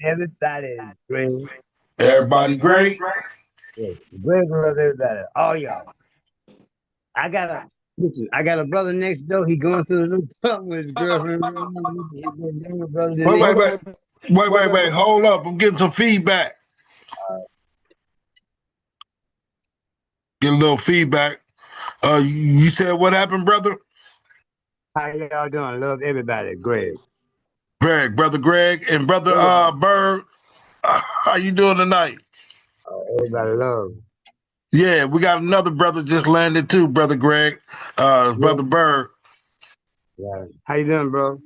Everybody is great. Everybody great? Yeah, Greg love everybody. All y'all. I got a listen. I got a brother next door. He going through a little something with his girlfriend right now. He's a younger brother than Wait, me. wait, wait. Wait. Hold up. I'm getting some feedback. Get a little feedback. You said what happened, brother? How y'all doing? Love everybody. Greg. Brother Greg, and brother Everybody. Bird. How you doing tonight? Everybody love. Yeah, we got another brother just landed too, brother Greg. Yeah. Brother Bird. Yeah. How you doing, bro?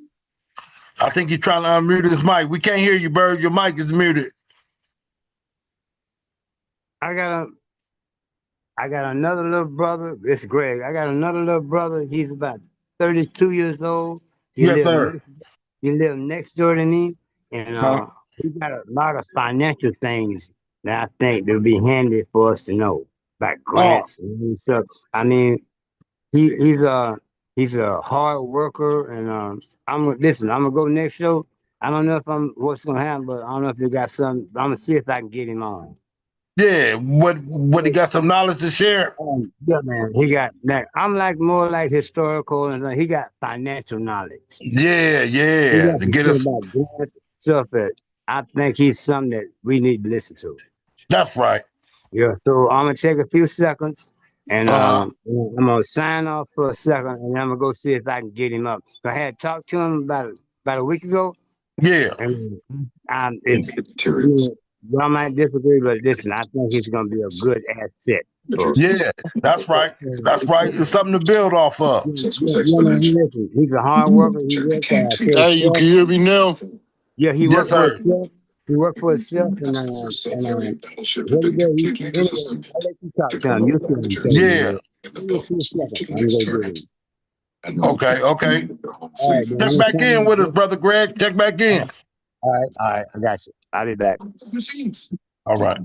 I think he's trying to unmute his mic. We can't hear you, Bird. Your mic is muted. I got a I got another little brother. It's Greg. I got another little brother. He's about 32 years old. He Yes, live sir. next, he live next door to me, and Huh? he got a lot of financial things that I think that would be handy for us to know, like Oh, grants and stuff. I mean, he's a hard worker, and listen. I'm gonna go next show. I don't know if I'm what's gonna happen, but I don't know if they got some. I'm gonna see if I can get him on. yeah. What he got some knowledge to share? Yeah, man. He got that. I'm like more like historical, and he got financial knowledge. Yeah, He yeah. got To some get shit us. about grants, stuff that I think he's something that we need to listen to. That's right. Yeah. So I'm gonna take a few seconds, and Uh huh. I'm gonna sign off for a second, and I'm gonna go see if I can get him up. I had talked to him about a week ago, Yeah. and y'all might disagree, but listen, I think he's gonna be a good asset for us. Yeah. That's right. That's right. It's something to build off of. Yeah, yeah, man, listen, he's a hard worker. He worked for Hey, you himself. can hear me now? Yeah, he Yes, worked for sir. himself. He worked for himself, and very good. Anyway, I'll let you talk to him. You see him telling me, Yeah. man. Give me a few seconds. I'm gonna get him. Okay. All right, man. Check I'm back gonna in sign with us, off. brother Greg. Check back in. All right. I got you. I'll be back. All right.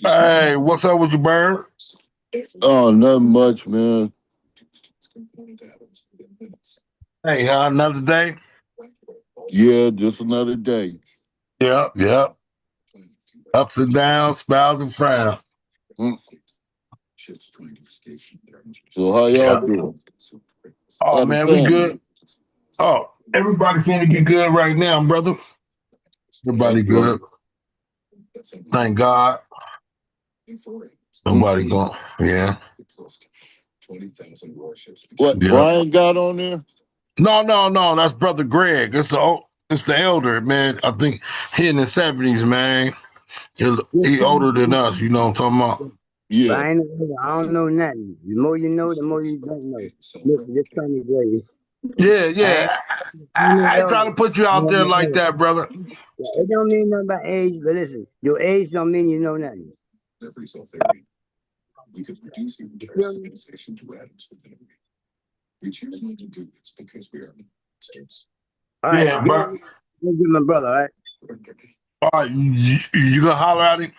Hey, what's up with you, Bird? Oh, not much, man. Hey, another day. Yeah, just another day. Yep. Ups and downs, smiles and frowns. Mm. So how y'all Yeah. doing? Oh How the man, we family? good. Oh, everybody seem to be good right now, brother. Everybody That's right. good. Thank God. Mm. Nobody going. Yeah. What Yeah. Brian got on there? No. That's brother Greg. It's the elder, man. I think he in his 70s, man. He older than us, you know what I'm talking about? But Yeah. I don't know nothing. The more you know, the more you don't know. Listen, just tell me, Greg. I ain't Yeah. I ain't trying elder. to put you I out have there no like elder. that, brother. Yeah, it don't mean nothing about age, but listen, your age don't mean you know nothing. You feel me? All right, Yeah, give bro. me, give me my brother, all right? All right, you gonna holler at him?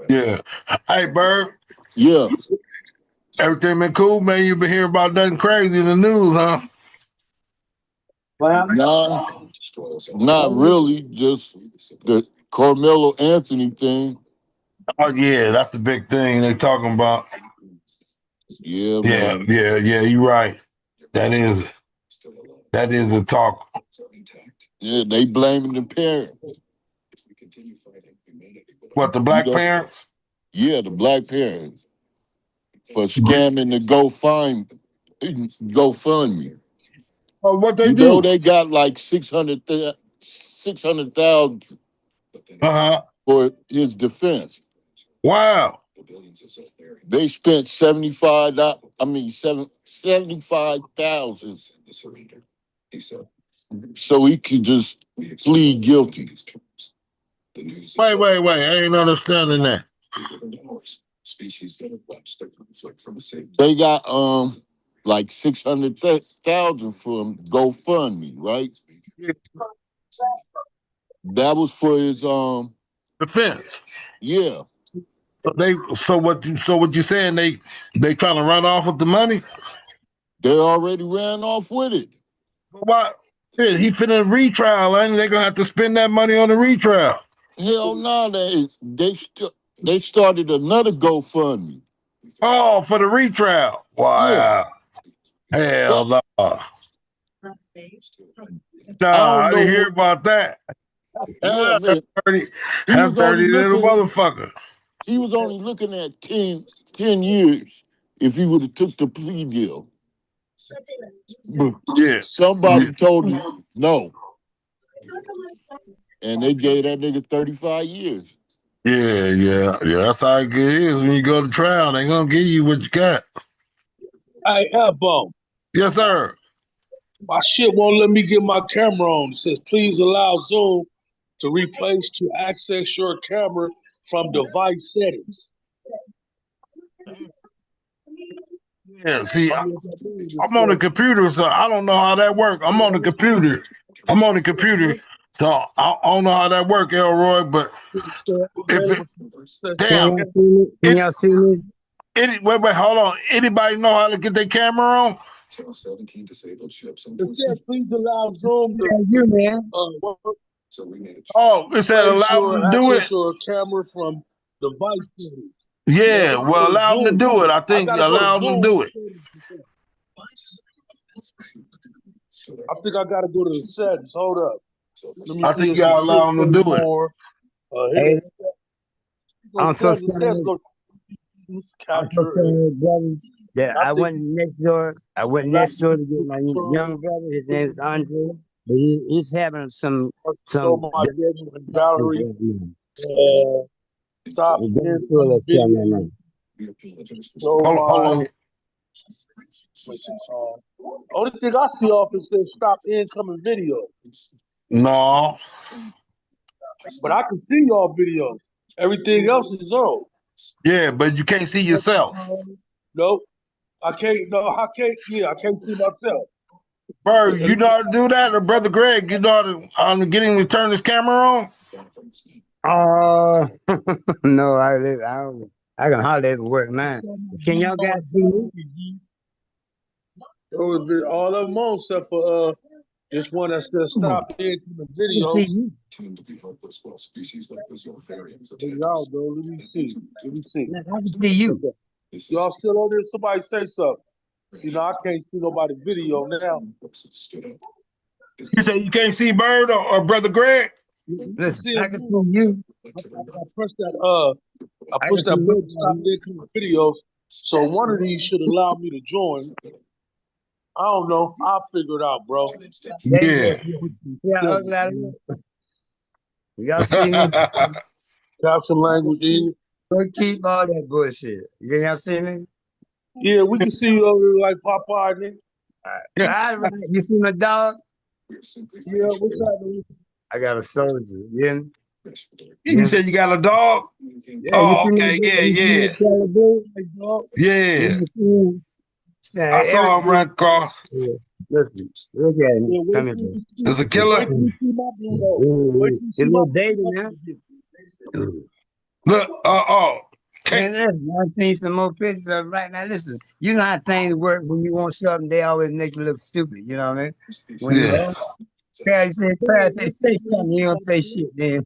Yeah. Hey, Bird. Yeah. Everything been cool, man. You been hearing about nothing crazy in the news, huh? Well, Nah, not really. Just the Carmelo Anthony thing. Oh yeah, that's the big thing they talking about. Yeah, Yeah, man. you're right. That is that is a talk. Yeah, they blaming the parents. What, the You black know? parents? Yeah, the black parents for scamming the GoFundMe. Oh, what they You know do? they got like 600,000 Uh-huh. for his defense. Wow. They spent 75. I mean 75,000 so he could just plead guilty. Wait. I ain't understanding that. They got like 600,000 from GoFundMe, right? Yeah, That was for his defense. yeah. So what you saying they trying to run off with the money? They already ran off with it. But why? Shit, he finna retrial, and they gonna have to spend that money on the retrial. Hell no, they started another GoFundMe. Oh, for the retrial. Yeah. Wow. Hell Well, no. I Nah, don't I know didn't hear what. about that. Yeah, That's man. dirty. He That's was only dirty little looking. motherfucker. He was only looking at 10 years if he would have took the plea deal. But Yeah. Yeah. somebody told him no, and they gave that nigga 35 years. Yeah. That's how it is when you go to trial. They gonna give you what you got. Hey, Elbow, Yes, sir. my shit won't let me get my camera on. It says, please allow Zoom to replace to access your camera from device settings. Yeah. See, All you have to do is I'm on the computer, so I don't know how that works. I'm on the computer. So I don't know how that works, Elroy. But if it, available for Can damn, y'all see me? Can it, y'all see me? wait, hold on. Anybody know how to get their camera on? It says, please allow Zoom to Yeah, you man. Oh, it said replace allow them your to do it. access your camera from device settings. Man, Yeah, I gotta go well, to allow them to Zoom. do it. I I think gotta go to allow them to Zoom. do it. I think I gotta go to the settings. Hold up. Let me I see think if some y'all shit allow them say to do it. more. Hey, Go I'm to so settings. It says sorry. go I'm so capture. sorry, brothers. That I I think went next door. I went allow next door to get my young brother. His name is Andre. But he's having show some my video gallery. difficulties. Stop We're going through a incoming little something right video. now. Show Hold my. on. Only thing I see off is says stop incoming video, No. but I can see y'all videos. Everything else is on. Yeah, but you can't see yourself. Nope, I can't. No, I can't. Yeah, I can't see myself. Bird, you know how to do that? Or Brother Greg, you know how to get him to turn his camera on? Oh, no, I can hardly ever work mine. Can y'all guys see me? All of them on except for this one that says Come on. stop incoming I can see videos. you. Y'all though, let me see. Let me see. I can see you. Okay. Y'all still on there? Somebody say something. See, now I can't see nobody video now. You say you can't see Bird or Brother Greg? I'm Listen, I seeing can you. see you. I pressed that I I can pushed see that button to stop you. incoming videos. So one of these should allow me to join. I don't know. I'll figure it out, bro. There you go. Yeah. See how ugly I look? Y'all see me? Caption language in. Don't keep all that bullshit. Y'all see me? Yeah, we can see you over there like Popeye, nigga. All right. You see my dog? Yeah, what's happening? I got a soldier. You You yeah. said you got a dog? Yeah, you Oh, see my okay. dog? Yeah, You see my yeah. caliber? Hey, dog. Yeah. You see him? I saw him Everything. right across. Yeah. Listen, look at him. Yeah, Come here, bro. There's a killer. wait till you see my blue nose. Wait till you It's see a my little baby blue now. nose. Look, okay. Man, listen, I've seen some more pictures of it right now. Listen, you know how things work when you want something, they always make you look stupid. You know what I mean? When you Yeah. Paris say something, you don't say shit then.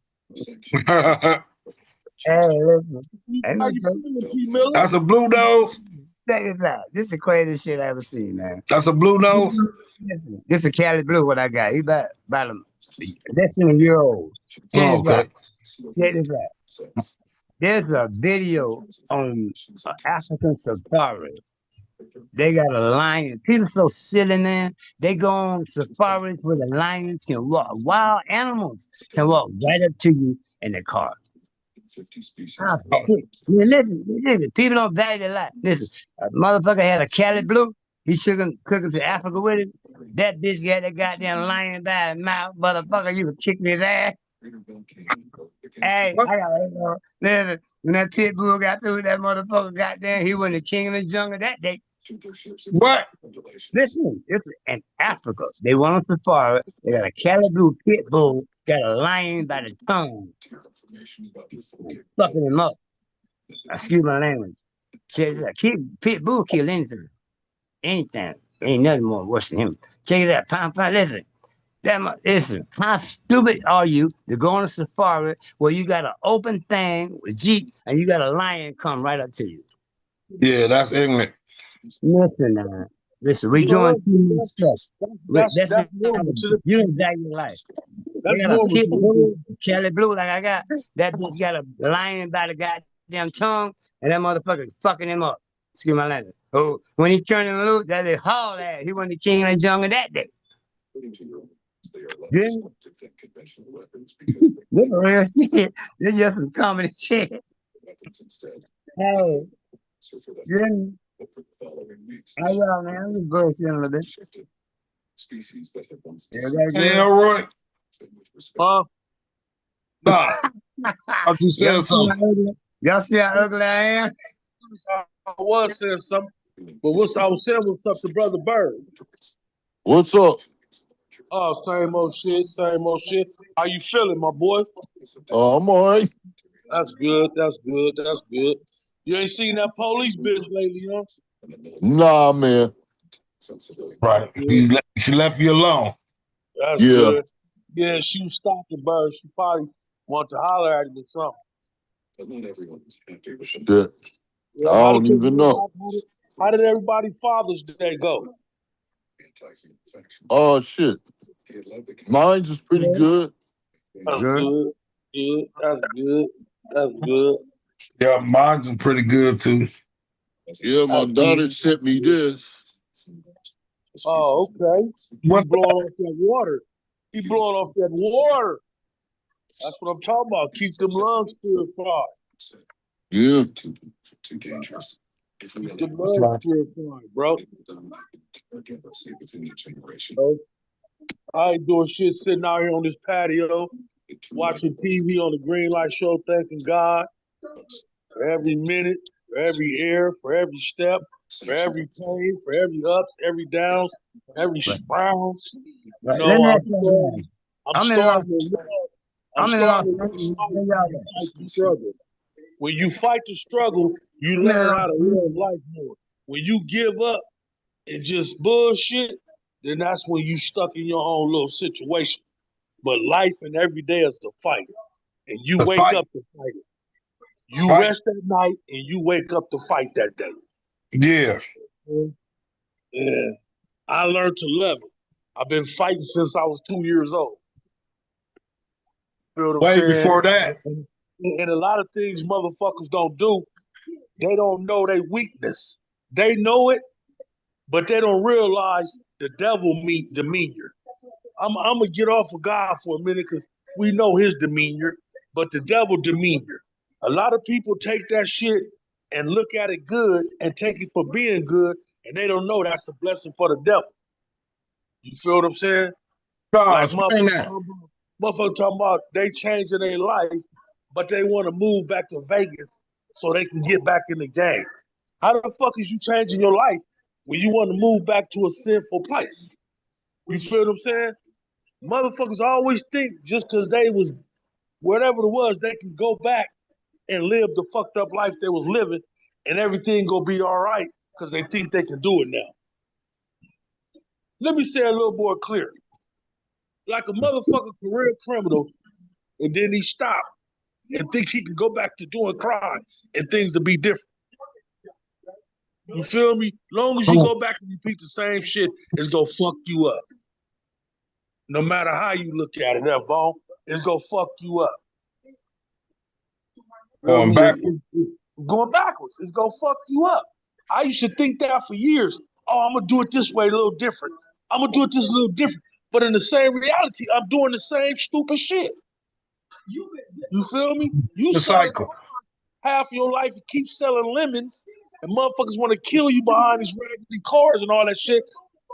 Hey, listen. Hey, How you listen. feeling, P. Miller? That's a blue nose. Check this out. This is the craziest shit I ever seen, man. That's a blue nose. Listen, this is Cali Blue, what I got. He about less than a year old. Check Oh, this out. okay. Check this out. There's a video on African safari. They got a lion. People so silly, man. They go on safaris where the lions can walk. Wild animals can walk right up to you in the car. Ah, Oh, shit. Man, listen. People don't value their life. Listen, a motherfucker had a Cali Blue. He took him to Africa with him. That bitch got that goddamn lion by his mouth. Motherfucker, you was kicking his ass. Hey, what? I got listen. When that pit bull got through with that motherfucker, goddamn, he wasn't the king of the jungle that day. What? Listen, it's in Africa. They went on safari. They got a Cali Blue pit bull, got a lion by the tongue, and fucking him up. Excuse my language. Check this out. Pit bull kill anything. Anything. Ain't nothing more worse than him. Check it out. Pine, listen. Listen, how stupid are you to go on a safari where you got an open thing with Jeep and you got a lion come right up to you? Yeah, that's ignorant. Listen, now. Listen, we You know doing what? too much stuff. That's That's normal to the you don't value your life. They that's got a normal pit to the bull, Kelly Blue, like I got. That bitch got a lion by the goddamn tongue, and that motherfucker fucking him up. Excuse my language. Oh, when he turned him loose, that is haul ass. He wasn't the king of the jungle that day. Then, this real shit. This just some comedy shit. Hey, then, how y'all, man? I'm just bullshitting a little bit. Everybody Hey, good? Elroy. Huh? Nah, I just Y'all said see how something. ugly? Y'all see how ugly I am? I was saying something, but what I was saying was up to Brother Bird. What's up? Oh, same old shit, same old shit. How you feeling, my boy? I'm all right. That's good. That's good. That's good. You ain't seen that police bitch lately, huh? Nah, man. Right. Yeah, She left you alone. that's Yeah. good. Yeah, she was stalking Bird. She probably wanted to holler at him or something. Shit. I Yeah, don't even know. how did everybody Father's Day go? Oh, shit. Mine's is pretty Good. good. That's Good. good. Good. That's good. That's good. Yeah, mine's been pretty good too. Yeah, my That's daughter good. sent me this. Oh, okay. He What's blowing off that water. He blowing off that water. That's what I'm talking about. Keep them lungs purified. Yeah. Keep them lungs purified, bro. So, I ain't doing shit sitting out here on this patio, watching TV on the Greenlight show, thanking God for every minute, for every air, for every step, for every pain, for every ups, every downs, every Right. frowns. You Right. know, Let me ask you something. I'm I'm in Los starting to love. I'm I'm in Los starting to Angeles. fight, Where y'all fight the struggle. When you fight the struggle, you at? I'm in learn Los how to love Angeles. life more. When you give up and just bullshit, then that's when you stuck in your own little situation. But life and every day is a fight, and you the wake fight? up to fight it. You Fight. rest at night, and you wake up to fight that day. Yeah. And I learned to love it. I've been fighting since I was 2 years old. Feel what I'm Way saying? before that. And a lot of things motherfuckers don't do, they don't know their weakness. They know it, but they don't realize the devil meet demeanor. I'm gonna get off of God for a minute because we know his demeanor, but the devil demeanor. A lot of people take that shit and look at it good and take it for being good, and they don't know that's a blessing for the devil. You feel what I'm saying? God, Like explain that. motherfuckers talking about they changing their life, but they want to move back to Vegas so they can get back in the game. How the fuck is you changing your life when you want to move back to a sinful place? You feel what I'm saying? Motherfuckers always think just because they was whatever it was, they can go back and live the fucked up life they was living, and everything gonna be all right because they think they can do it now. Let me say a little more clear. Like a motherfucker career criminal, and then he stop and think he can go back to doing crime and things to be different. You feel me? Long as you go back and repeat the same shit, it's gonna fuck you up. No matter how you look at it, that bone, it's gonna fuck you up. Feel Going me? backwards. It's going backwards. It's gonna fuck you up. I used to think that for years. Oh, I'm gonna do it this way, a little different. I'm gonna do it this a little different. But in the same reality, I'm doing the same stupid shit. You feel me? You The selling cycle. half your life, you keep selling lemons, and motherfuckers want to kill you behind these raggedy cars and all that shit.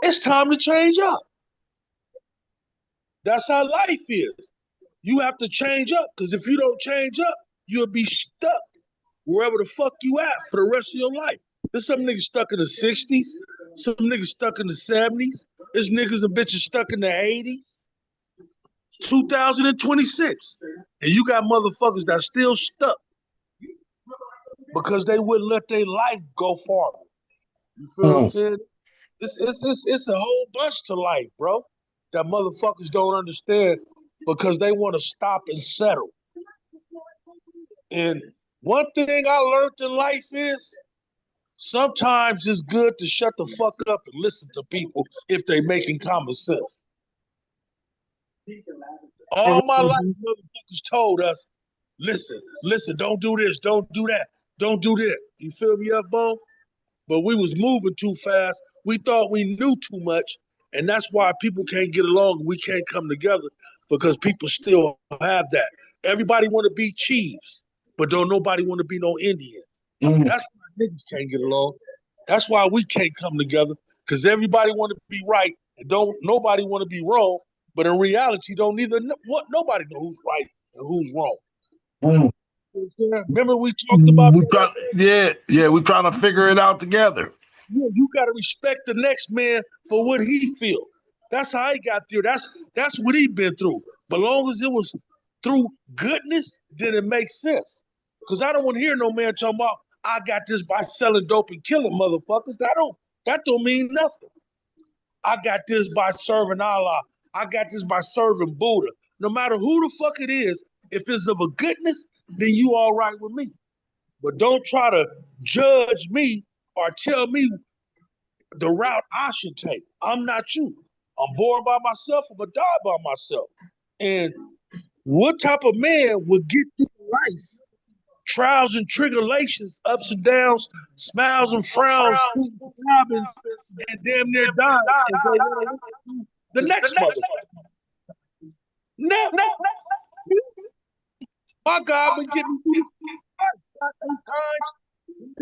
It's time to change up. That's how life is. You have to change up because if you don't change up, you'll be stuck wherever the fuck you at for the rest of your life. There's some niggas stuck in the 60s, some niggas stuck in the 70s, there's niggas and bitches stuck in the 80s, 2026. And you got motherfuckers that still stuck because they wouldn't let their life go farther. You feel what I'm saying? It's a whole bunch to life, bro. That motherfuckers don't understand because they want to stop and settle. And one thing I learned in life is sometimes it's good to shut the fuck up and listen to people if they making common sense. All my life, motherfuckers told us, listen, don't do this, don't do that, don't do this. You feel me up, Bone? But we was moving too fast. We thought we knew too much, and that's why people can't get along. We can't come together because people still have that. Everybody want to be chiefs, but don't nobody want to be no Indian. Mm. That's why niggas can't get along. That's why we can't come together because everybody want to be right and don't nobody want to be wrong. But in reality, don't neither what nobody know who's right and who's wrong. Mm. Remember we talked about that? Yeah, we trying to figure it out together. Yeah, you got to respect the next man for what he feel. That's how he got there. That's what he been through. But long as it was through goodness, then it makes sense. Cause I don't want to hear no man talking about I got this by selling dope and killing motherfuckers. That don't mean nothing. I got this by serving Allah. I got this by serving Buddha. No matter who the fuck it is, if it's of a goodness, then you all right with me. But don't try to judge me or tell me the route I should take. I'm not you. I'm born by myself. I'm gonna die by myself. And what type of man would get through life, trials and tribulations, ups and downs, smiles and frowns, robins, and damn near die and go right into the next motherfucker? Never. My God been getting me through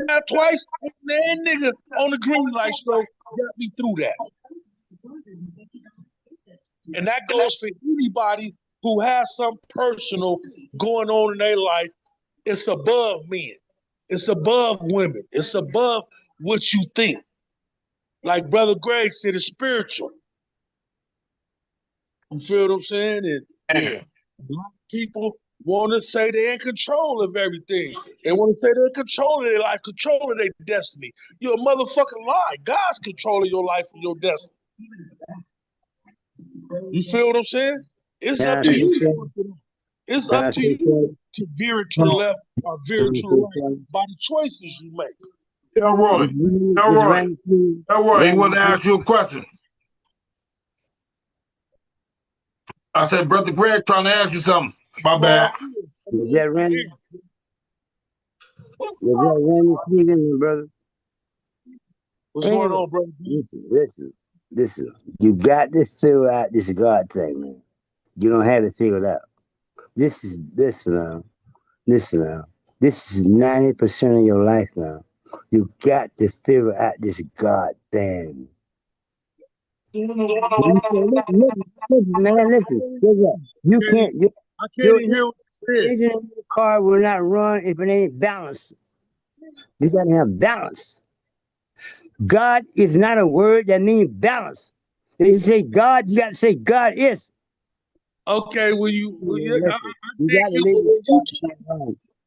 times, twice, and that nigga on the Greenlite show got me through that. And that goes for anybody who has some personal going on in their life. It's above men. It's above women. It's above what you think. Like Brother Greg said, it's spiritual. You feel what I'm saying? And yeah, a lot of people want to say they're in control of everything. They want to say they're in control of their life, control of their destiny. You're a motherfucking lie. God's controlling your life and your destiny. You feel what I'm saying? It's up to you. It's up to you to veer it to the left or veer it to the right by the choices you make. Elroy, he want to ask you a question. I said, Brother Greg trying to ask you something. My bad. Is that Randy? Is that Randy speaking, brother? What's going on, brother? Listen. You got to figure out this God thing, man. You don't have it figured out. Listen now. This is 90% of your life now. You got to figure out this God thing. Listen. You can't. I can't even hear what you said. Your car will not run if it ain't balanced. You got to have balance. God is not a word that means balance. If you say God, you got to say God is. Okay, well, you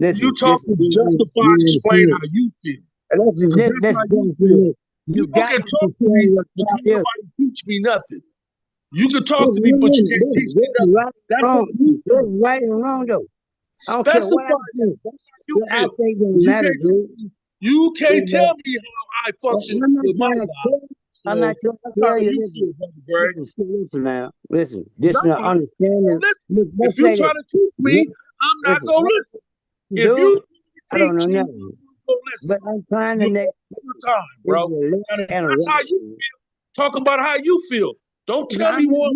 Listen, talking to justify and explain how you feel. Let's You can talk to me, but can't nobody teach me nothing. You can talk to me, but you can't teach me nothing. That's right and wrong, though. I don't care what I do. You feel. You can't tell me how I function with my life. I'm not trying to tell you. Listen, man. Listen. This is an understanding. If you try to teach me, I'm not going to listen. If you I don't know nothing. But I'm trying to next time, bro. That's how you feel. Talk about how you feel. Don't tell me what.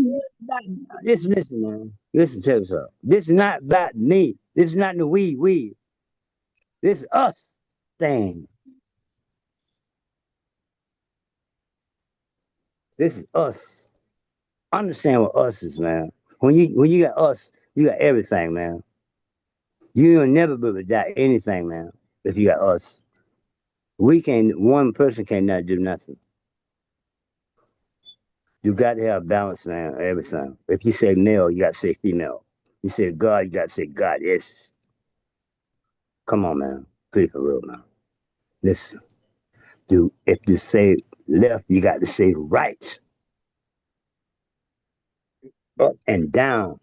Listen, man. Listen to this. This is not about me. This is not the we. This is us thing. This is us. Understand what us is, man. When you got us, you got everything, man. You'll never be able to die anything, man. If you got us, one person cannot do nothing. You got to have balance, man. Everything. If you say male, you got to say female. You say God, you got to say God. Yes. Come on, man. Please, for real, man. Listen. If you say left, you got to say right, up and down.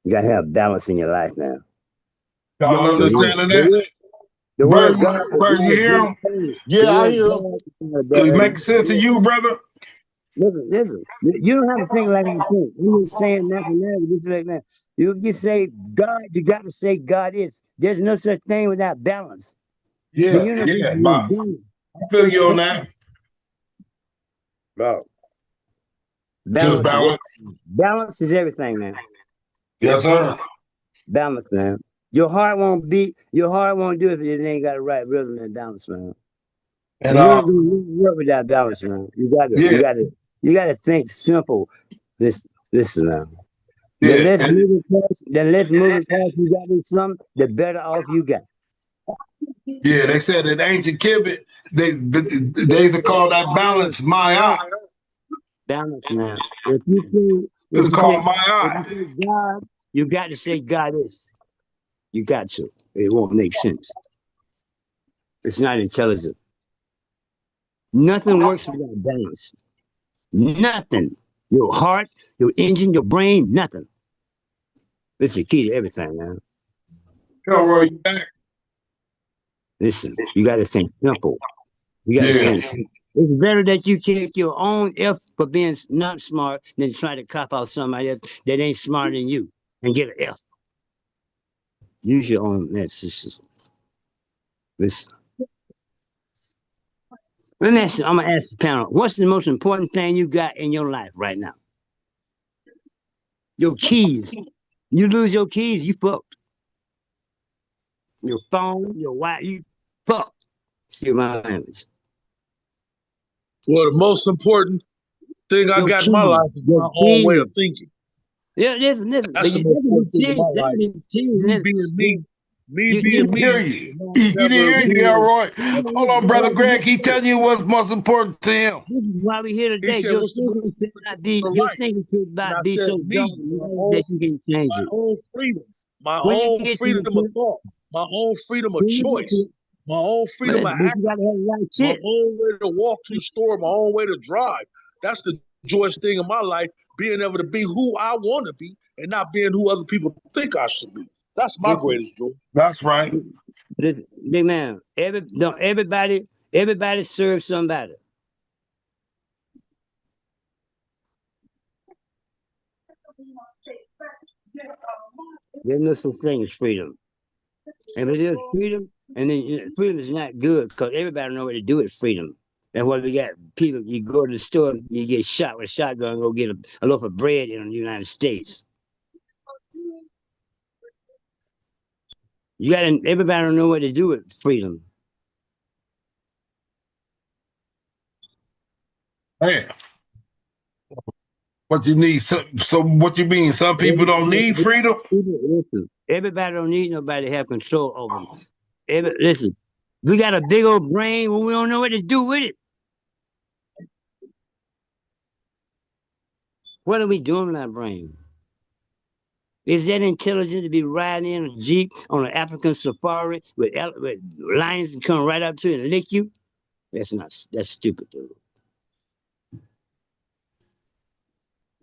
You gotta have balance in your life now. Y'all The understanding that? word, the Bird, word God is Bird, not you a hear better him? thing. The Yeah, I word hear him. God is not a Does it better make sense to thing. you, brother? Listen. You don't have to think like I think. I'm just saying mathematics, just like that. You just say God, you got to say God is. There's no such thing without balance. The Yeah, universe yeah, is but balance. I feel you on that. Bro, Just balance is balance. everything. Balance is everything, man. Yes, sir. Balance, man. Your heart won't beat. Your heart won't do it if it ain't got the right rhythm and balance, man. And The universe doesn't work without balance, man. yeah, You gotta think simple. Listen now. The yeah, less and moving parts, the less moving parts you got in something, the better off you got. yeah. They said in ancient Kemet, they used to call that balance my eye. Balance now. If It's you say called my if you eye. say God, you got to say God is. You got to. It won't make sense. It's not intelligent. Nothing works without balance. Nothing. Your heart, your engine, your brain, nothing. It's the key to everything, man. Yo, where you at? Listen, you got to think simple. You got to Yeah, think simple. It's better that you kick your own F for being not smart than try to cop out somebody else that ain't smarter than you and get an F. Use your own message. Listen. I'm gonna ask the panel, what's the most important thing you got in your life right now? Your keys. You lose your keys, you fucked. Your phone, your wife, you fucked. See my language. Well, the most important thing I Your got in my keys. life is Your my own way keys. of thinking. Yeah, listen. That's But the you most that can important be thing in my changed. That can life. be changed. Me being me, me You being he hear me, you. and not He didn't never hear you, being Elroy. a Hold on, brother Greg. He telling you what's most important to him. this is why we're here He today. said, "What's the most important thing in your Your life?" thinking should And I not be said, so dark "Me, that you can change my it. own freedom, my When you own get to the freedom of point, thought, my own freedom of when you get to choice, my own but freedom of you gotta have the right my shit. own way to walk to the store, my own way to drive. That's the joyous thing in my life, being able to be who I want to be and not being who other people think I should be. That's my Listen, greatest joy. That's right. listen, big man. Everybody serves somebody. There's no such thing as freedom. If it is freedom, and then freedom is not good because everybody know what to do with freedom. That's why we got people. You go to the store, you get shot with a shotgun, and go get a loaf of bread in the United States. You got to everybody don't know what to do with freedom. Man, what you need? So what you mean? Some people don't need freedom? Listen, everybody don't need nobody to have control over them. Listen, we got a big old brain when we don't know what to do with it. What are we doing with our brain? Is that intelligent to be riding in a jeep on an African safari with lions and come right up to you and lick you? That's stupid, dude.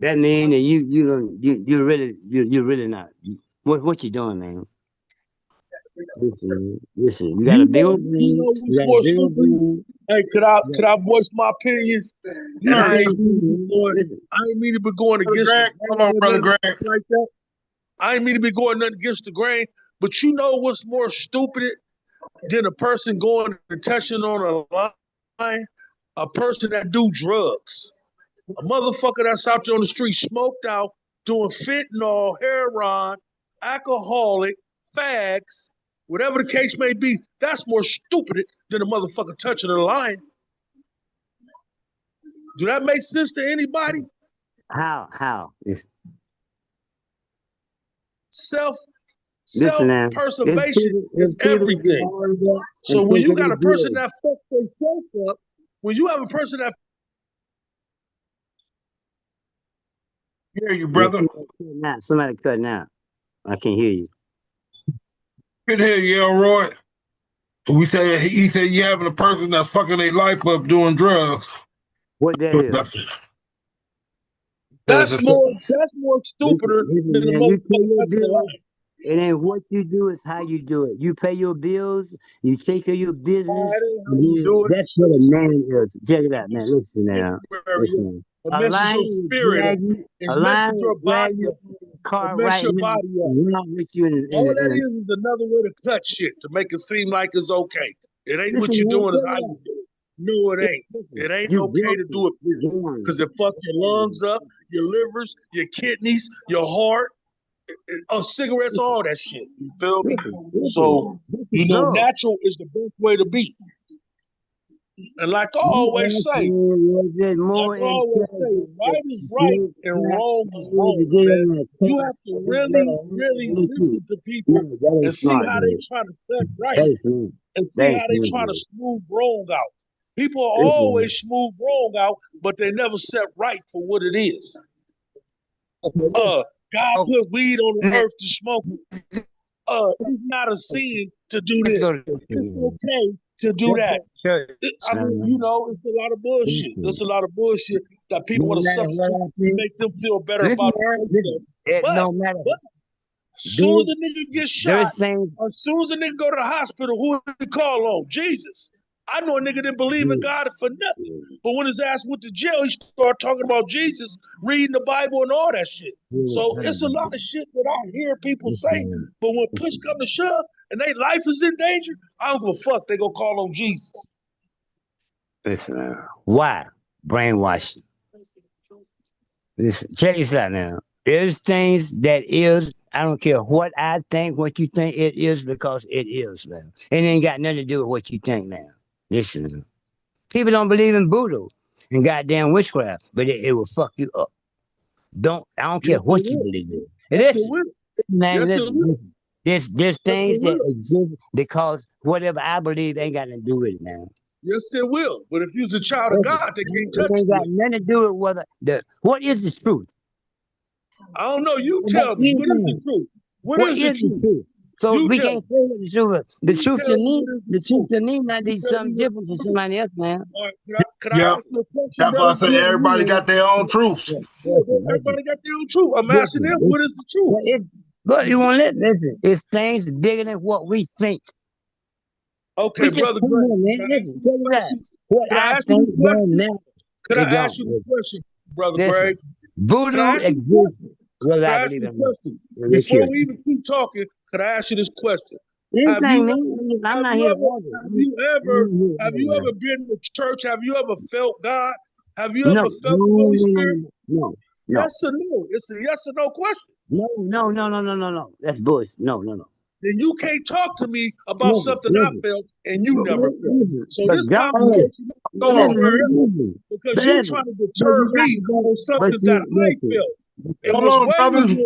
That mean that you don't you really not. What you doing, man? Listen. You got a big old You brain. know You what's got a more big old stupid? brain. Hey, You could I voice my opinion? And got, I Yeah, listen, ain't mean to be man. going, Listen. I ain't mean to be going brother against the Greg. Hold grain on, or brother nothing Greg. like that. I ain't mean to be going nothing against the grain. But you know what's more stupid than a person going and touching on a line? A person that do drugs. A motherfucker that's out there on the street smoked out, doing fentanyl, heroin, alcoholic, fags, whatever the case may be, that's more stupid than a motherfucker touching a line. Do that make sense to anybody? How? Self Listen self now. preservation is If people get everything. hard up So and when think you of got they a person good. that fucks themselves up, when you have a person that Hear you, Yeah, brother. somebody cutting out. I can't hear you. Good hear you, Elroy. We say he said you having a person that's fucking their life up doing drugs. What that is? That's more stupider than the Man, you pay motherfucker your that's their bills. life. It ain't what you do, it's how you do it. You pay your bills, you take care of your business. It ain't how you Yeah, do it. that's what a man is. Check it out, man. Listen now. Listen. It A messes lion your will spirit up. drag you, It a messes lion will your drag body you up. in the It car messes right your now body up. and run with you All that is another way to cut shit to make it seem like it's okay. It ain't what listen, you're man, doing, check it's how it you out. do it. No, it ain't. Listen, It ain't you okay to guilty. do it, You period. Because going. it fucks your lungs up, your livers, your kidneys, your heart, cigarettes, all that shit. You feel me? So, This is drug. natural is the best way to be. And like I You always asked say, me, was it more intelligent to right is right sneak and crack wrong is or to wrong, get man. in that You car have to and really, really listen to No, people that and ain't see smart, how they dude. trying to cut right That is smart. and That see ain't how they smart, trying to dude. smooth wrong out. People are Listen, always smooth wrong out, but they never set right for what it is. God oh, put weed on the let's earth to smoke it. It's not a sin to do go this. to church, It's man. okay to do Let's that. go to church, I mean, man. it's a lot of bullshit. There's Listen, a lot of bullshit that people no want to matter what substitute I to think, make them feel better listen, about man, themselves. listen. It But, no matter. but soon as There's, the nigga gets shot, there's things. as soon as the nigga go to the hospital, who he call on? Jesus. I know a nigga didn't believe in God for nothing. But when his ass went to jail, he started talking about Jesus, reading the Bible and all that shit. So it's a lot of shit that I hear people say, but when push come to shove and their life is in danger, I don't give a fuck. They gonna call on Jesus. Listen, why brainwashing? Listen, check this out now. There's things that is, I don't care what I think, what you think it is, because it is, man. It ain't got nothing to do with what you think now. Listen, people don't believe in voodoo and goddamn witchcraft, but it will fuck you up. I don't care Yes, it what you will. believe in. Yes, it Listen, will. man, Yes, it will. listen. There's Yes, it things that will. exist because whatever I believe ain't got nothing to do with it, man. Yes, it will. But if you're a child of Listen, God, they can't it touch ain't you got with it. nothing to do with what is the truth I don't know. You about tell me. What is the anything. truth? What What is the is the truth? truth? So You we tell can't me. say what the truth is. The You truth to tell me me, what is the the truth truth. to me might You be tell me something what different is to the truth. somebody else, man. All right, can I Yep. ask you a question, That's why I brother say Greg? everybody got their own truths. Yeah, Listen, everybody got their own truth. I'm asking listen, them, listen. what is the truth? But you want to listen. It's things bigger than what we think. Okay, We just brother come Greg, here, can man. I ask Listen, you check this it out. question? What Can I I ask you think this don't question? matter. Can It I ask don't. you this question, brother Listen, Greg? Can I voodoo ask you this exists question? whether Can I I ask believe you it or this not. question? Look Before here. we even keep talking, can I ask you this question? Have Anything, you man. I'm have not you here to ever argue. have you I'm ever not here to have argue, you man. ever been to church? Have you ever felt God? Have you No, ever felt the Holy Spirit? no, no, Yes or no? It's a yes or no question. no. That's bullshit. No. Then you can't talk to me about Listen, something I listen, felt and you never felt. So but this God, conversation don't go nowhere else listen, because but you trying to but deter you got me to go, on but something that see, I listen, felt. It Hold was on, brothers.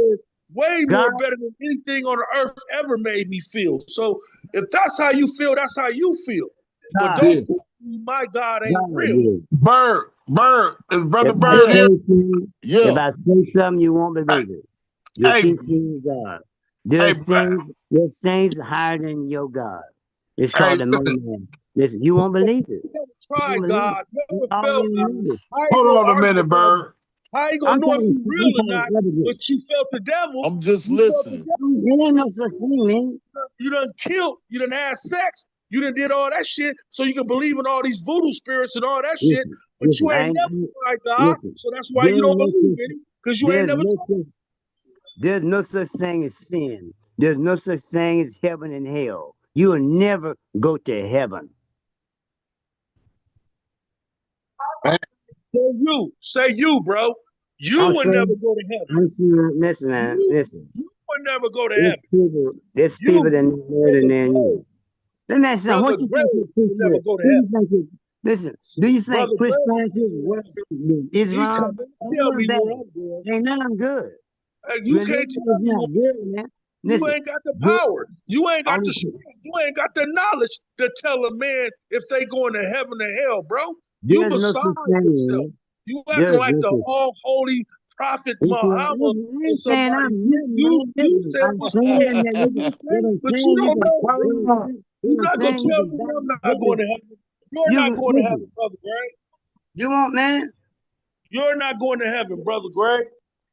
way God, more better than anything on the earth ever made me feel. So if that's how you feel, that's how you feel. But God, don't Yeah. tell me my God ain't God, real. yeah. Bird. Is Brother If I Bird Yeah, here? say something, if yeah. I say something, you won't Hey, believe it. You'll hey, keep seeing God. hey, There's things higher than your God. It's hey, called the listen. moon man. Listen, you won't believe it. You never You won't tried believe it. God, You never felt already God. know this. How you Hold gonna on a argue minute, about it? Bird. How you gonna know if you I'm real or telling not? you But evidence. you felt the devil. I'm just You felt the listening. devil. There ain't no such thing, man. You done killed. You done had sex. You done did all that shit so you can believe in all these voodoo spirits and all that shit. But you I ain't ain't, never tried God, listen. so that's why you There's don't no believe such, in him because you ain't there's never no tried. such, there's no such thing as sin. There's no such thing as heaven and hell. You will never go to heaven. Man, Say you, bro. You I'm would never saying, go to heaven. listen, man, You, listen. you would never go to There's heaven. people You, that know more brother than Greg, you. Let me ask you something. brother What you think Greg your would never Christian? go to Do you heaven. think it? Listen. Do you think Brother Greg would Christianity never is go to worse heaven. than He Islam? coming. Ain't Tell none me bad. where I'm going. Ain't none good. You can't Religion tell is me not where good, man. you Listen. ain't got the Good. power. You ain't got the Only strength. You ain't got the knowledge to tell a man if they going to heaven or hell, bro. You there's no beside such thing, yourself. man. You acting There's like no the such. all holy prophet Muhammad Listen, I or ain't saying somebody. I'm nothing, You man. you Listen, said I'm what saying you that what listen, you what say, I'm but you saying you don't can know, call bro. me. You're not gonna saying you tell can me die I'm not going today. to heaven. You're You not can going to heaven, listen. brother Greg. You won't, man. You're not going to heaven, brother Greg.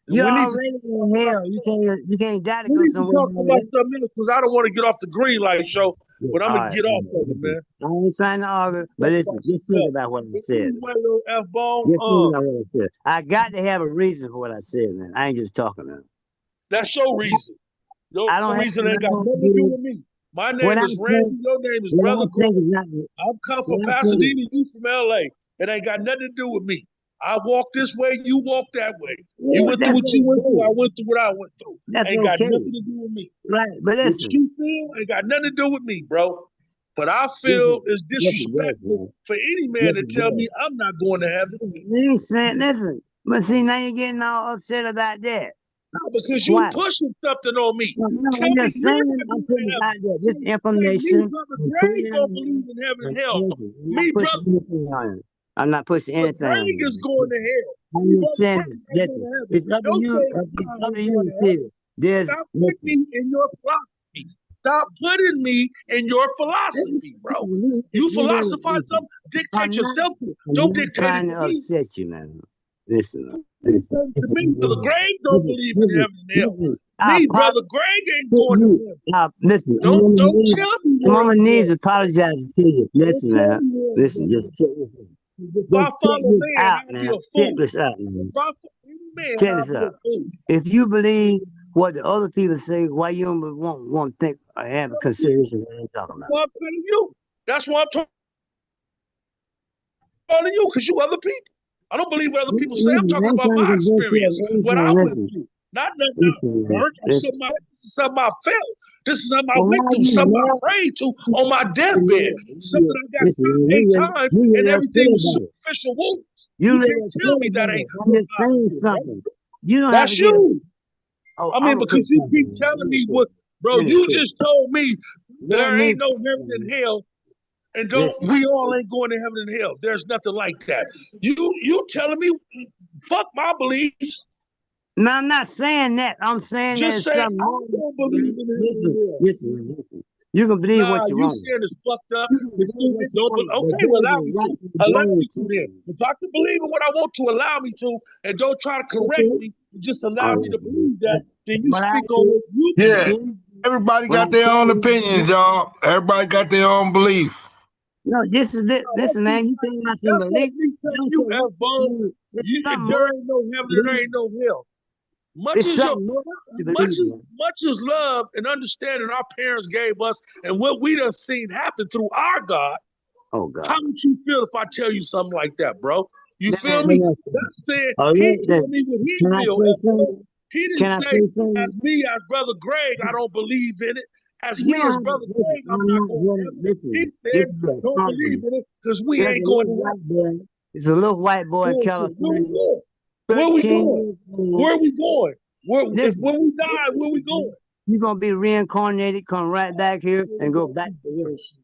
And You're we need to already talk in about hell. You can't die to we go need to somewhere talk about already. something else because I don't want to get off the Greenlight show, Yeah, but I'm all gonna right, get all off right. of it, Listen, man. I ain't trying to argue, but Talk listen, about just think something else. about what I If said, you man. wear a little F bomb, Just think about what I said. I got to have a reason for what I said, man. I ain't just talking, man. that's your reason. Your I don't have reason ain't got nothing to nothing to do do with me. My what name I is think. Randy. Your name is What Brother I Greg. think is not. I'm come from What I think is. Pasadena, you from LA. It ain't got nothing to do with me. I walk this way, you walk that way. You Yeah, went through that's what you went through, I okay. went through what I went through. That's Ain't got okay. nothing to do with me. Right, but What listen, you feel ain't got nothing to do with me, bro. But I feel listen, it's yes, disrespectful man. for any man Yes, to it tell me does. I'm not going to heaven. You ain't saying, listen, but see, now you're getting all upset about that. Because you Why? pushing something on me. No, Tell I'm me just you're saying, not I'm going to putting it heaven. out there. This Say me, information, brother I'm Greg, putting it out don't believe in heaven there. and hell. I'm not Me, pushing brother, anything on you. I'm not pushing brother anything on Greg is you. going to hell. Me, I'm just brother saying, Greg ain't going listen, to heaven. it's up to Don't you. say It's I up to ain't you going to to see heaven. it. There's, Stop putting listen, me in your philosophy. Stop putting me in your philosophy, bro. You philosophize listen. something, dictate I'm not, yourself to. I'm Don't not dictate it trying to to me. upset you, man. Listen, listen, To listen, me, brother Greg don't listen, believe in listen, heaven and hell. listen. I Me, brother apologize Greg ain't to going to you. heaven. Listen, Don't tell me I'm where on my I'm knees going. apologizing to you. Don't Listen, tell man. me where I'm Listen, going. If I just check follow this man, out, I'll be man. a Check fool. this out, If man. I follow any man, Check I'll this be a out. fool. If you believe what the other people say, why you don't want to think or have a consideration of what I'm talking That's about? why I'm telling you. That's why I'm telling you, because you other people. I don't believe what other people say. I'm Listen, I talking ain't about trying to my convince you of experience, what I anything. went Listen, through. Not nothing I listen, heard. listen. This is something I felt. This is something I Well, went why through, you something I never, prayed to on my deathbed, something I got listen, shot 8 times, you and really everything upset was about it. superficial wounds. You You really can't tell upset me that about ain't it. I'm what just God saying did, bro. something. You don't have to That's get. you. Oh, I I'm mean, gonna because put you keep something. telling me what, bro, Let me you quit. just told me Let there me ain't no heaven and quit. hell, and don't Listen. we all ain't going to heaven and hell. There's nothing like that. You telling me fuck my beliefs. No, I'm not saying that. I'm saying Just there's say something I more. don't believe in heaven and Listen, hell. listen. You can believe Nah, what you you want. saying it's fucked up. You can It's believe stupid. what you Don't want, but okay, well there's allow a me right to. and Allow wrong me to then. too. If I can believe in what I want to, allow me to, and don't try to correct Okay? me. Just allow All me to right. believe that. Then you What I speak on do, what you Yeah. believe. okay? Everybody What I got their tell own you, opinions, y'all. Everybody got their own belief. no, this is it. That's Listen, just man, you like talking about some that's like belief. me telling Don't you, say F bomb. it's If something there more ain't no heaven to and there believe. ain't no hell. Much It's as your something more to believe in. much as love and understanding our parents gave us and what we done seen happen through our God, Oh how God. would you feel if I tell you something like that, bro? You feel Let me? me That's saying oh, he told me what he can I feel. say something? He didn't Can I say, say as something? me, as brother Greg, I don't believe in it. As You me, don't as have to brother listen. Greg, I'm I'm not not going to going heaven. to He listen. This said, is a don't believe compliment. in it because we There's ain't a going little to heaven. white boy. It's a little white boy in Bullshit. Where we California, going? Where we 13 going? years old. Where we going? If Listen, when we die, where we going? you're gonna be reincarnated, come right back here Here we and go go with back this to work. bullshit.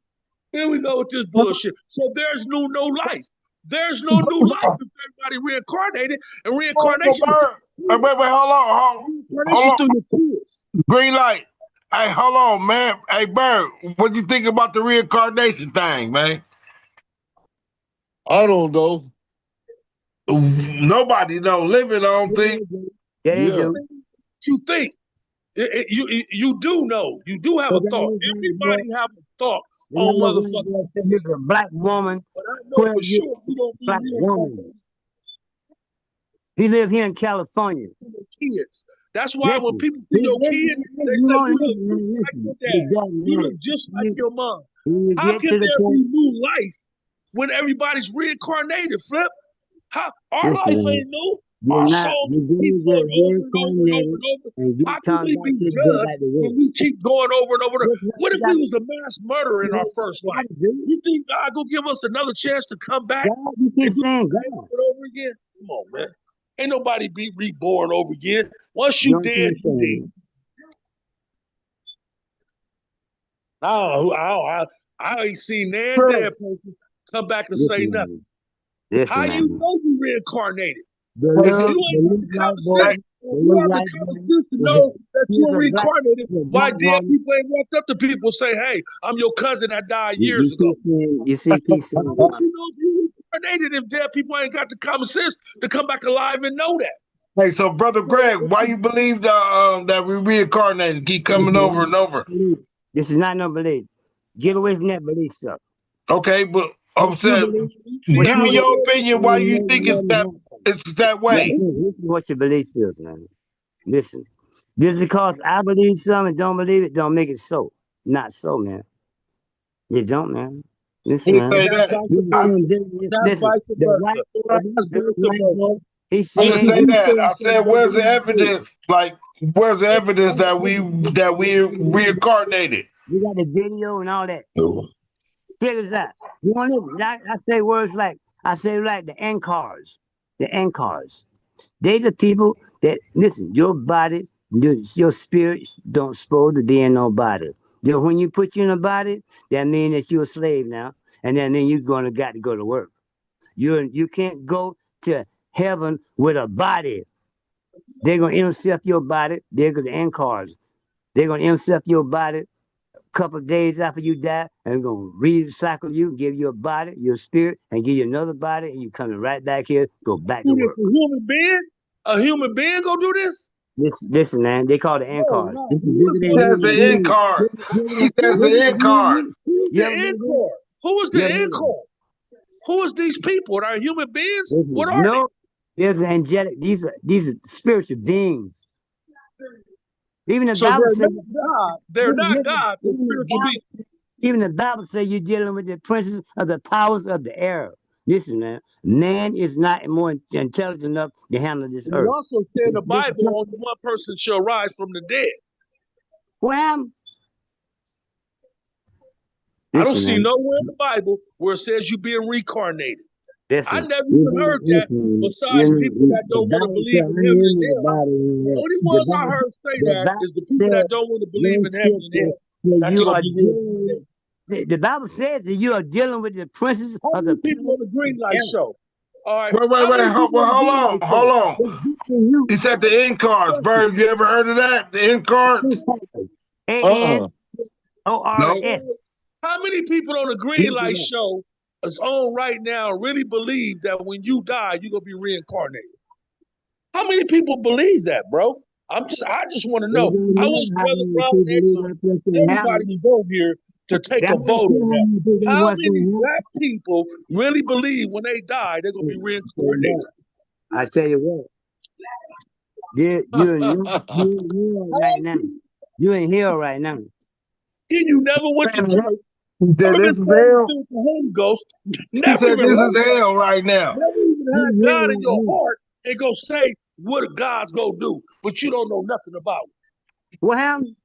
Here we go with this bullshit. So there's no life. There's no new life if everybody reincarnated, and Oh, reincarnation is Bird. Hey, wait, hold on. Hold reincarnation on. through your kids. Green light. Hey, hold on, man. Hey, Bird, what you think about the reincarnation thing, man? I don't know. Nobody don't live it, I don't think. Yeah, they Yeah. do. What you think? You do know. You do have So a that thought. little white boy, Everybody have a thought that on little white motherfucking. boy said he's a black woman, But I know 12 for years sure we don't be black woman. reincarnated He lived here in California. to your kids. That's why when Listen, people see he your listen, kids, they you say won't you look listen, just man, like listen. your It dad. doesn't You matter. look just like your mom. When you How get can to the there be point, new life when everybody's reincarnated, Flip? How our listen, life man, ain't new. Our you're not, souls you're keep gonna going get over and over and over reincarnated and over. and get How can come we back be here to go judged back to when work. we keep going over and over? That's what What you if we got was a mass murderer in our first life? to do. You think God gonna give us another chance to come back God, you keep and do saying it God. over again? Come on, man. Ain't nobody be reborn over again. Once You you know what dead, I'm you dead. saying? I ain't seen nan dead person come back and say Listen, nothing. man. How Listen, you man. know you reincarnated? The If little, you the ain't got little the white common boy, Hey, sense you have the white common man sense to was a know that he you was are a black reincarnated. he was a Why black dead woman. people ain't walked up to people and say, "Hey, I'm your cousin that died years You ago"? keep saying How would you know if you reincarnated if dead people ain't got the common sense to come back alive and know that? Hey, so brother Greg, why you believe that we reincarnated, keep coming over and over? this is not no belief. Get away from that belief stuff. Okay, but I'm What you saying, believe? What give you me believe? your opinion. Why you think it's that way? Listen what your belief is, man. Listen. Just because I believe something and don't believe it, don't make it so. Not so, man. You don't, man. Listen, He man. say And that's that. vice I, versa. And that's Listen, vice the white versa. boy, And that's the vice white versa. boy, he I didn't said, say You that. saying I said, something don't where's the believe it. evidence? Like, where's the evidence that we reincarnated? we got the video and all that. No. Check this out. You want it? I say words like, I say like the NCARs. The NCARs. They the people that, listen, your body, your spirit don't supposed to be in no body. Then when you put you in a body, that means that you're a slave now. And then you're gonna got to go to work. You can't go to heaven with a body. They're gonna intercept your body. They're gonna end cards. They're gonna intercept your body a couple of days after you die, and gonna recycle you, give you a body, your spirit, and give you another body, and you coming right back here, go back to Do this work. a human being? A human being go do this? Listen, man. They call it end No, cards. no. This is Who is bigger He than says you. the end card. He says the end card. who's You the ever been there? Encore? Who is You the ever been there? Encore? Who is these people? Are human beings? What Listen, are they? no, there's an angelic. These are spiritual beings. Even the So Bible they're says. not God. They're Listen, not listen, God. They're spiritual beings. even the Bible says you're dealing with the princes of the powers of the air. Listen, man is not more intelligent enough to handle this And it earth. also said in the Bible, only one person shall rise from the dead. Well, I don't listen, see man. nowhere in the Bible where it says you being reincarnated. I Listen. never even heard that besides people that The don't want to Bible believe says, in I heaven am and the hell. Bible. The only The ones I Bible, heard say the that is the Bible people that says, don't want to believe one in heaven and scripture hell. that That you you're gonna are be dealing. reincarnated. The Bible says that you are dealing with the princes How of many the people power on the of Greenlight air. show? All right. Wait. How many people Well, on the hold Greenlight on. show? Hold on. It's beating you. He said the end cards, Question. Bird. You ever heard of that? The end cards? Uh-uh. No. ANCORS. How many people on the Greenlight show is on right now really believe that when you die, you're gonna be reincarnated? How many people believe that, bro? I just want to It know. don't I matter wish how Brother many Brown people X believe or that's what's going to everybody happen. was over here to take That a don't vote care on how that. many people believe How what's many going black people really believe when they die they're gonna to be happen. reincarnated? I tell you what, you in hell How right many now. people You in hell right now. you never went to church? He said Never been this is saved hell. with the Holy Ghost? He Never said even this is heard that? hell right now. Never even You had in hell God in right your now. heart and go say what God's gonna do, but you don't know nothing about it. What happened?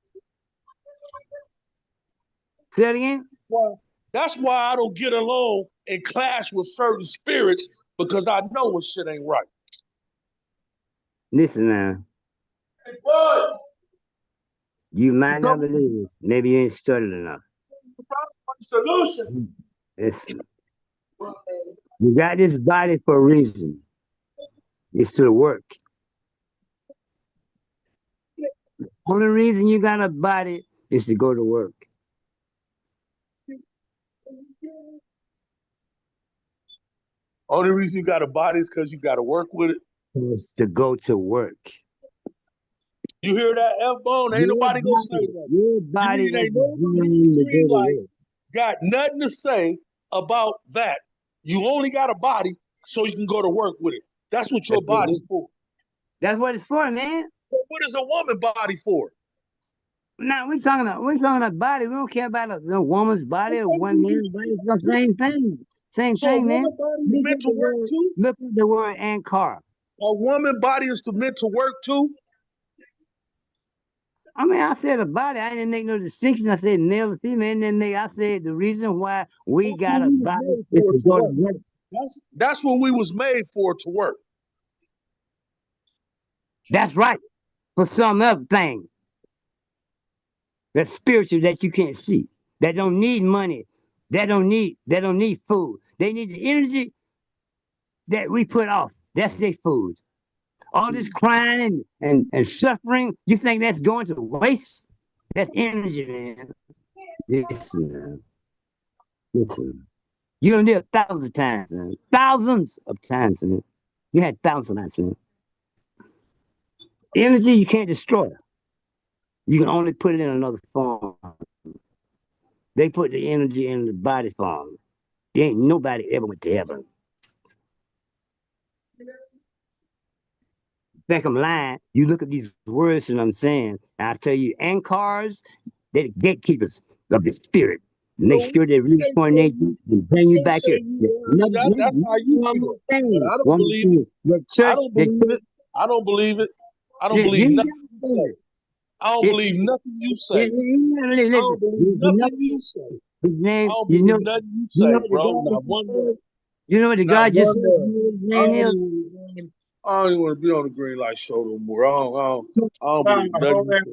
Say it again. Well, that's why I don't get along and clash with certain spirits because I know when shit ain't right. Listen now. But You might not come believe this. Maybe you ain't studied enough. the solution. Listen. You got this body for a reason. It's to work. Only reason you got a body is to go to work. Only reason you got a body is because you got to work with it. It's to go to work. You hear that F bone? Ain't nobody gonna say nothing. Your You body mean is ain't nobody in the designed to green go to light work. got nothing to say about that? You only got a body so you can go to work with it. That's what your body's for. That's what it's for, man. But what is a woman body for? Now we talking about body. We don't care about a woman's body or Okay, one man's body. It's the same thing. Same so a thing, man. woman body is Look meant at to the work word. too. Look at the word and car. A woman body is meant to work too. I mean, I said a body. I didn't make no distinction. I said male or female. And then I said the reason why we That's what got a we was body made is for to to go to work. work. That's what we was made for to work. That's right. For some other thing that's spiritual that you can't see. That don't need money. That don't need food. They need the energy that we put off. That's their food. All this crying and suffering, you think that's going to waste? That's energy, man. Listen, man. Listen. You're gonna live thousands of times, man. Thousands of times, man. You had thousands of times, man. Energy you can't destroy. You can only put it in another form. They put the energy in the body form. There ain't nobody ever went to heaven. Think I'm lying. You look at these words that I'm saying, and I tell you, anchors, they're the gatekeepers of the spirit. Make So sure they really they say coordinate you and bring you they back say here. you were. That's how you One more feel, but thing. I don't One more believe it. thing. The I church, don't the believe church, it. I don't believe it. I don't you believe ain't nothing gotta you say say. it. I don't It, believe nothing you say. I listen, don't believe you know nothing you say. his I name, don't believe nothing you you know say, what the bro. God Not just one said? word. You know what the Not God just one said? word. You know what his I name don't is? even. I don't even want to be on the Greenlight show no more. I don't Nah, believe nothing you say.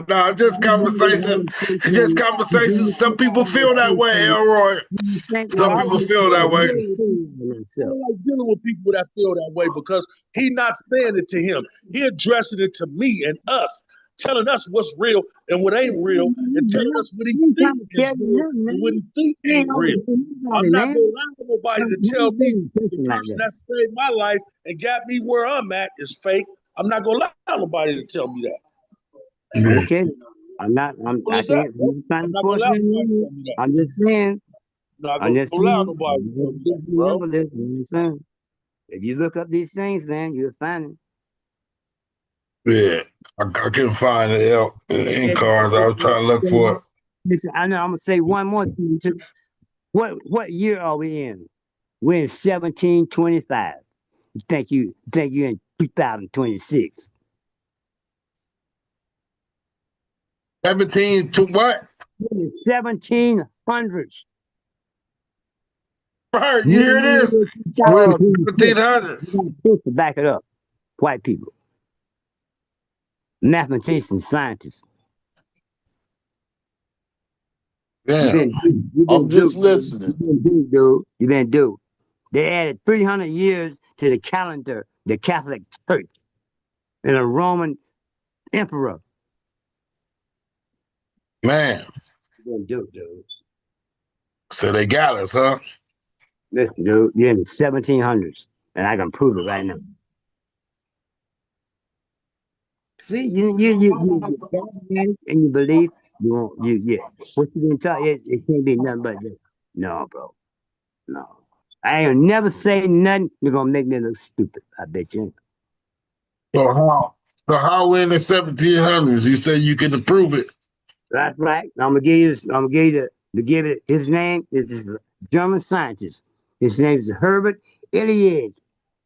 nah, just conversation. It's just conversation. Some people feel that way, Elroy. Well, Some I people like feel that way. I don't like dealing with people that feel that way because he not saying it to him. He addressing it to me and us, telling us what's real and what ain't real, and telling us what he ain't think trying to is tell you real nothing, and what man. he think You ain't ain't real. overdoing nobody, I'm not man. gonna allow nobody to tell me the person that saved my life and got me where I'm at is fake. I'm not gonna allow nobody to tell me that. Yeah. Okay. Simple I as that, can't, bro. I'm not trying I'm to not gonna force allow nobody to it. tell me that. I'm just saying, I'm not I'm gonna just allow saying, nobody to tell me that, just bro. remember this, you know what I'm saying? If you look up these things, man, you'll find Yeah. I couldn't find it in cars. I was trying to look it. for it. Listen, I know I'm gonna say one more thing too. What year are we in? We're in 1725. You think you in 2026. 17 to what? We're in 1700s. Right, you You hear this? in We're in 2026. You 1700s. got proof to back it up. White people, mathematicians, scientists. Damn. You've I'm been just duped, dude. You've listening. been duped, dude. You've been duped. They added 300 years to the calendar, the Catholic Church, and a Roman emperor. Man. You've been duped, dude. So they got us, huh? Listen, dude, you're in the 1700s, and I can prove it right now. See, you dogmatic and you believe you won't, yeah. What you been taught, it can't be nothing but this. No, bro, no. I ain't never say nothing. You're gonna make me look stupid. I bet you ain't. So how we in the 1700s? You say you can prove it. That's right. I'm gonna give you. I'm gonna give you to give it. His name is a German scientist. His name is Herbert Eliade.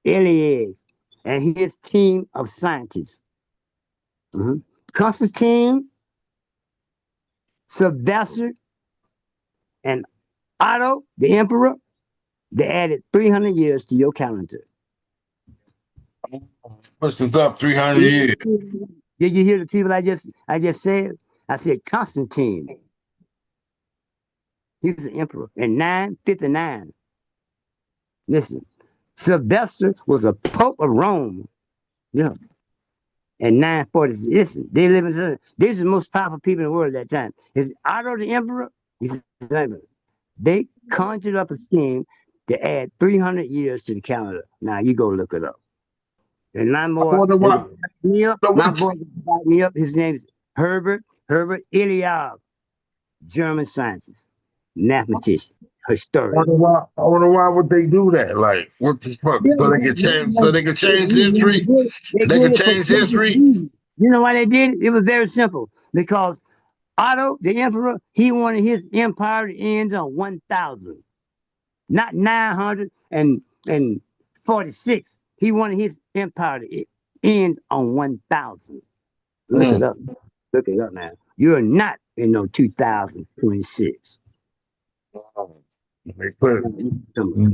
Eliade, and his team of scientists. Constantine, Sylvester, and Otto, the emperor. They added 300 years to your calendar. Push us up 300 Did years. you hear the people I just said? I said Constantine. He's the emperor in 959. Listen, Sylvester was a pope of Rome. Yeah. In 940. Listen, they live in these are the most powerful people in the world at that time. Is Otto the emperor? He's the emperor. They conjured up a scheme to add 300 years to the calendar. Now you go look it up. And my I boy, wonder they why. can back me up. So My what? boy can back me up. His name is Herbert Eliab, German scientist, mathematician, historian. I wonder why would they do that? Like, what the fuck? Yeah, So they can change. So they can change history. they They did can it for change selfish history. reasons. You know why they did it? It was very simple. Because Otto, the emperor, he wanted his empire to end on 1,000, not 946. He wanted his empire to end on 1,000. Look it Mm. up. Look it up, man. You're not in no 2026. They put when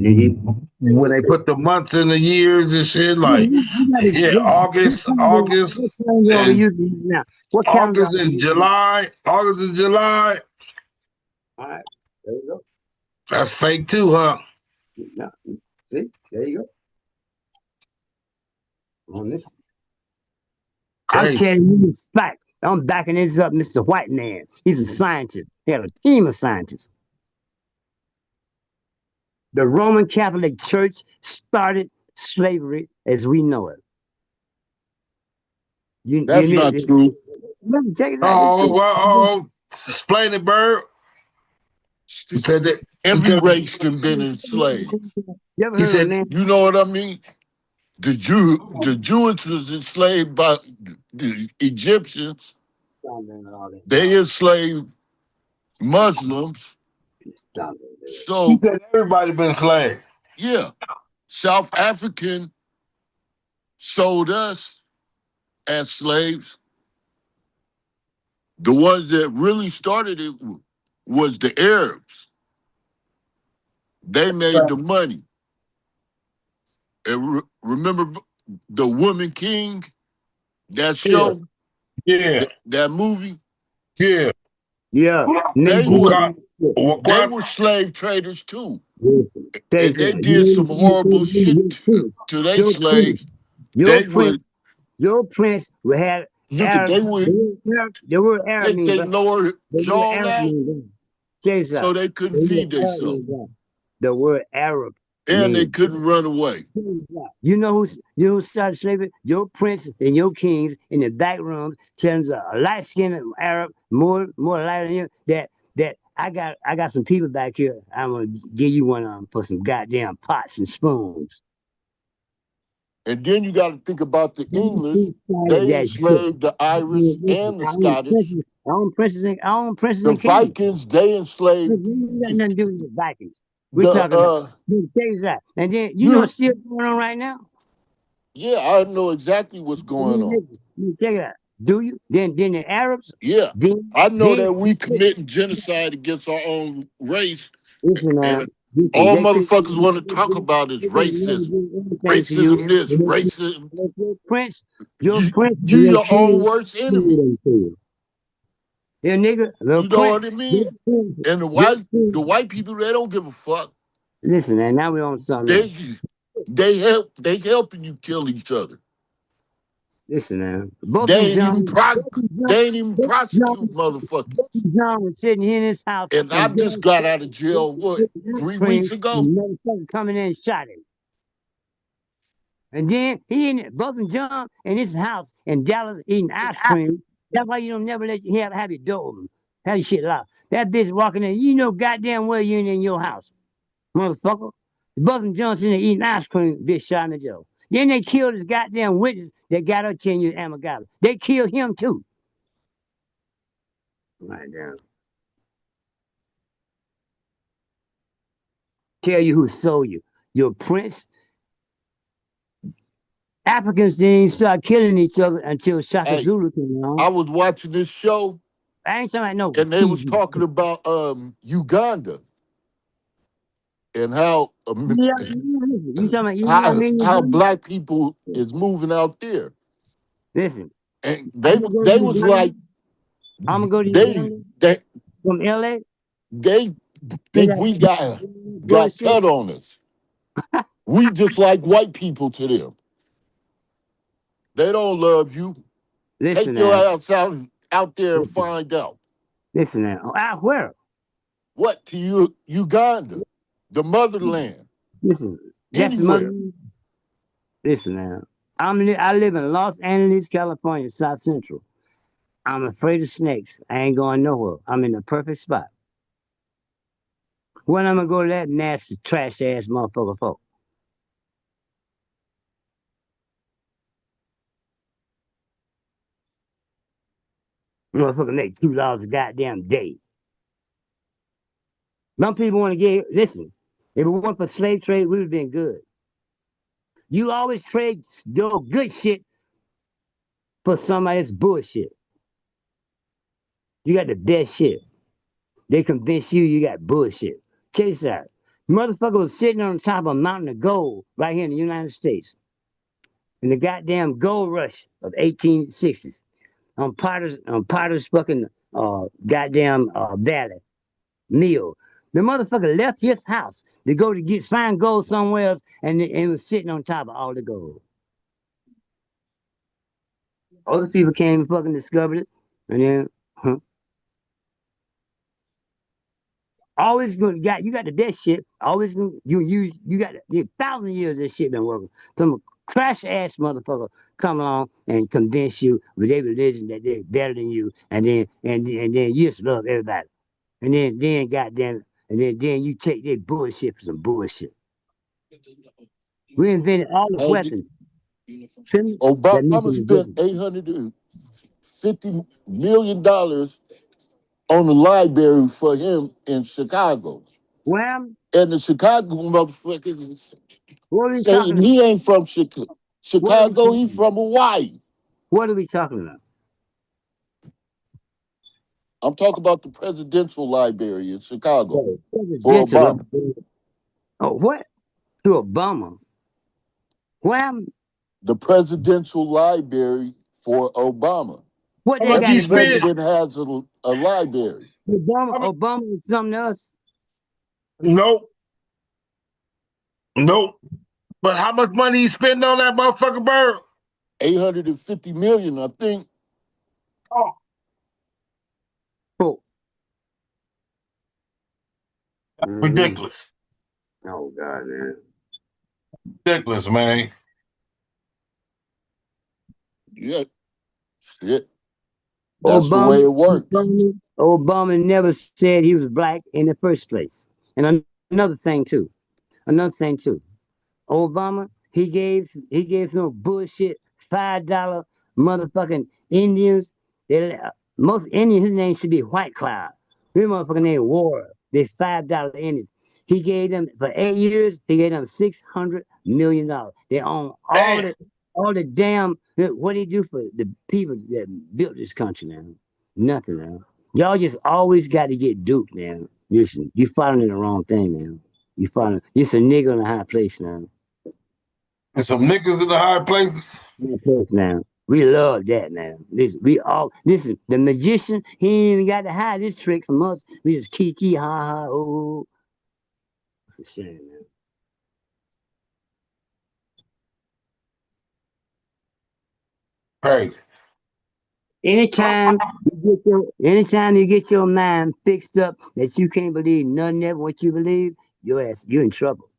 they Listen, put the months and the years and shit. Like, you gotta, yeah, what calendar are we using now? What calendar are August we and using? July, August and July. All right, there you go. That's fake too, huh? No, see, there you go. On this. I'm Crazy. telling you this fact. I'm backing this up, Mr. White Man. He's a scientist. He had a team of scientists. The Roman Catholic Church started slavery as we know it. You That's need not true. let me check it out. It's Oh, true. well, explain it, Bird. He said that. He Every said, race has been enslaved. You ever he heard of a said man? You know what I mean? The Jews was enslaved by the Egyptians. They enslaved Muslims. he So said everybody been enslaved. yeah, South African sold us as slaves. The ones that really started it was the Arabs. They made the money. And remember the Woman King, that Yeah, show, yeah, that movie? yeah. Yeah. Nigga They do were Wakanda, what? they Wakanda. were slave traders too. Listen, And Jason, they did some horrible shit to their your prince, slaves. your They prince, would your prince will have look at Arab. they would The word Arab take mean, their bro. lower The word jaw Arab out mean, bro. Check this so out. they The couldn't word feed Arab themselves. mean, bro. The word Arab And they mean. couldn't run away. You know who started slavery? Your princes and your kings in the back rooms telling a light skinned Arab, more lighter than you, that I got some people back here. I'm gonna give you one of them for some goddamn pots and spoons. And then you got to think about the English. Who started They that shit? enslaved the Irish Listen, and the Scottish. I own princes The and kings. Vikings, they This enslaved ain't got the, nothing to do with the Vikings. We're the talking about the days that. And then you know you what's still going on right now? yeah, I know exactly what's going on. Check it out. Do you? Then the Arabs, Yeah. then I know then that we committing genocide against our own race, listen now. and Listen, all they could motherfuckers want to talk about is they could never racism. do anything to you. Racism this, racism. But your prince You and your your own king worst killed enemy. them to you. Yeah, nigga, the You know prince, what I your mean? prince, And your the king. white people, they don't give a fuck. Listen, man, now we're on something else. They they helping you kill each other. Listen, man. Both They and ain't even John, both and John, they ain't even both and prosecute John, both motherfuckers. and John was sitting here in his house And I and just doing got out of jail, what, ice 3 weeks cream, ago? and motherfucker coming in and shot him. And then he in both and John in his house in Dallas eating ice cream. That's why you don't never let you have your door open. Have your shit locked. That bitch walking in, you know goddamn well you ain't in your house, motherfucker. Both and John sitting there eating ice cream, bitch shot in the door. Then they killed this goddamn witness that got up 10 years Amagata. They killed him too. Right down. Tell you who sold you. Your prince. Africans didn't start killing each other until Shaka Hey, Zulu came I along. was watching this show I ain't talking about no and they was TV. talking about Uganda and how Yeah, you talking about you? I how mean, black people is moving out there. listen. And I'm gonna go to they was Uganda. like I'm gonna go to they Uganda they from LA. they They think got we got bullshit. tet on us. We just like white people to them. They don't love you. Listen Take your now. ass out there and Listen, find out. listen now. Out where? What to you, Uganda, the motherland, Listen. That's the mother. anywhere. Listen now. I live in Los Angeles, California, South Central. I'm afraid of snakes. I ain't going nowhere. I'm in the perfect spot. When I'm gonna go to that nasty trash ass motherfucker for? Motherfucker make $2 a goddamn day. Some people want to get listen. If it weren't for slave trade, we would have been good. You always trade your good shit for somebody that's bullshit. You got the best shit. They convince you got bullshit. Check this out. Motherfucker was sitting on top of a mountain of gold right here in the United States in the goddamn gold rush of 1860s on Potter's fucking goddamn valley mill. The motherfucker left his house to go to find gold somewhere else and was sitting on top of all the gold. Other people came and fucking discovered it, and then huh, always gonna got you got the best shit. Always gonna you got the 1,000 years this shit been working. Some crash ass motherfucker come along and convince you with their religion that they're better than you, and then you just love everybody, and then goddamn, and then you take their bullshit for some bullshit. We invented all the And weapons, feel me? That make Obama them spent invisible. $850 million on the library for him in Chicago. Well, And the Chicago motherfuckers what are we saying talking about? he ain't from What are we Chicago, he talking about? from Hawaii. What are we talking about? I'm talking about the presidential library in Chicago Oh, for presidential Obama. library. Oh, what? To Obama. Well, The presidential library for Obama. what How they much got he Every to do spent? with president has a library. Obama? How much? Obama is something else. Nope, nope. But how much money he spend on that motherfucker bird? 850 million, I think. Oh, Oh, mm, ridiculous, oh God, man. ridiculous, man. Yeah, shit. That's the way Obama, it works. Obama never said he was black in the first place. And another thing too. Another thing too. Obama, he gave no bullshit $5 motherfucking Indians. Most Indians, his name should be White Cloud. His motherfucking name War. They $5 Indians. He gave them for 8 years. He gave them $600 million. They own Damn. all the damn. What do he do for the people that built this country now? Nothing now. Y'all just always got to get duped now. Listen, you following the wrong thing now. You following. It's a nigga in a high place now. And some niggas in the high places. High place now. We love that now. Listen. The magician, he ain't even got to hide this trick from us. We just kiki ha ha oh. It's a shame, man. Crazy. Anytime you get your mind fixed up that you can't believe nothing of what you believe, you're in trouble.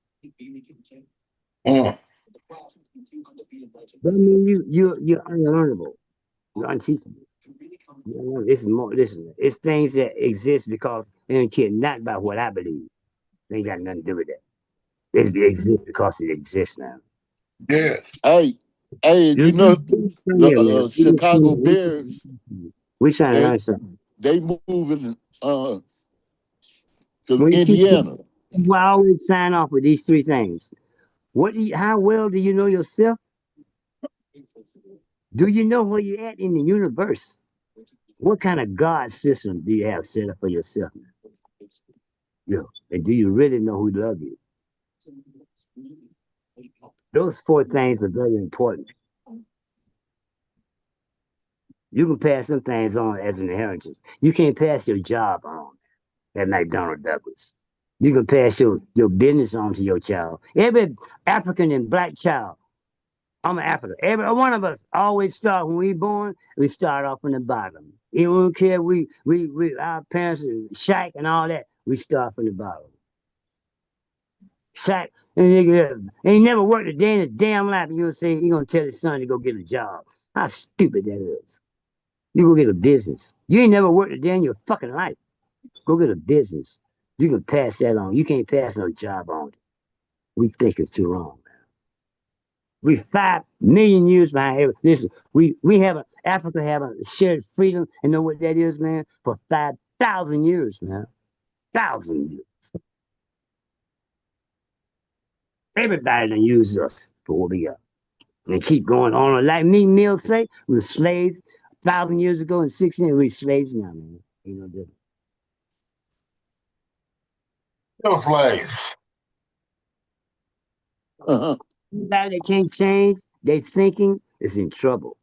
Mm. That means you're unlearnable. You're unteachable. This is more. Listen, it's things that exist because they don't care not about what I believe. They ain't got nothing to do with that. It exists because it exists now. Yeah. Hey, hey, You you know come the here, man. Chicago Bears, We trying to they learn something. they moving to When you keep, Indiana. I always sign off with these three things. How well do you know yourself? Do you know where you're at in the universe? What kind of God system do you have set up for yourself? Yeah. And do you really know who loves you? Those four things are very important. You can pass some things on as an inheritance. You can't pass your job on at McDonnell Douglas. You can pass your business on to your child. Every African and black child, I'm an African. Every one of us always start when we born. We start off from the bottom. Even we don't care. We our parents are shack and all that. We start from the bottom. Shack and he never worked a day in his damn life. And you'll say you're gonna tell his son to go get a job. How stupid that is. You go get a business. You ain't never worked a day in your fucking life. Go get a business. You can pass that on. You can't pass no job on. We think it's too wrong. We 5 million years behind every. Listen, we haven't Africa haven't shared freedom and know what that is, man, for 5,000 years, man. 1,000 years. Everybody done use us for what we got. And keep going on. Like me, Mill say, we were slaves 1,000 years ago and 16, we slaves now, man. You know, Those slaves. anybody that can't change their thinking is in trouble.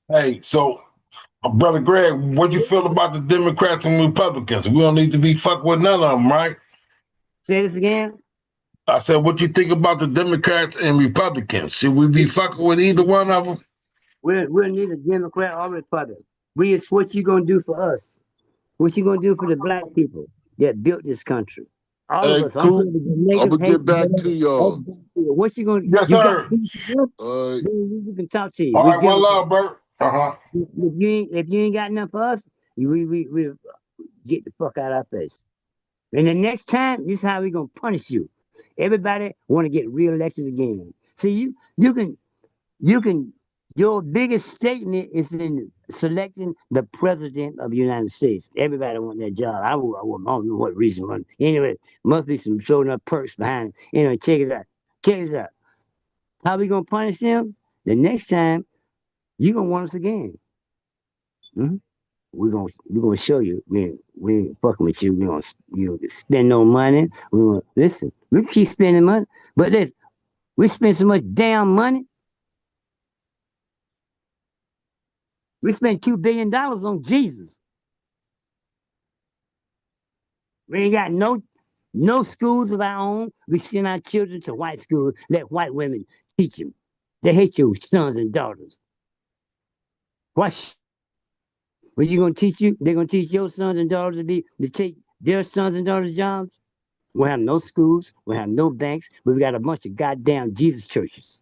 Hey, so brother Greg, what you feel about the Democrats and Republicans? We don't need to be fucked with none of them, right? Say this again. I said, what you think about the Democrats and Republicans? Should we be fucking with either one of them? We're neither Democrat or Republican. It's what you gonna do for us. What you gonna do for the black people that built this country? All of Hey, us. I don't care cool. if the I'm niggas gonna hate get you, back to whatever. y'all. What you gonna? Yes, You got sir. to do for us? Uh, Then we can talk to you. All We right, one Democrats. love, Bert. Uh-huh. If you ain't got enough for us, we get the fuck out of our face. And the next time, this is how we gonna punish you. Everybody want to get reelected again. See, you can your biggest statement is in selecting the president of the United States. Everybody want that job. I don't know what reason. But anyway, must be some showing up perks behind it. Anyway, check it out. Check it out. How we gonna punish them? The next time you gonna want us again. Mhm. We're gonna show you we ain't fucking with you. We gonna spend no money. We gonna listen. We can keep spending money, but listen, we spend so much damn money. We spent $2 billion on Jesus. We ain't got no schools of our own. We send our children to white schools. Let white women teach them. They hate your sons and daughters. What? What you gonna teach you? They're gonna teach your sons and daughters to take their sons and daughters' jobs. We have no schools. We have no banks. We got a bunch of goddamn Jesus churches.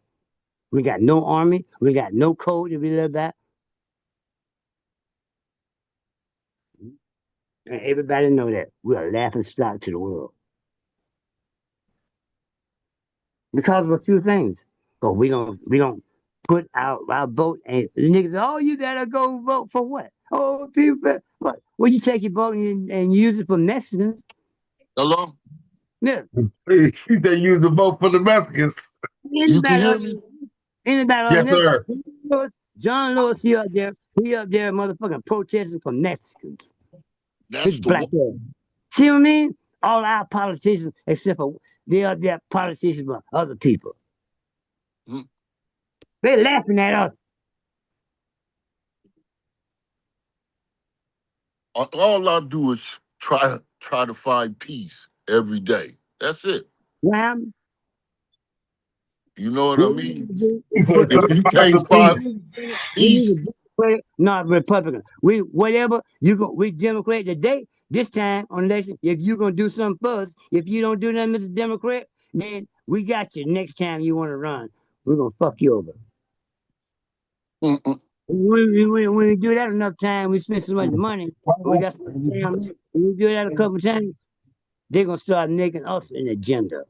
We got no army. We got no code that we live by. And everybody know that we're a laughing stock to the world because of a few things. But we don't put out our vote. And the niggas, oh, you gotta go vote for what? Oh, people, what? Well, you take your vote and use it for Mexicans. hello? Yeah, They use the vote for the Mexicans. You can anybody hear other me? than anybody other Yes, than sir. John Lewis, he up there, motherfucking protesting for Mexicans. That's His the black one. ass. See what I mean? All our politicians, except for they are their politicians for other people. Mm. They laughing at us. All I do is try to find peace every day. That's it. Well, You know what I what we mean? need to do, He said, put If let's you find can't some we find peace. need we need peace, a Democrat, not Republican. We Democrat today, this time on election, if you gonna do something for us, if you don't do nothing, Mr. Democrat, then we got you next time you wanna run. We're gonna fuck you over. mm-mm. When we do that enough time, we spend so much money, we got so much damn money. When we do that a couple times, they're gonna start making us an agenda.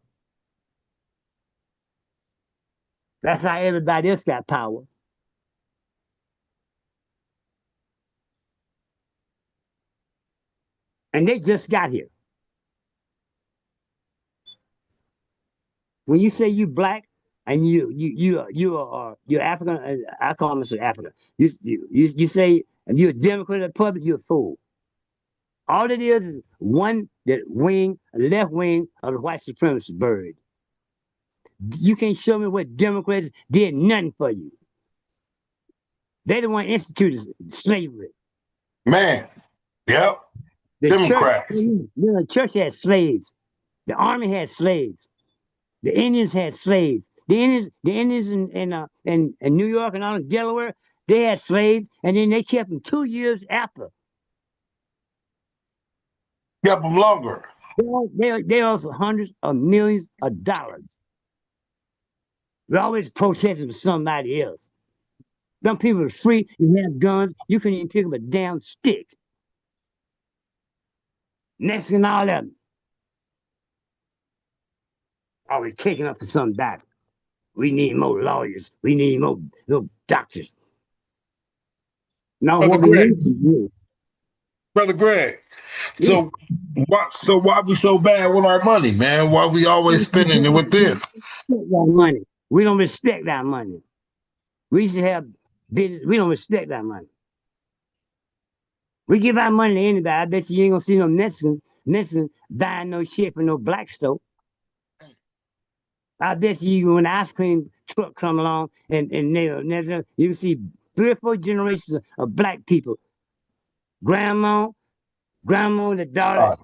That's how everybody else got power. And they just got here. When you say you black and you're African, I call Mr. African. You say if you're a Democrat or Republican, you're a fool. All it is one that wing, left wing of the white supremacist bird. You can't show me what Democrats did nothing for you. They the one instituted slavery. Man, yep. The church, Democrats. the church had slaves. The army had slaves. The Indians had slaves. The Indians in New York and all in Delaware, they had slaves, and then they kept them 2 years after. Kept them longer. They also hundreds of millions of dollars. We always protesting for somebody else. Them people are free. You have guns. You couldn't even pick up a damn stick. Next thing all of them, always taking up for somebody. We need more lawyers. We need more doctors. No, Brother what we Greg. need is you. Brother Greg. Yeah. So why we so bad with our money, man? Why we always spending it with them? Our money. We don't respect our money. We should have business. We don't respect our money. We give our money to anybody. I bet you ain't gonna see no Mexicans buying no shit from no black store. I bet you when the ice cream truck come along and you can see 3 or 4 generations of black people, grandma, and the daughter, Uh,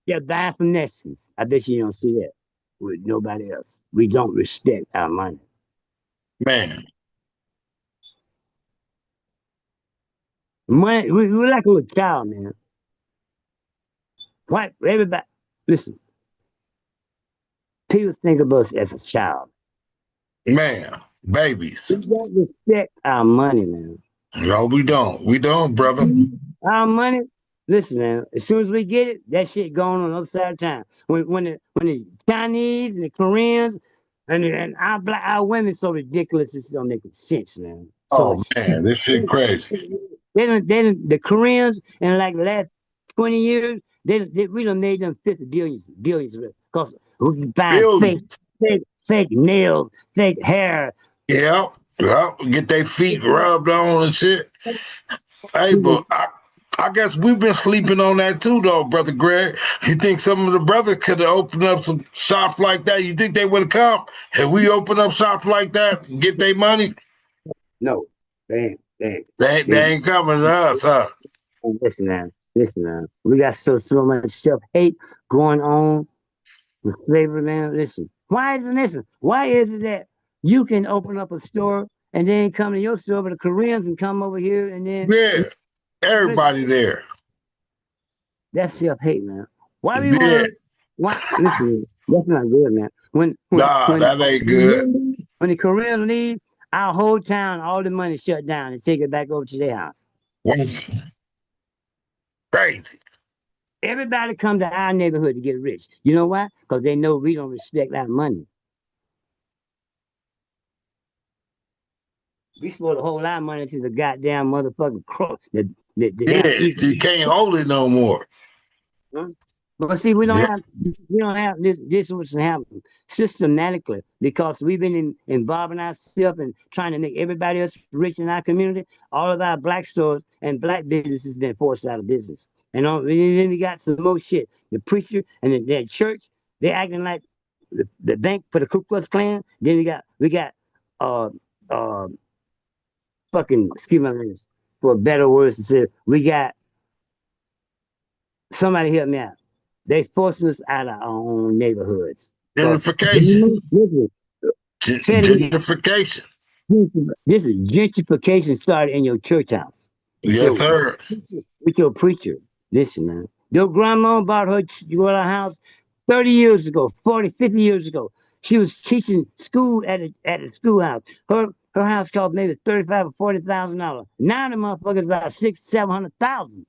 they're buying from Mexicans. I bet you don't see that. with nobody else. We don't respect our money. Man, Money, we're like a little child, man. Why everybody listen, people think of us as a child. man, We babies. don't respect our money, man. No, we don't. We don't, brother. Our money, listen, man. As soon as we get it, that shit going on the other side of town. When the Chinese and the Koreans and our women so ridiculous, it's don't make sense, man. So Oh much shit. man, this shit crazy. The Koreans in like the last 20 years, we done made them 50 billions of it. Because we can find Billions. fake nails, fake hair. Yep. Yep. Get their feet rubbed on and shit. Hey, but I guess we've been sleeping on that too, though, brother Greg. You think some of the brothers could have opened up some shops like that? You think they would have come? If we open up shops like that, and get their money, No, they they ain't coming to us, huh? listen, man. We got so much self hate going on with slavery, man. Listen, why is it that you can open up a store and then come to your store, but the Koreans can come over here and then Yeah. Everybody there. that's self hate, man. Why we Yeah. want to? Why listen? That's not good, man. Nah, that ain't good. When the Koreans leave, our whole town, all the money shut down and take it back over to their house. Wow. Crazy. Everybody come to our neighborhood to get rich. You know why? Because they know we don't respect our money. We supposed to hold our money to the goddamn motherfucking cross. The damn Yeah, evil. you can't hold it no more. Huh? But see, Yeah. we don't have this was happening systematically because we've been involving ourselves and trying to make everybody else rich in our community. All of our black stores and black businesses been forced out of business. And then we got some more shit. The preacher and the church, they acting like the bank for the Ku Klux Klan. Then we got uh uh fucking excuse my language for a better words to say we got somebody help me out. They forcing us out of our own neighborhoods. Gentrification. Listen, say it again. Gentrification. This is gentrification started in your church house with Yes, your sir. with your preacher. Listen, man. Your grandma bought her house 30 years ago, 40, 50 years ago. She was teaching school at a schoolhouse. Her house cost maybe $35 or $40,000. Now the motherfuckers about 600,000, 700,000.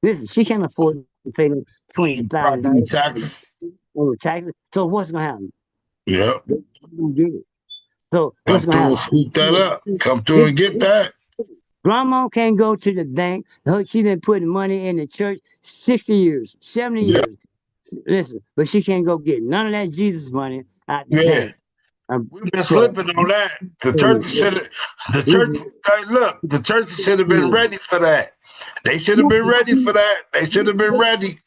Listen, she can't afford to pay them Property $20,000 taxes. on the taxes. So what's gonna happen? Yep. They're gonna get it. So Come what's gonna through and happen? scoop that up. Come through This, and get that. grandma can't go to the bank. She been putting money in the church 60 years, 70 Yep. years. Listen, but she can't go get none of that Jesus money out the Yeah. bank. We've been For slipping on that. The church should have. The church. Hey, look. The church should have been ready for that. They should have been ready for that. They should have been ready.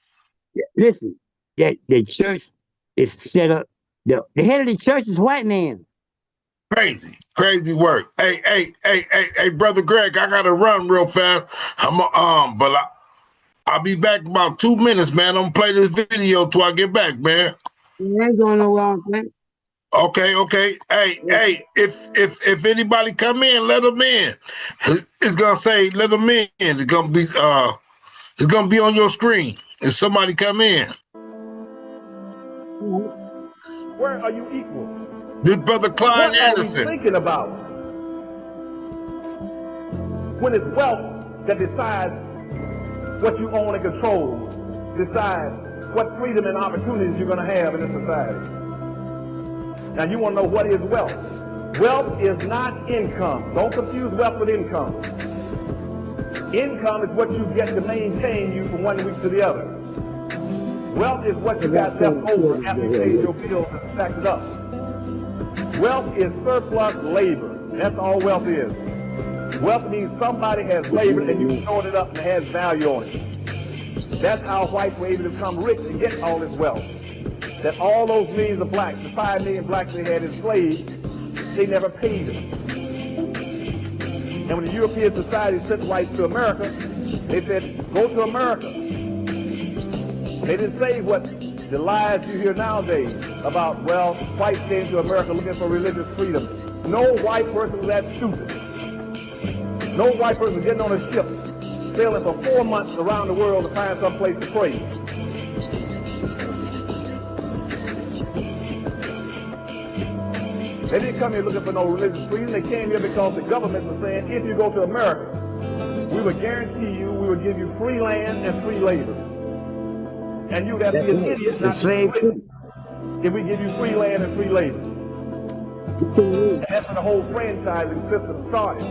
listen, that the church is set up. The head of the church is white man. Crazy, crazy work. Hey, brother Greg, I gotta run real fast. But I'll be back in about 2 minutes, man. I'm gonna play this video till I get back, man. You ain't going nowhere, man. Okay. Hey, if anybody come in, let them in. It's gonna say let them in. It's gonna be on your screen. If somebody come in. Where are you equal? This brother Klein What are we Anderson. thinking about when it's wealth that decides what you own and control, decides what freedom and opportunities you're going to have in this society? Now you want to know what is wealth. Wealth is not income. Don't confuse wealth with income. Income is what you get to maintain you from 1 week to the other. Wealth is what you got left over after you paid your bills and stacked it up. Wealth is surplus labor. That's all wealth is. Wealth means somebody has labored and you stored it up and it has value on it. That's how whites were able to become rich and get all this wealth. That all those millions of blacks, the 5 million blacks they had enslaved, they never paid them. And when the European society sent whites to America, they said, go to America. They didn't say what the lies you hear nowadays about, well, whites came to America looking for religious freedom. No white person was that stupid. No white person was getting on a ship, sailing for 4 months around the world to find some place to pray. They didn't come here looking for no religious freedom. They came here because the government was saying, if you go to America, we will guarantee you, we will give you free land and free labor. And you'd have to be an idiot not to be racist if we give you free land and free labor. And that's when the whole franchising system started.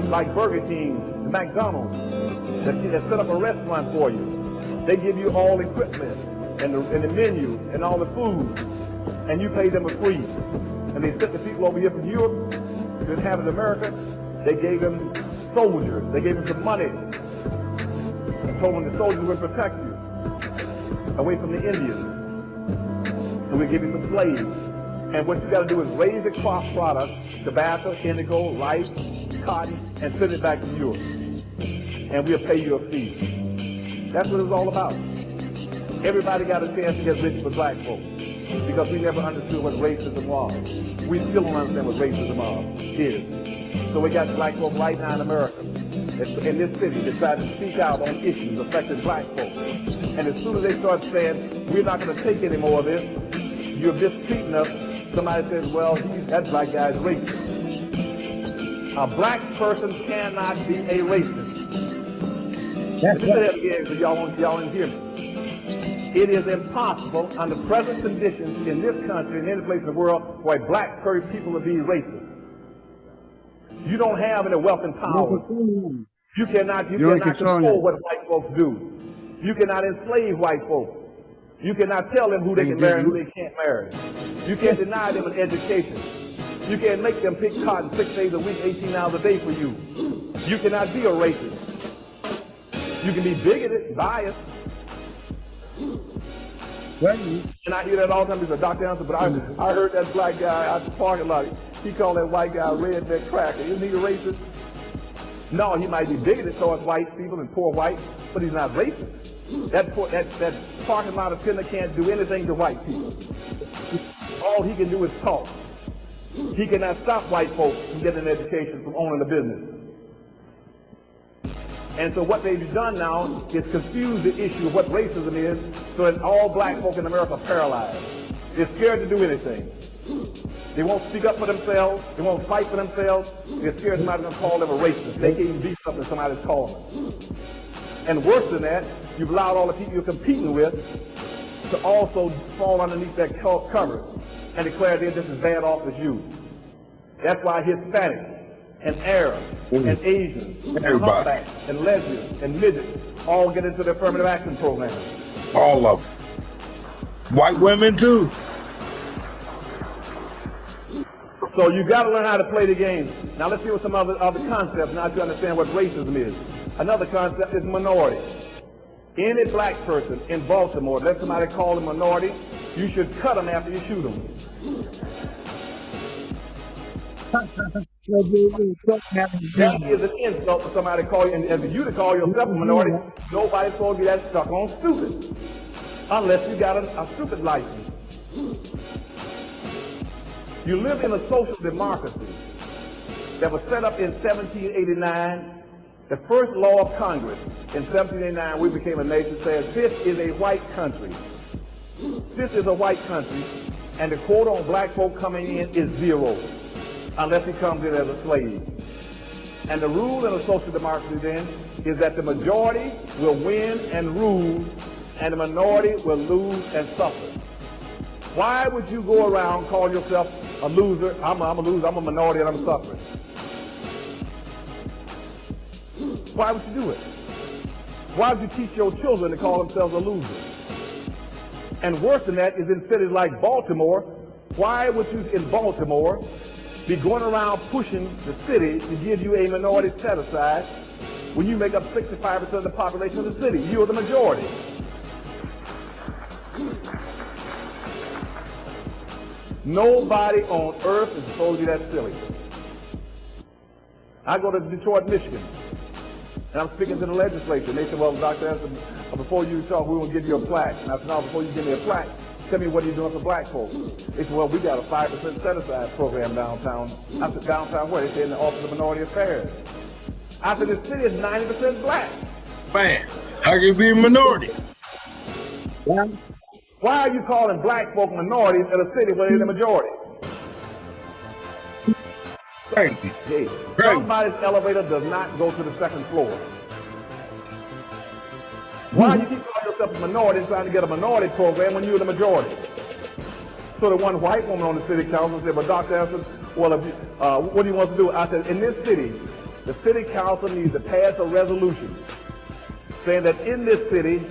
Like Burger King, and McDonald's, that set up a restaurant for you. They give you all the equipment and the menu and all the food, and you pay them a fee. And they sent the people over here from Europe to inhabit America. They gave them soldiers. They gave them some money and told them the soldiers would protect you away from the Indians. And we give you some slaves. And what you got to do is raise the crop products, tobacco, indigo, rice, cotton, and send it back to Europe. And we'll pay you a fee. That's what it's all about. Everybody got a chance to get rich for black folks because we never understood what racism was. We still don't understand what racism is. So we got black folks right now in America, in this city, that try to speak out on issues affecting black folks. And as soon as they start saying, we're not going to take any more of this, you're mistreating us, somebody says, well, that black guy is racist. A black person cannot be a racist. That's right. Let me say that again so y'all didn't hear me. It is impossible under present conditions in this country and any place in the world for a black people to be racist. You don't have any wealth and power. You cannot control what white folks do. You cannot enslave white folks. You cannot tell them who they can marry and who they can't marry. You can't deny them an education. You can't make them pick cotton 6 days a week, 18 hours a day for you. You cannot be a racist. You can be bigoted, biased. And I hear that all the time. He's a doctor answer, but I heard that black guy out the parking lot. He called that white guy redneck cracker. Isn't he a racist? No, he might be bigoted towards white people and poor whites, but he's not racist. That parking lot attendant can't do anything to white people. All he can do is talk. He cannot stop white folks from getting an education, from owning a business. And so what they've done now is confuse the issue of what racism is so that all black folk in America are paralyzed. They're scared to do anything. They won't speak up for themselves. They won't fight for themselves. They're scared somebody's going to call them a racist. They can't even be something somebody's calling them. And worse than that, you've allowed all the people you're competing with to also fall underneath that cover and declare they're just as bad off as you. That's why Hispanics and Arabs and Asians and humpbacks and lesbians and midgets all get into the affirmative action program. All of them. White women too. So you got to learn how to play the game. Now let's see what some other concepts now to understand what racism is. Another concept is minority. Any black person in Baltimore, let somebody call them minority, you should cut them after you shoot them. That is an insult for somebody to call you, and for you to call yourself a minority, nobody's supposed to be that stuck on stupid, unless you got a stupid license. You live in a social democracy that was set up in 1789. The first law of Congress in 1789, we became a nation, says this is a white country. This is a white country, and the quota on black folk coming in is 0, unless he comes in as a slave. And the rule in a social democracy then is that the majority will win and rule, and the minority will lose and suffer. Why would you go around calling yourself a loser? I'm a loser, I'm a minority, and I'm suffering. Why would you do it? Why would you teach your children to call themselves a loser? And worse than that is in cities like Baltimore. Why would you in Baltimore be going around pushing the city to give you a minority set aside when you make up 65% of the population of the city? You are the majority. Nobody on earth is supposed to be that silly. I go to Detroit, Michigan, And I'm speaking to the legislature. And they said, well, Dr. Anderson, before you talk, we will give you a plaque. And I said, no, before you give me a plaque, tell me what are you doing for black folks? They said, well, we got a 5% set-aside program downtown. I said, downtown where? They said, in the Office of Minority Affairs. I said, the city is 90% black. Man, how can you be a minority? Yeah. Why are you calling black folk minorities in a city where they're the majority? Crazy. Hey, somebody's elevator does not go to the second floor. Why do you keep calling yourself a minority and trying to get a minority program when you're the majority? So the one white woman on the city council said, well, Dr. Anderson, well, if you, what do you want to do? I said, in this city, the city council needs to pass a resolution saying that in this city,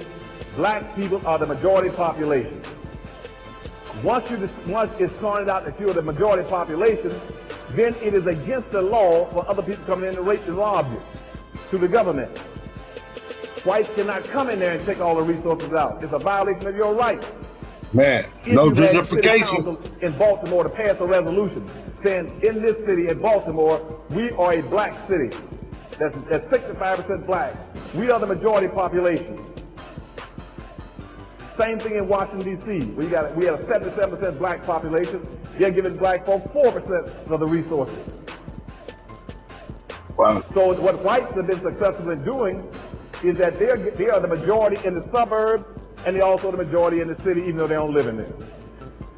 black people are the majority population. Once it's pointed out that you're the majority population, then it is against the law for other people coming in and rob you to the government. Whites cannot come in there and take all the resources out. It's a violation of your rights. Man, no justification. In Baltimore to pass a resolution saying in this city, in Baltimore, we are a black city. That's 65% black. We are the majority population. Same thing in Washington, D.C. We had a 77% black population. They're giving black folks 4% of the resources. Wow. So what whites have been successful in doing is that they are the majority in the suburbs and they're also the majority in the city, even though they don't live in there.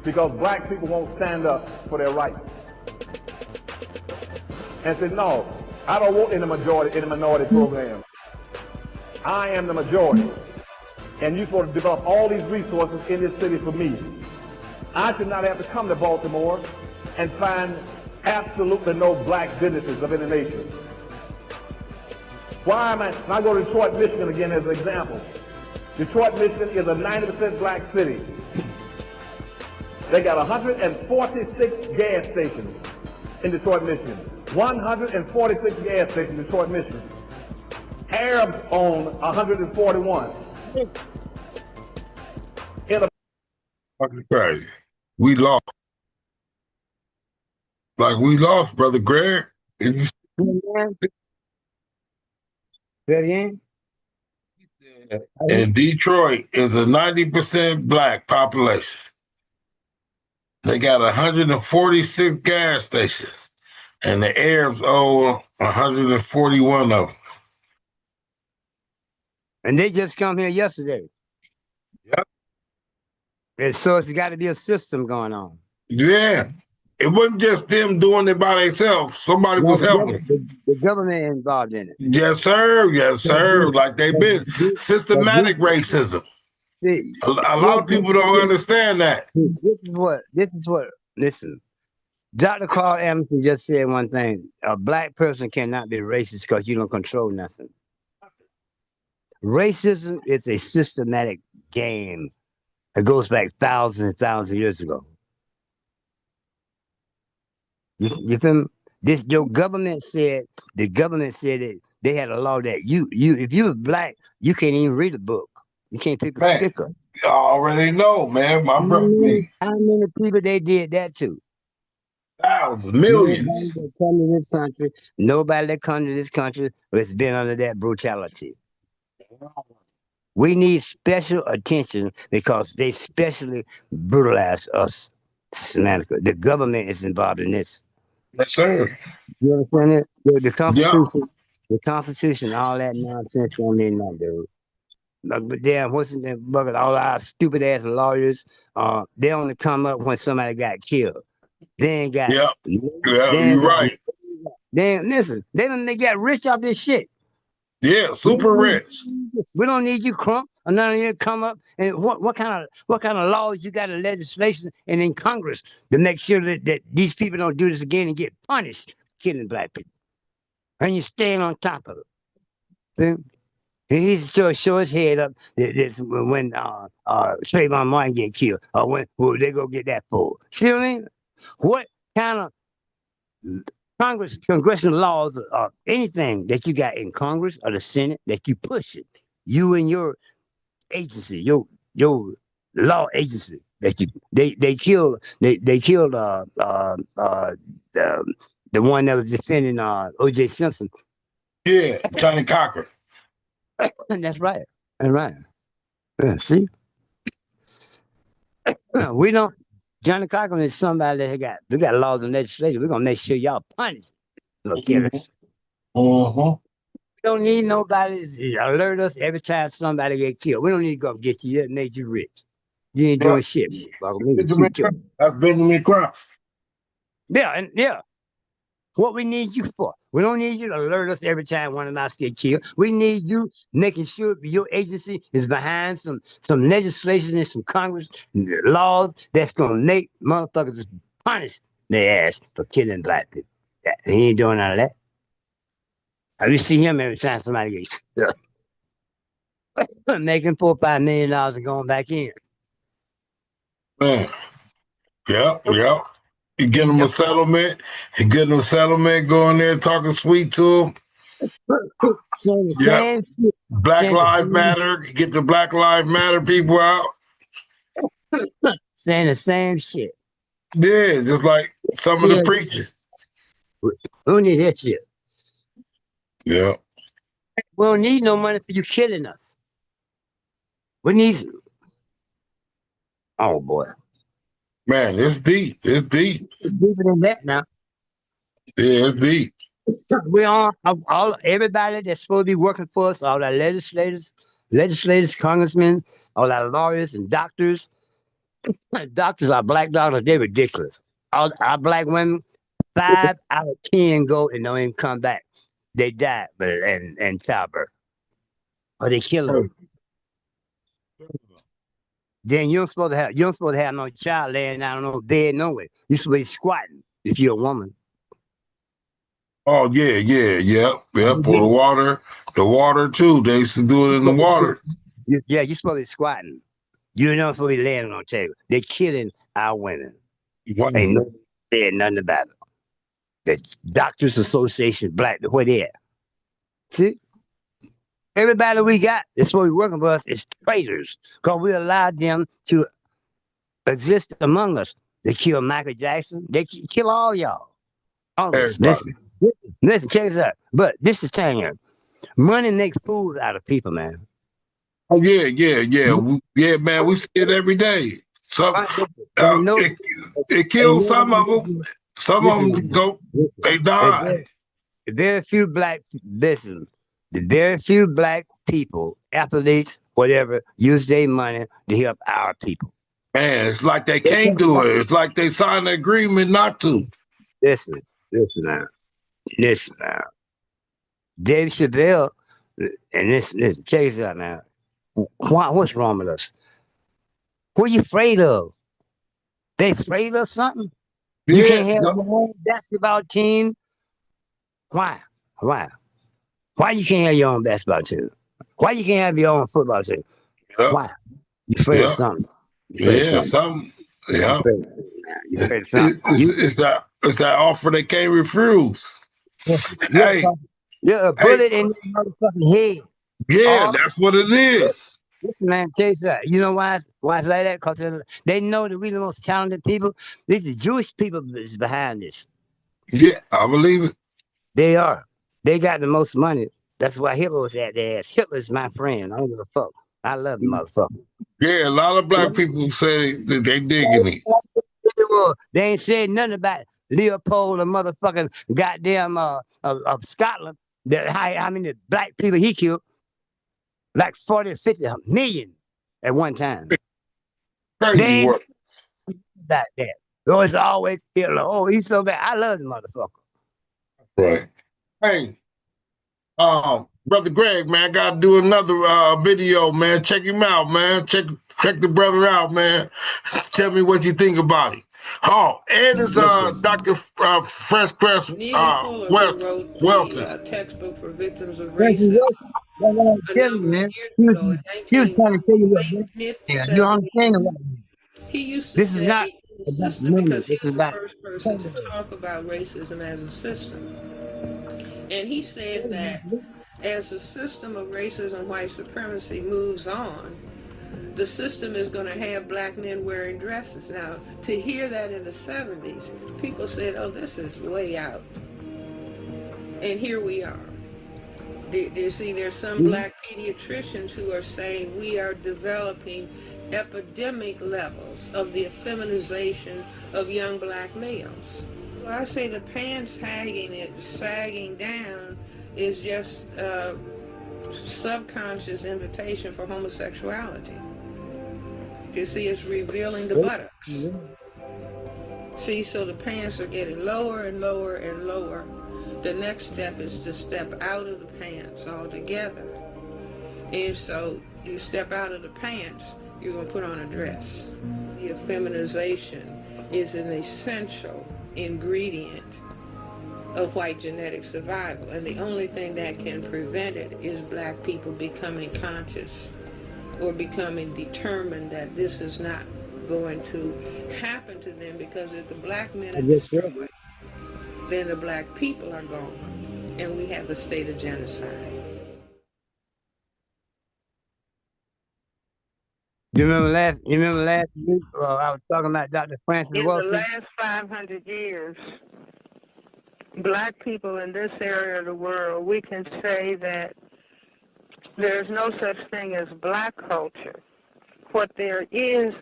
Because black people won't stand up for their rights. And say, no, I don't want in the minority program. I am the majority. And you're supposed to develop all these resources in this city for me. I should not have to come to Baltimore and find absolutely no black businesses up in the nation. Why am I go to Detroit, Michigan again as an example. Detroit, Michigan is a 90% black city. They got 146 gas stations in Detroit, Michigan. 146 gas stations in Detroit, Michigan. Arabs own 141. Fucking crazy. We lost. Like we lost, Brother Greg. And Detroit is a 90% black population. They got 146 gas stations, and the Arabs own 141 of them. And they just come here yesterday. Yep. And so it's got to be a system going on. Yeah. It wasn't just them doing it by themselves. Somebody was helping. The government involved in it. Yes, sir. Yes, sir. Like they've been systematic racism. A lot of people don't understand that. This is what, listen, Dr. Carl Anderson just said one thing. A black person cannot be racist because you don't control nothing. Racism is a systematic game. It goes back thousands and thousands of years ago. You feel me? The government said that they had a law that if you were black, you can't even read a book. You can't pick a sticker. You already know, man. My brother. How many people they did that to? Thousands, millions. Nobody that come to this country has been under that brutality. We need special attention because they specially brutalize us systematically. The government is involved in this. Yes, sir. You understand it? The Constitution, the Constitution, all that nonsense don't mean nothing, dude. But damn, what's in that bucket? All our stupid ass lawyers, they only come up when somebody got killed. They ain't got. Yeah, you're right. Listen, they got rich off this shit. Yeah, super rich. We don't need you, Crump, or none of you come up. And what kind of laws you got in legislation and in Congress to make sure that these people don't do this again and get punished killing black people? And you staying on top of it. See? He's show his head up when Trayvon Martin get killed, or when they go get that for. See what I mean? What kind of congressional laws or anything that you got in Congress or the Senate that you push it? You and your agency, your law agency that they killed the one that was defending O.J. Simpson. Yeah, Johnny Cochran. And that's right. That's right. Yeah, see, we don't. Johnny Cochran is somebody that we got laws and legislation. We're gonna make sure y'all punished for killers. Uh-huh. We don't need nobody to alert us every time somebody get killed. We don't need to go get you. That made you rich. You ain't Yeah. doing shit. Well, we can Benjamin shoot you. Crump. That's Benjamin Crump. Yeah, and yeah. What we need you for? We don't need you to alert us every time one of us get killed. We need you making sure your agency is behind some legislation and some Congress laws that's gonna make motherfuckers punish their ass for killing black people. He ain't doing none of that. You see him every time somebody gets killed. Making $4 or $5 million and going back in. Man. Yep, yep. You get them a Yep. settlement. You get them a settlement, go in there talking sweet to them. Saying the Yep. same shit. Black Saying the Lives Matter. Get the Black Lives Matter people out. saying the same shit. Yeah, just like some of the Yeah, preachers. who need that shit? Yeah. We don't need no money for you killing us. We need. Oh boy, Man, it's deep. It's deep. it's deeper than that now. Yeah, it's deep. We all everybody that's supposed to be working for us, all our legislators, congressmen, all our lawyers and doctors. Doctors are black doctors. They're ridiculous. All our black women, 5 out of 10 go and don't even come back. They die, but and childbirth, or they kill them. Then you don't supposed to have no child laying down on no bed no way. You're supposed to be squatting if you're a woman. Oh, yeah, yeah, yep, yep. Or the water too. They used to do it in the water. Yeah, you're supposed to be squatting. You're not supposed to be laying on the table. They're killing our women. Wow. Ain't no saying nothing about it. The Doctors Association, black, where they at? See? Everybody we got that's supposed to be working for us is traitors because we allowed them to exist among us. They kill Michael Jackson. They kill all y'all. All of us. Everybody. Listen, check this out. But this is telling you, money makes fools out of people, man. Oh, yeah, yeah, yeah. Yeah, man, we see it every day. Some Ain't no, it ain't kills some of them. no, Some of listen, them go, listen. they die. Very few black, listen, the very few black people, athletes, whatever, use their money to help our people. Man, it's like they can't do it. It's like they signed an agreement not to. Listen, listen now. Dave Chappelle, and listen, check this out now. What's wrong with us? What are you afraid of? They afraid of something? You Yeah, can't have yep, your own basketball team? Why? Why? Why you can't have your own basketball team? Why you can't have your own football team? yep, Why? You afraid of yep. something? You afraid of Yeah, something? some, You yeah. afraid of something, man. You afraid of something? It's that offer they can't refuse. Listen, Hey, you're a hey, bullet in your motherfucking head. yeah, All that's what it is. listen, man, tell you something. You know why it's like that? Because they know that we the most talented people. These Jewish people is behind this. Yeah, I believe it. They are. They got the most money. That's why Hitler was at their ass. Hitler's my friend. I don't give a fuck. I love the motherfucker. Yeah, a lot of black people say that they digging it. They ain't said nothing about Leopold, the motherfucking goddamn of Scotland. That how many black people he killed? Like 40 or 50 million at one time. They Crazy ain't work. about that. Oh, it's always Hitler. Oh, he's so bad. I love the motherfucker. Right. Hey, brother Greg, man, got to do another video, man. Check him out, man. Check the brother out, man. Tell me what you think about him. Oh, and it's Dr. Fresh Crest Neely Fuller, who wrote Welton. the textbook for victims of That's racism what I'm a telling you, number of man. years He was, ago in he was trying to tell you what, late man. mid Yeah, you don't 70s. understand what. He used to This is not say the about system money. because he This is was the about. first person to talk about racism as a system. And he said that as the system of racism, white supremacy moves on, the system is going to have black men wearing dresses. Now, to hear that in the 70s, people said, oh, this is way out. And here we are. You see, there's some black pediatricians who are saying we are developing epidemic levels of the effeminization of young black males. Well, I say the pants sagging down is just a subconscious invitation for homosexuality. You see, it's revealing the buttocks. See, so the pants are getting lower and lower and lower. The next step is to step out of the pants altogether. And so you step out of the pants, you're going to put on a dress. The effeminization is an essential ingredient of white genetic survival. And the only thing that can prevent it is black people becoming conscious or becoming determined that this is not going to happen to them, because if the black men are destroyed, then the black people are gone, and we have a state of genocide. You remember last week? I was talking about Dr. Francis In Wilson. the last 500 years, black people in this area of the world, we can say that there's no such thing as black culture. What there is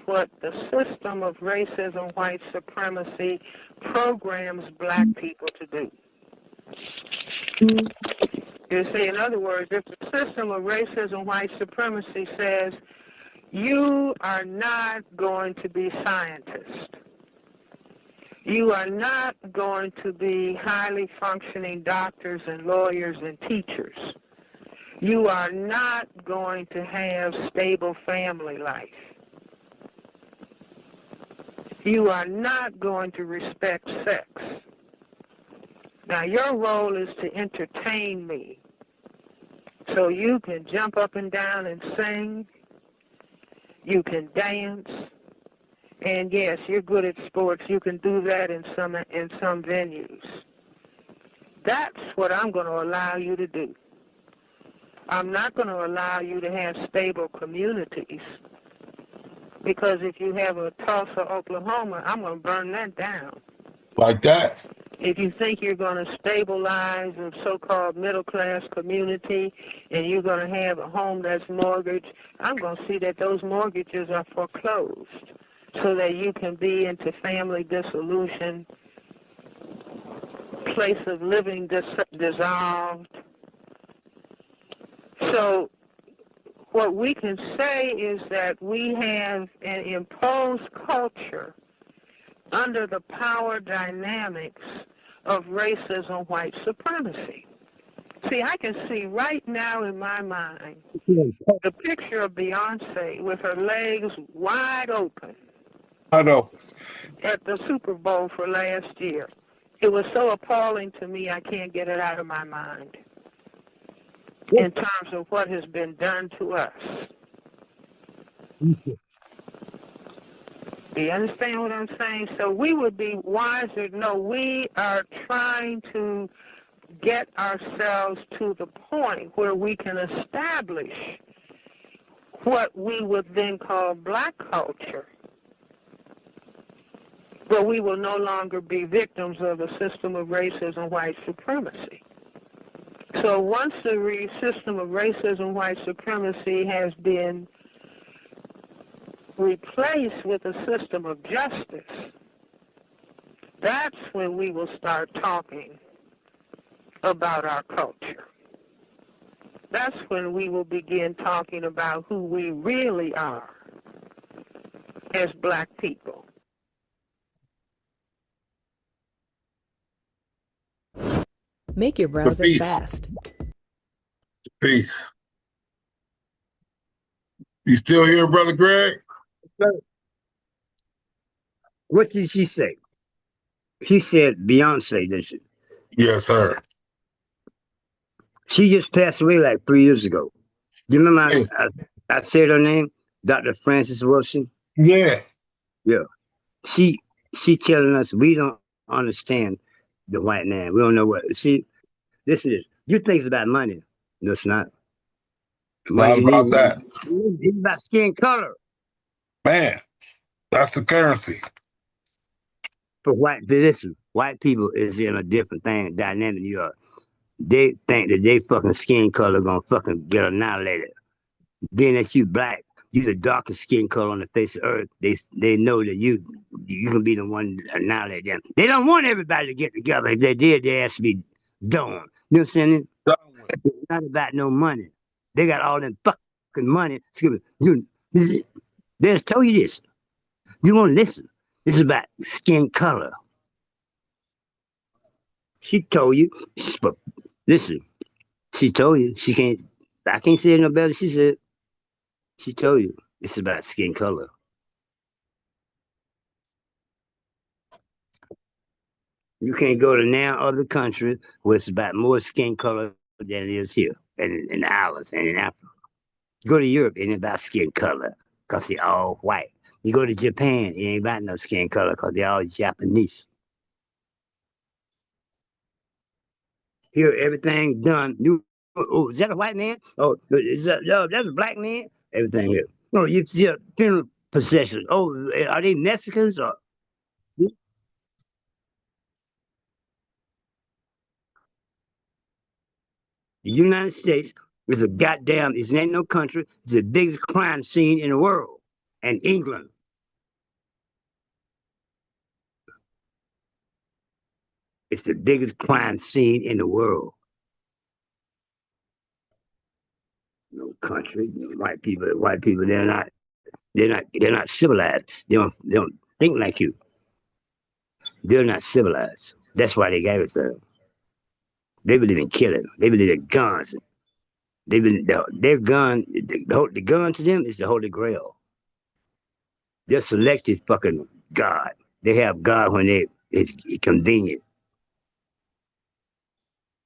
what the system of racism, white supremacy programs black people to do. You see, in other words, if the system of racism, white supremacy says, you are not going to be scientists, you are not going to be highly functioning doctors and lawyers and teachers, you are not going to have stable family life, you are not going to respect sex. Now, your role is to entertain me so you can jump up and down and sing, you can dance, and yes, you're good at sports. You can do that in some venues. That's what I'm going to allow you to do. I'm not going to allow you to have stable communities, because if you have a Tulsa, Oklahoma, I'm going to burn that down. Like that? If you think you're going to stabilize a so-called middle-class community and you're going to have a home that's mortgaged, I'm going to see that those mortgages are foreclosed so that you can be into family dissolution, place of living dissolved. So what we can say is that we have an imposed culture under the power dynamics of racism, white supremacy. See, I can see right now in my mind the picture of Beyonce with her legs wide open. I know. At the Super Bowl for last year. It was so appalling to me, I can't get it out of my mind in terms of what has been done to us. Do you understand what I'm saying? So we would be wiser. No, we are trying to get ourselves to the point where we can establish what we would then call black culture, but we will no longer be victims of a system of racism, white supremacy. So once the system of racism, white supremacy has been replaced with a system of justice, that's when we will start talking about our culture. That's when we will begin talking about who we really are as black people. Make your browser fast. Peace. You still here, Brother Greg? What did she say? She said Beyonce, didn't she? Yes, sir. She just passed away like 3 years ago. Do you remember I said her name? Dr. Francis Wilson? Yeah. Yeah. She telling us we don't understand the white man. We don't know what. See, this is, you think it's about money. No, it's not. It's not about that. It's about skin color. Man, that's the currency. For white, listen, white people is in a different thing, dynamic you are. They think that they fucking skin color gonna fucking get annihilated. Being that you black, you the darkest skin color on the face of earth. They know that you can be the one to annihilate them. They don't want everybody to get together. If they did, they has to be done. You understand? It's not about no money. They got all them fucking money. Excuse me. They just told you this. You won't listen. This is about skin color. She told you. But listen, she told you. She can't. I can't say it no better. She said. She told you. It's about skin color. You can't go to now other countries where it's about more skin color than it is here, and in the islands and in Africa. You go to Europe, it ain't about skin color because they're all white. You go to Japan, it ain't about no skin color because they're all Japanese. Here, everything done. Oh, is that a white man? Oh, that's a black man? Everything here. No, you see a funeral procession. Oh, are they Mexicans or the United States is a goddamn, it ain't no country, it's the biggest crime scene in the world. And England, it's the biggest crime scene in the world. No country, no white people, they're not civilized. They don't think like you. They're not civilized. That's why they got everything. They believe in killing. They believe in guns. They believe their gun, the gun to them is the Holy Grail. They're selective fucking God. They have God when it's convenient.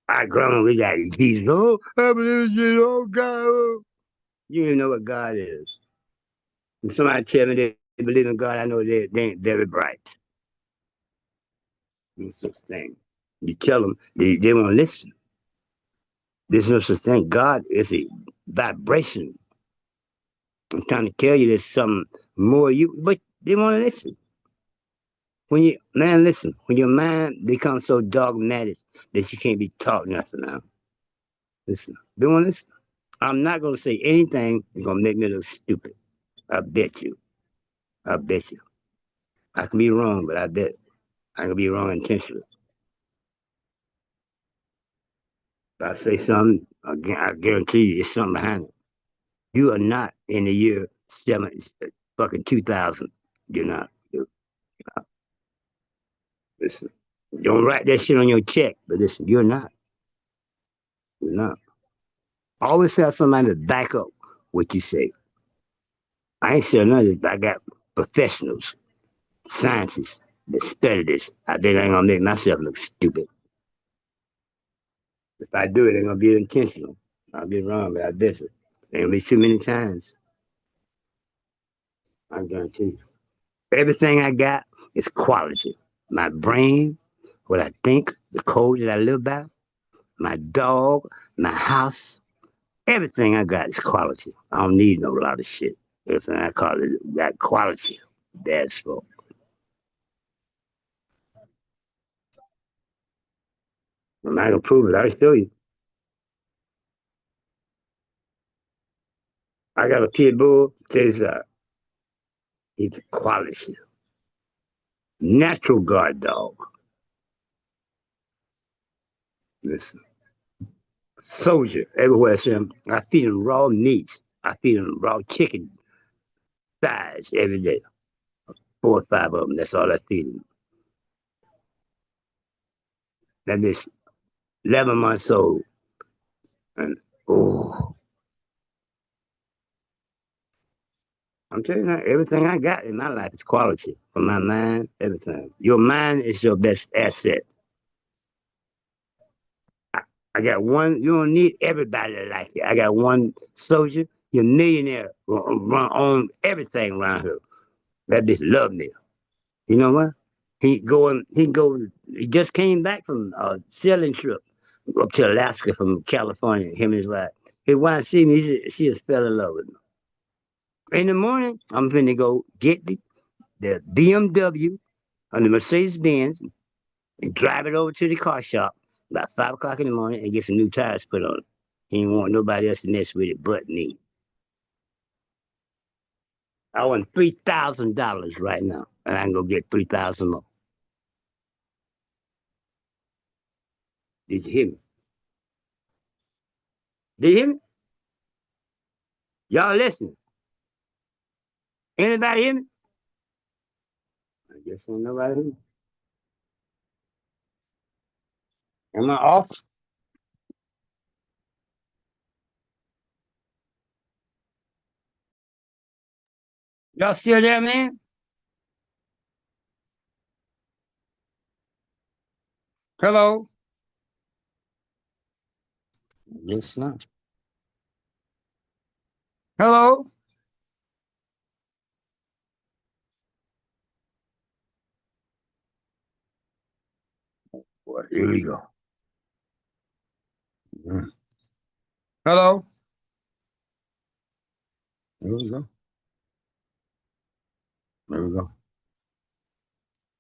Our grandma, we got Jesus. Oh, I believe in Jesus. Oh, God. Oh. You don't know what God is. When somebody tell me they believe in God, I know they ain't very bright. No such thing. You tell them, they won't listen. There's no such thing. God is a vibration. I'm trying to tell you there's something more you, but they won't listen. Listen, when your mind becomes so dogmatic that you can't be taught nothing now. Listen, they won't listen. I'm not going to say anything that's going to make me look stupid. I bet you. I bet you. I can be wrong, but I bet I can be wrong intentionally. If I say something, I guarantee you there's something behind it. You are not in the year fucking 2000. You're not. Listen, don't write that shit on your check, but listen, you're not. You're not. Always have somebody to back up what you say. I ain't saying nothing, but I got professionals, scientists that study this. I think I ain't gonna make myself look stupid. If I do it, ain't gonna be intentional. I'll be wrong, but I bet it. Ain't gonna be too many times. I guarantee you. Everything I got is quality. My brain, what I think, the code that I live by, my dog, my house, everything I got is quality. I don't need no lot of shit. Everything I call it got quality. That's for. I'm not gonna prove it. I'll show you. I got a pit bull. Says he's quality. Natural guard dog. Listen. Soldier everywhere I see him. I feed him raw meat. I feed him raw chicken thighs every day. 4 or 5 of them. That's all I feed him. That is 11 months old. And oh, I'm telling you, everything I got in my life is quality. For my mind, everything. Your mind is your best asset. I got one. You don't need everybody to like you. I got one soldier. You're a millionaire. Own everything around here. That bitch love me. You know what? He going. He go. He just came back from a sailing trip up to Alaska from California. Him and his wife. His wife see me. She just fell in love with me. In the morning, I'm finna go get the BMW and the Mercedes Benz and drive it over to the car shop about 5 o'clock in the morning and get some new tires put on it. He didn't want nobody else to mess with it but me. I want $3,000 right now, and I can go get 3,000 more. Did you hear me? Did you hear me? Y'all listen. Anybody hear me? I guess ain't nobody hear me. Am I off? Y'all still there, man? Hello? Yes, not. Hello? Well, here we go. Hello? Here we go. There we go.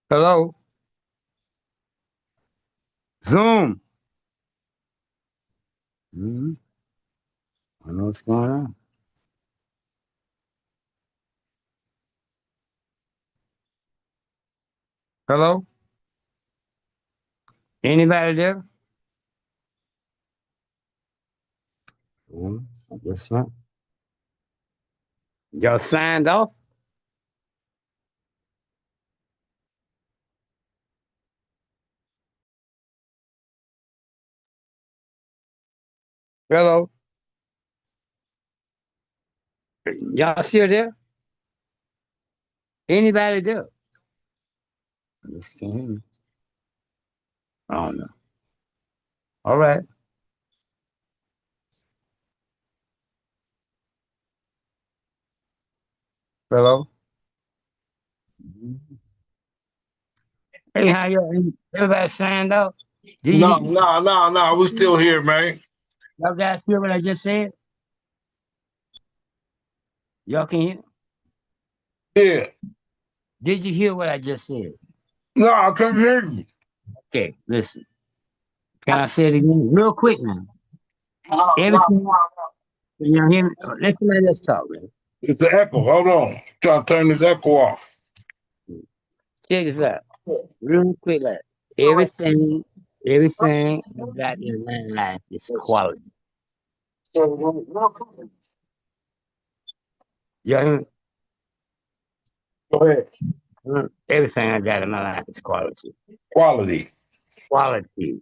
Hello? Zoom. I know what's going on. Hello? Anybody there? I guess not. Y'all signed off? Hello? Y'all still there? Anybody there? Just can't hear me. I don't know. All right. Hello? Hey, how y'all? Everybody signed up? No. We still here, man. Y'all guys hear what I just said? Y'all can hear? Yeah. Did you hear what I just said? No, I couldn't hear you. Okay, listen. Can I say it again? Real quick now. Everything, y'all hear me? Let somebody else talk, man. It's an echo. Hold on. Try to turn this echo off. Check this out. Real quick, like everything I got in my life is quality. You hear me? Go ahead. Everything I got in my life is quality. Quality. Quality.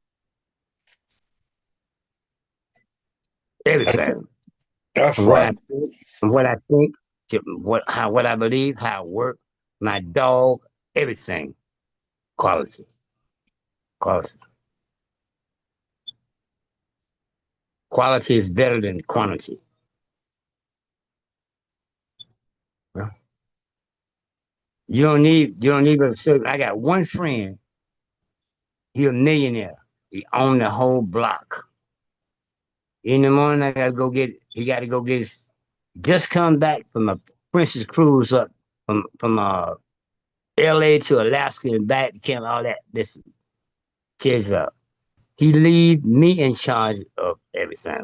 Everything. That's What I right. think, what I believe, how I work, my dog, everything. Quality. Quality. Quality is better than quantity. Yeah. You don't need to. I got one friend, he a millionaire. He owned the whole block. In the morning, he got to go get his, just come back from a Princess cruise up from LA to Alaska and back to Canada, all that. This cheers up. He leave me in charge of everything.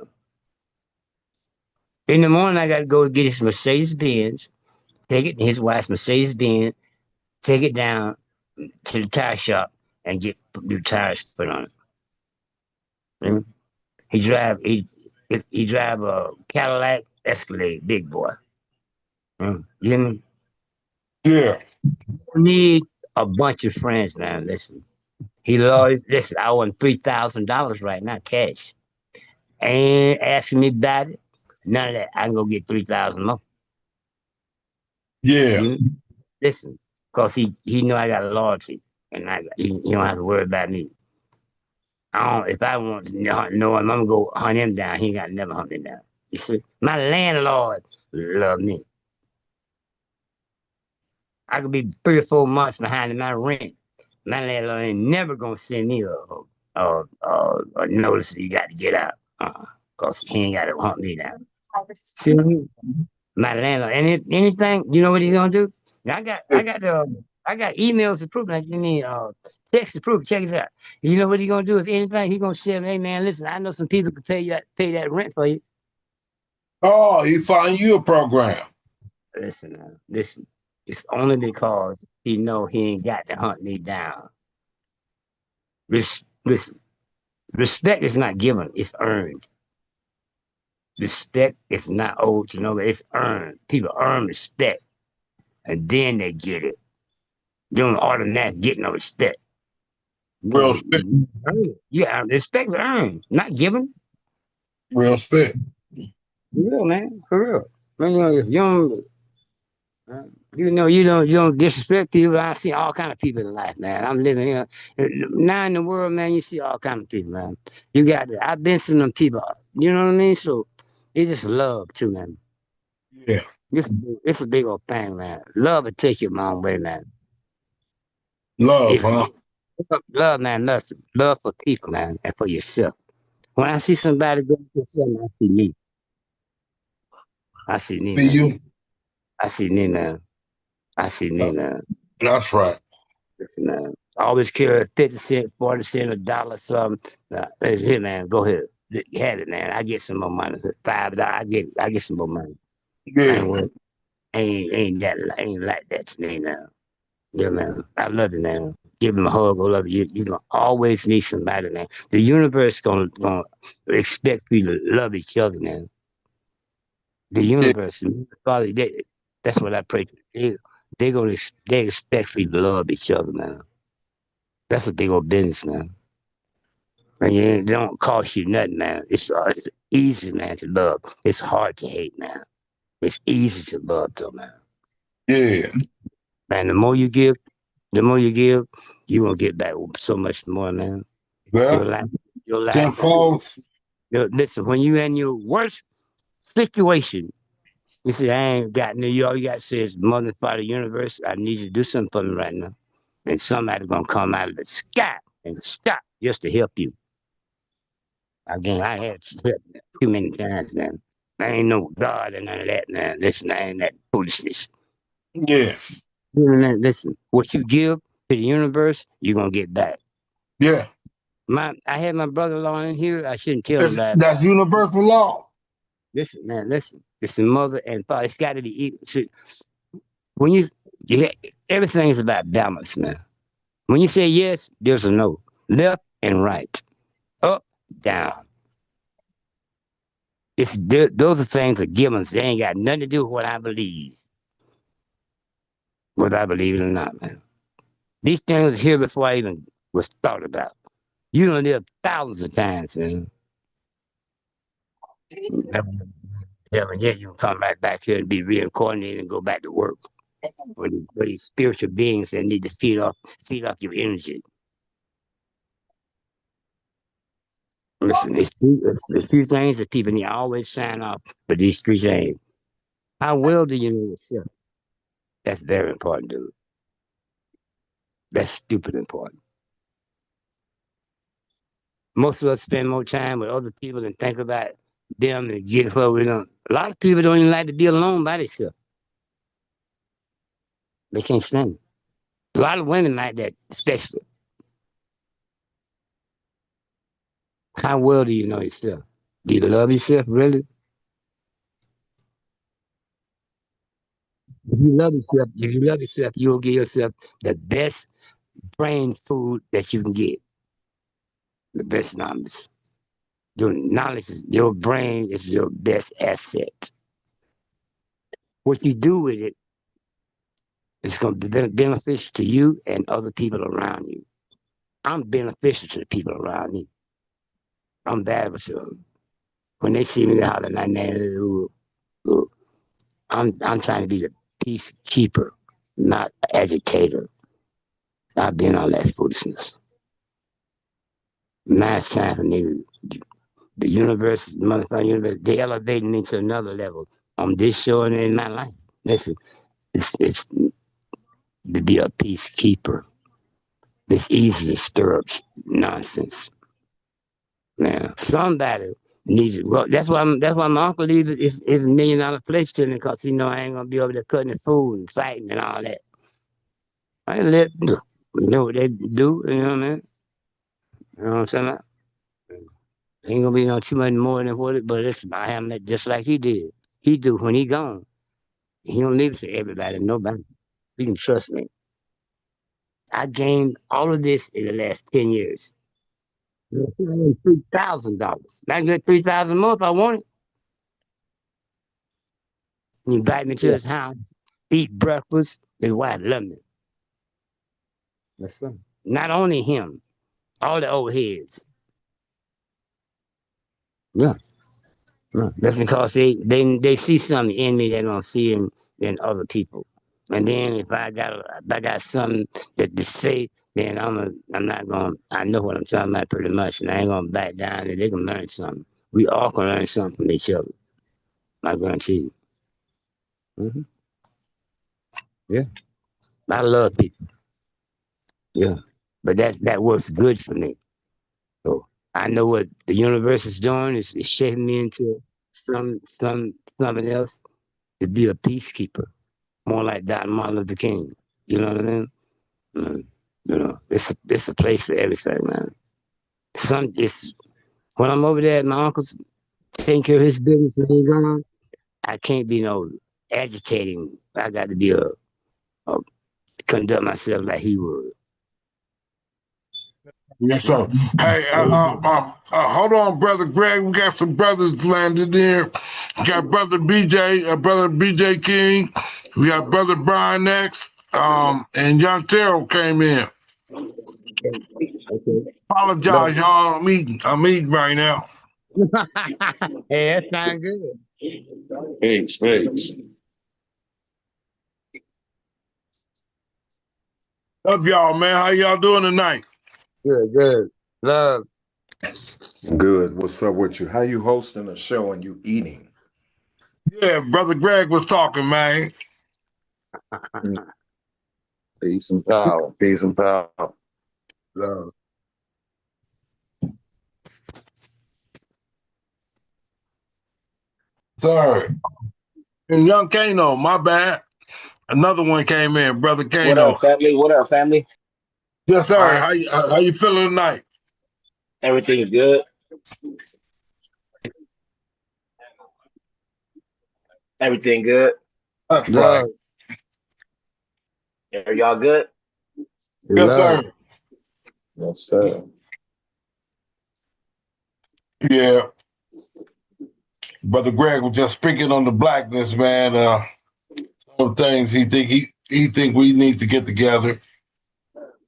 In the morning, I got to go get his Mercedes Benz, take it, his wife's Mercedes Benz, take it down to the tire shop and get new tires put on it. Mm. He drive a Cadillac Escalade, big boy. You hear me? Yeah. You need a bunch of friends now. Listen, listen. I want $3,000 right now, cash. Ain't asking me about it. None of that. I can go get 3,000 more. Yeah. You listen, cause he know I got loyalty, and he don't have to worry about me. If I want to know him, I'm gonna go hunt him down. He ain't got to never hunt me down. You see, my landlord love me. I could be 3 or 4 months behind in my rent. My landlord ain't never gonna send me a notice that you got to get out. Cause he ain't got to hunt me down. See, my landlord, and if anything, you know what he's gonna do? I got the I got emails to prove. Like you mean text to prove. Check this out. You know what he gonna do? If anything, he gonna say, "Hey man, listen, I know some people could pay that rent for you." Oh, he find you a program. Listen, listen. It's only because he know he ain't got to hunt me down. Listen, respect is not given; it's earned. Respect is not owed to nobody; it's earned. People earn respect, and then they get it. You don't automatically get no respect. Real spit. Yeah, respect is earned, not given. Real spit. For real, man. For real. Man, if you don't disrespect people. I see all kind of people in life, man. I'm living here now in the world, man. You see all kind of people, man. I've been to them people. You know what I mean? So it's just love too, man. Yeah. It's a big old thing, man. Love will take you a long way, man. Love, It, huh? love, man. Love for people, man, and for yourself. When I see somebody going through something, I see me. I see me, For man. you. I see me, man. I see me, man. That's right. Listen, man. I always carry 50 cent, 40 cent, a dollar, something. Here, man, go ahead. You had it, man. I get some more money. $5. I get some more money. I Yeah. ain't worth, ain't like that to me now. Yeah, man. I love you, man. Give him a hug. I love you. You're gonna always need somebody, man. The universe gonna expect you to love each other, man. The Yeah. universe, Father, that's what I pray. They expect for you to love each other, man. That's a big old business, man. And it don't cost you nothing, man. It's easy, man, to love. It's hard to hate, man. It's easy to love, though, man. Yeah. Man, the more you give, you gonna get back so much more, man. Your Well, life, your life. tenfold. Listen, when you in your worst situation, you say, I ain't got New York. You got to say, it's Mother and Father Universe. I need you to do something for me right now. And somebody gonna come out of the sky and stop just to help you. Again, I had to help too many times, man. I ain't no God and none of that, man. Listen, I ain't that foolishness. Yeah. You know, man, listen, what you give to the universe, you're gonna get back. Yeah. I had my brother-in-law in here. I shouldn't tell him That's, that. that's universal law. Listen, man, listen. It's the mother and father. It's got to be equal. See, when you everything is about balance, man. When you say yes, there's a no. Left and right, up, down. Those are things are givens. They ain't got nothing to do with what I believe. Whether I believe it or not, man. These things are here before I even was thought about. You don't live thousands of times, man. Heaven, yeah, you can come right back here and be reincarnated and go back to work for these spiritual beings that need to feed off your energy. Listen, it's few things that people need to always sign off for these three things. How well do you know yourself? That's very important, dude. That's stupid important. Most of us spend more time with other people and think about them and get where we don't. A lot of people don't even like to be alone by themselves. They can't stand it. A lot of women like that, especially. How well do you know yourself? Do you love yourself, really? If you love yourself, you'll give yourself the best brain food that you can get. The best knowledge. Your brain is your best asset. What you do with it is going to be beneficial to you and other people around you. I'm beneficial to the people around me. I'm valuable to them. When they see me hollering, I'm trying to be the peacekeeper, not agitator. I've been on that foolishness. Now it's time for me the universe, motherfucking universe, they elevating me to another level on this show and in my life. Listen, it's to be a peacekeeper. It's easy to stir up nonsense. Now, somebody needs it. Well, that's why my uncle leave it is $1 million place to me because he know I ain't gonna be over there cutting the food and fighting and all that. I let them do what they do, you know what I mean? You know what I'm saying? Ain't gonna be no too much more than what it, but it's I am just like he did. He do when he gone. He don't leave it to everybody, nobody. You can trust me. I gained all of this in the last 10 years. $3,000. I get 3,000 more if I want it. He invite me to his house, eat breakfast. His wife love me. That's right. Not only him, all the old heads. Yeah. Yeah. That's because they see something in me they don't see in other people. And then if I got something that to say, then I'm not gonna I know what I'm talking about pretty much, and I ain't gonna back down and they can learn something. We all can learn something from each other. I guarantee you. Yeah. I love people. Yeah. But that works good for me. So I know what the universe is doing is shaping me into something else to be a peacekeeper, more like Dr. Martin Luther King. You know what I mean? Mm, you know, it's a place for everything, man. It's when I'm over there at my uncle's taking care of his business and he's gone, I can't be no agitating. I got to be a conduct myself like he would. Yes, sir. Hey, hold on, brother Greg. We got some brothers landed there. We got brother BJ, brother BJ King. We got brother Brian next. And young Terrell came in. Okay. Apologize, y'all. I'm eating right now. Hey, that sounds good. Thanks, thanks. Love y'all, man. How y'all doing tonight? Good, good. Love. Good. What's up with you? How you hosting a show and you eating? Yeah, brother Greg was talking, man. Peace and power. Peace and power. Love. Sorry. And young Kano, my bad. Another one came in, brother What Kano. up, family? What up, family? Yes, All sir. right. How you feeling tonight? Everything is good. Everything good. That's right. Love. Are y'all good? Yes, Love. sir. Yes, sir. Yeah. Brother Greg was just speaking on the blackness, man. Some things he think we need to get together.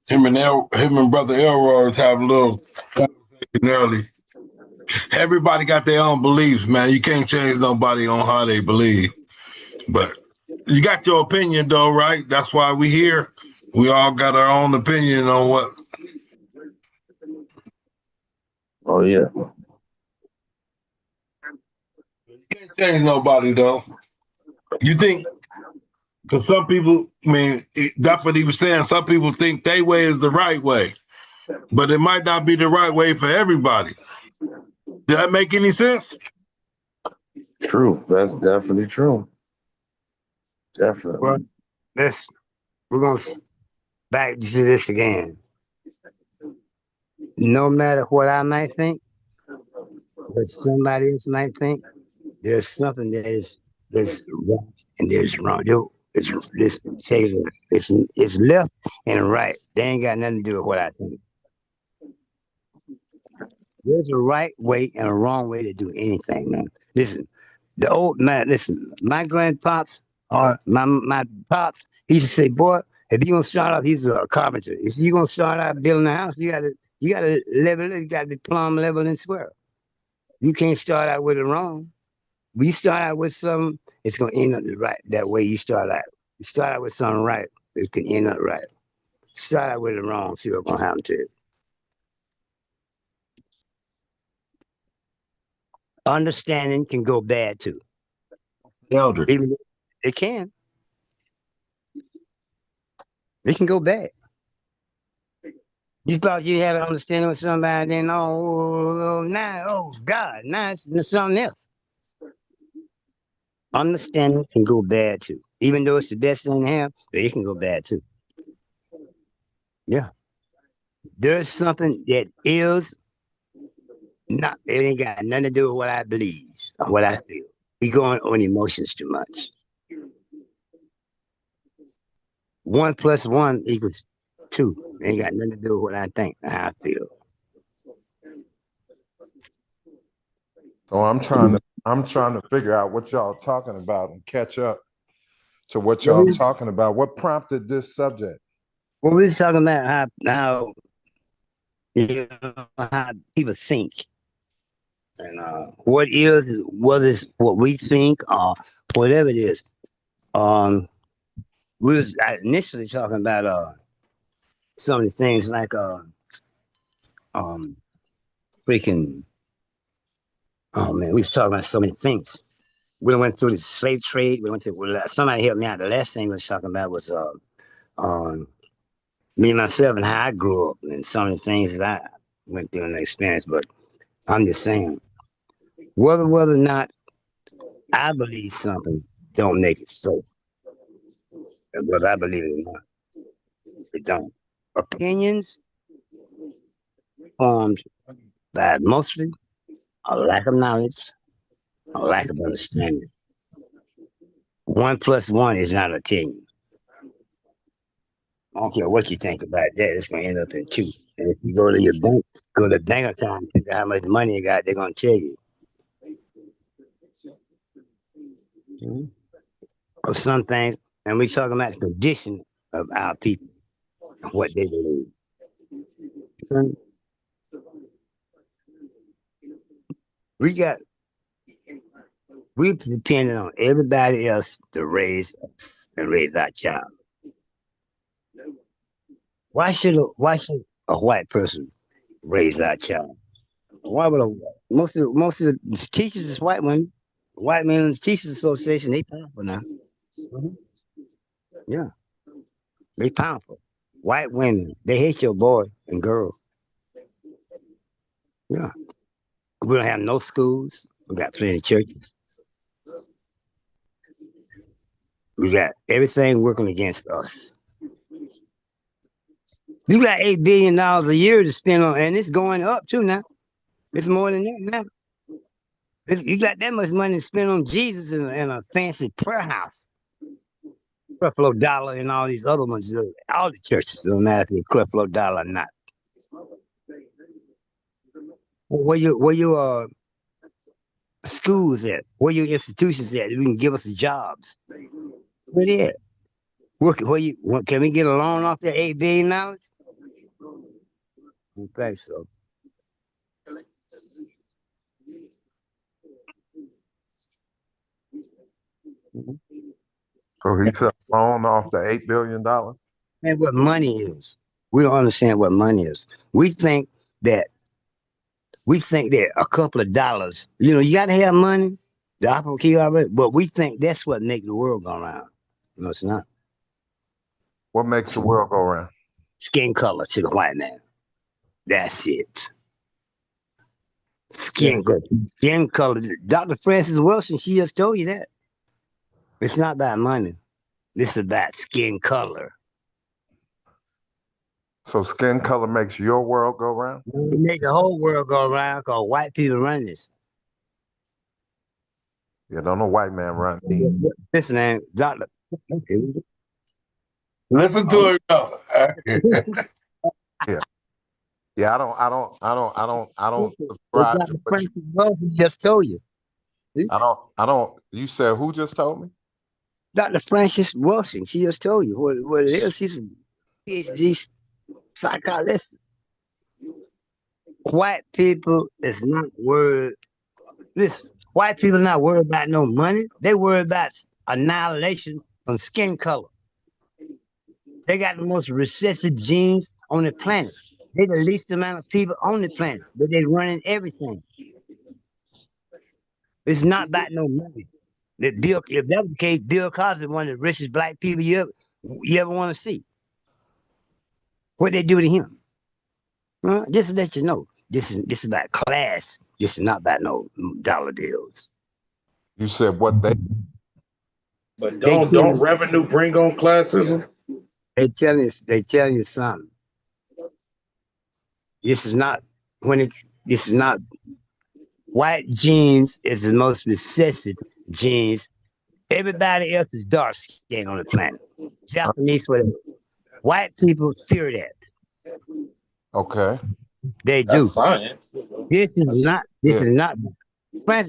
Him and brother Elroy was having a little conversation early. Everybody got their own beliefs, man. You can't change nobody on how they believe. But you got your opinion though, right? That's why we here. We all got our own opinion on what. Oh, yeah. You can't change nobody though. You think because some people, I mean, that's what he was saying. Some people think their way is the right way, but it might not be the right way for everybody. Did that make any sense? True. That's definitely true. Well, Definitely. this we're gonna back to this again. No matter what I might think, what somebody else might think, there's something that's right and there's wrong. It's left and right. They ain't got nothing to do with what I think. There's a right way and a wrong way to do anything, man. Listen, the old man. Listen, my grandpops or my pops. He used to say, "Boy, if you gonna start off, he's a carpenter. If you gonna start out building a house, you gotta level it. You gotta be plumb level and square. You can't start out with it wrong. When you start out with something, it's gonna end up right that way you start out. You start out with something right, it can end up right. Start out with it wrong, see what's gonna happen to it. Understanding can go bad too. Elder. Even it can. It can go bad. You thought you had an understanding with somebody, then now, oh God, now it's something else. Understanding can go bad too. Even though it's the best thing to have, it can go bad too. Yeah. There's something that is not, it ain't got nothing to do with what I believe or what I feel. We going on emotions too much. 1+1 = 2. Ain't got nothing to do with what I think or how I feel. So I'm trying to figure out what y'all talking about and catch up to what y'all talking about. What prompted this subject? Well, we're talking about how you know, how people think. And what is, whether it's what we think or whatever it is. We was initially talking about some of the things like um freaking, oh man, we was talking about so many things. We went through the slave trade. We went to, well, somebody helped me out. The last thing we was talking about was um me myself and how I grew up and some of the things that I went through and experienced. But I'm just saying, whether or not I believe something don't make it so. And whether I believe it or not, it don't. Opinions formed by mostly a lack of knowledge, a lack of understanding. 1+1 is not a 10. I don't care what you think about that, it's gonna end up in 2. And if you go to your bank, go to the bank account and figure out how much money you got, they're gonna tell you. Mhm. Or some things, and we talking about the condition of our people and what they believe. Mhm. We got we depending on everybody else to raise us and raise our child. Why should a white person raise our child? Why would most of the teachers is white women? White Men's Teachers Association, they powerful now. Mhm. Yeah, they powerful. White women, they hate your boy and girl. Yeah. We don't have no schools. We got plenty of churches. We got everything working against us. You got $8 billion a year to spend on, and it's going up too now. It's more than that now. You got that much money to spend on Jesus and a fancy prayer house. Creflo Dollar and all these other ones. All the churches, don't matter if they're Creflo Dollar or not. Where your schools at? Where your institutions at? We can give us jobs. Where they at? Can we get a loan off that $8 billion? Okay, so So he took a loan off the $8 billion. and what money is. We don't understand what money is. That we think that a couple of dollars, you gotta have money, the opera key already, but we think that's what makes the world go around. No, it's not. What makes the world go round? Skin color to the white man. That's it. Yeah. Skin color. Dr. Frances Wilson, she just told you that. It's not about money. This is about skin color. So skin color makes your world go round? We make the whole world go around because white people run this. Yeah, don't no white man run me. Listen, man, Doctor. Listen to it. Yeah. Yeah, I don't subscribe to Dr. what you Francis Wilson just told you. I don't you said who just told me? Dr. Francis Wilson, she just told you what it is. She's a PhD psychologist. White people is not worried. Listen, white people not worried about no money. They worried about annihilation on skin color. They got the most recessive genes on the planet. They the least amount of people on the planet, but they running everything. It's not about no money. If that was the case, Bill Cosby, one of the richest black people you ever want to see. What they do to him? Just to let you know, this is about class. This is not about no dollar bills. You said what they But They don't tell revenue bring on classism? they telling you something. This is not when it. This is not white genes is the most recessive genes. Everybody else is dark skin on the planet. Japanese, whatever. White people fear that. Okay. They That's do. science. This is not. This Yeah. is not.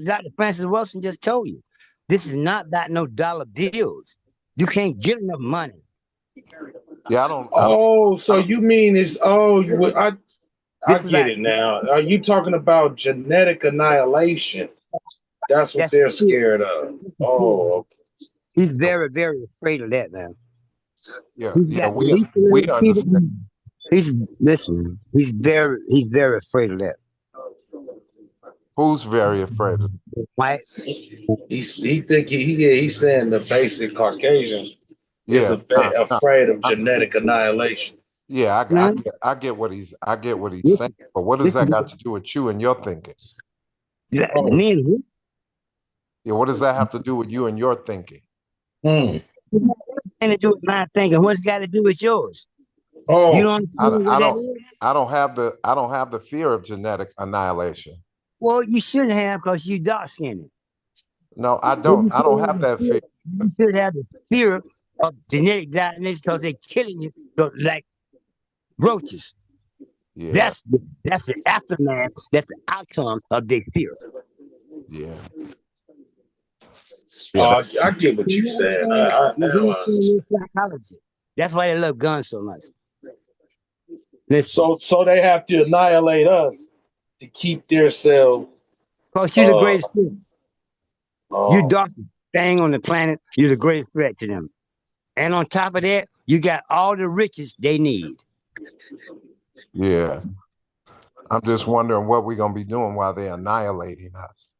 Dr. Francis Wilson just told you. This is not about no dollar bills. You can't get enough money. Yeah. I don't. Oh, I so don't. you mean is I This is get about. it now. Are you talking about genetic annihilation? That's what That's they're scared of. Oh, he's very, very afraid of that now. Yeah. He's Yeah. got We least we amount of people. understand. He's listen. He's very afraid of that. Who's very afraid of? White. he think yeah, he's saying the basic Caucasian is Yeah. Nah, nah, afraid of I- genetic annihilation. yeah. Man, I get what he's. I get what he's this, saying. But what does this is that got to do with you and your thinking? Oh, me and him. Yeah. What does that have to do with you and your thinking? hmm. Nothing to do with my thinking. What's got to do with yours? You Oh, don't understand what I that don't. is? I don't have the fear of genetic annihilation. Well, you shouldn't have because you dark skinned. No, I Well, don't. I don't have that fear. you should have the fear of genetic annihilation because they're killing you like roaches. Yeah. That's the aftermath. That's the outcome of their fear. Yeah. Yeah. I get what you're saying. I now I understand. Psychology. That's why they love guns so much. Listen, So they have to annihilate us to keep themselves. because you're the Uh, greatest threat. You uh, darkest thing on the planet. You're the greatest threat to them. And on top of that, you got all the riches they need. Yeah. I'm just wondering what we're gonna be doing while they're annihilating us.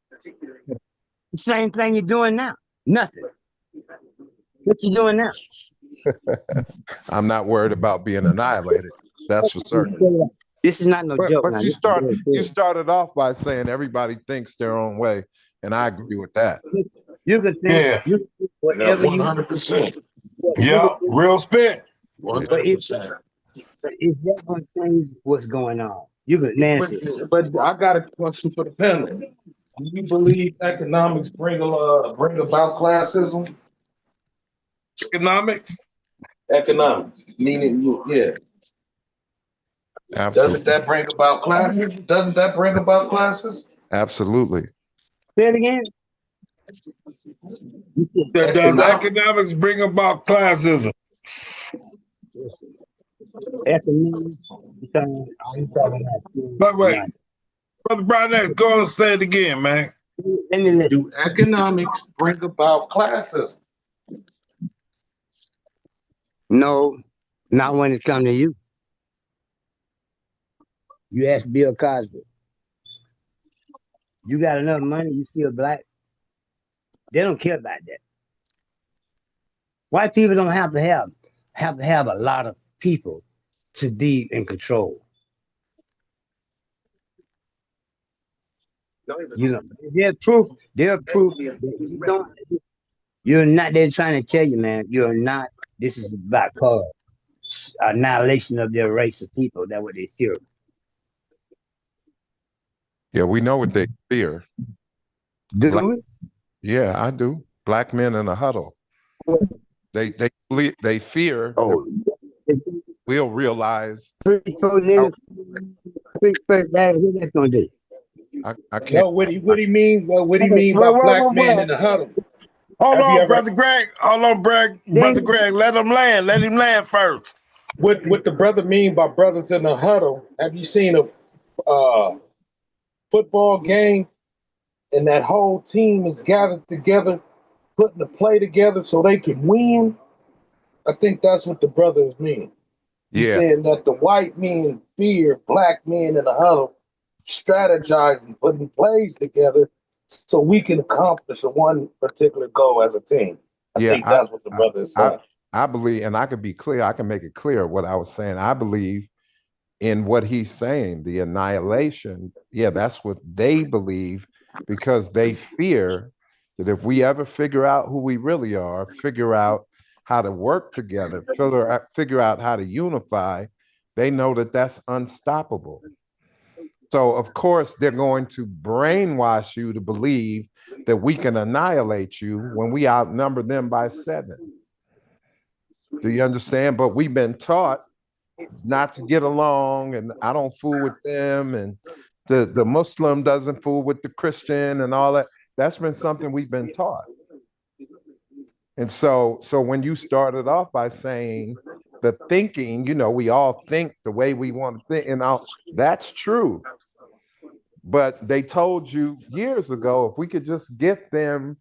The same thing you're doing now. Nothing. What you doing now? I'm not worried about being annihilated. That's for certain. This is not no joke But now. you started off by saying everybody thinks their own way, and I agree with that. You can think, Yeah. you can think yeah, whatever you 100%. Yeah. Real spit. but it's 100%. that going to change what's going on. You can Nancy. But I got a question for the panel. Do you believe economics bring about classism? Economics. Economics, meaning yeah. Absolutely. Doesn't that bring about classes? Doesn't that bring about classes? Absolutely. Say it again. Does economics bring about classism? Economics. But wait, Brother Brownett, go and say it again, man. Do economics bring about classism? No, not when it comes to you. You ask Bill Cosby. You got enough money, you still black. They don't care about that. White people don't have to have a lot of people to be in control. You know, they're proof. They're proof that you don't. You're not. They're trying to tell you, man. You're not. This is about color, annihilation of their race of people. That's what they fear. Yeah, we know what they fear. Do it? Yeah, I do. Black men in a huddle. They fear Oh, we'll realize. so niggas, what that's gonna do? I can't. No, what do you mean? Well, what do you mean by black man in the huddle? Hold Have you on, ever- Brother Greg. Hold on, Brother Greg. Let him land. Let him land first. What the brother mean by brothers in the huddle? Have you seen a football game and that whole team is gathered together, putting the play together so they can win? I think that's what the brothers mean. He's Yeah, saying that the white men fear black men in the huddle, strategizing, putting plays together so we can accomplish one particular goal as a team. I yeah. think that's what the brother is saying. I believe, and I can be clear. I can make it clear what I was saying. I believe in what he's saying, the annihilation. Yeah, that's what they believe because they fear that if we ever figure out who we really are, figure out how to work together, figure out how to unify, they know that that's unstoppable. So, of course, they're going to brainwash you to believe that we can annihilate you when we outnumber them by 7. Do you understand? But we've been taught not to get along, and I don't fool with them, and the Muslim doesn't fool with the Christian and all that. That's been something we've been taught. And so when you started off by saying the thinking, we all think the way we want to think, and that's true. But they told you years ago, if we could just get them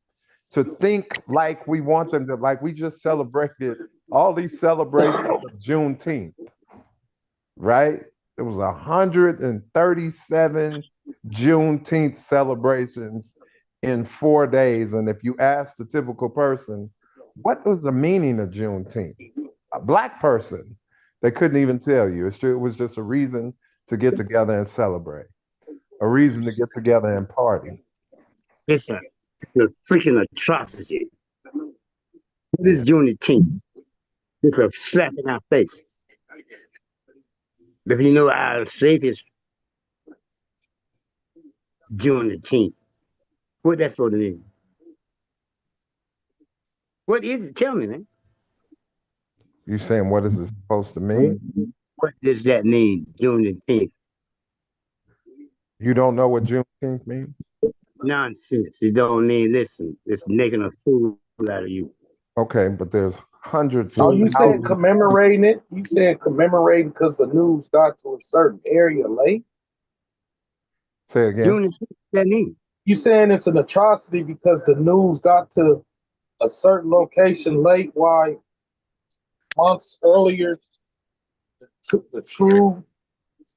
to think like we want them to, like we just celebrated all these celebrations of Juneteenth, right? It was 137 Juneteenth celebrations in 4 days. And if you ask the typical person, what was the meaning of Juneteenth? A Black person, they couldn't even tell you. It was just a reason to get together and celebrate, a reason to get together and party. It's a freaking atrocity. What is Juneteenth? It's a slap in our face. If you know our safest Juneteenth, what that's supposed to mean? What is it? Tell me, man. You saying what is it supposed to mean? What does that mean, Juneteenth? You don't know what Juneteenth means? Nonsense. You don't mean listen. It's making a fool out of you. Okay, but there's hundreds. Oh, you said commemorating it? You said commemorating because the news got to a certain area late? Say it again. Juneteenth, that mean? You saying it's an atrocity because the news got to a certain location late? Why months earlier the true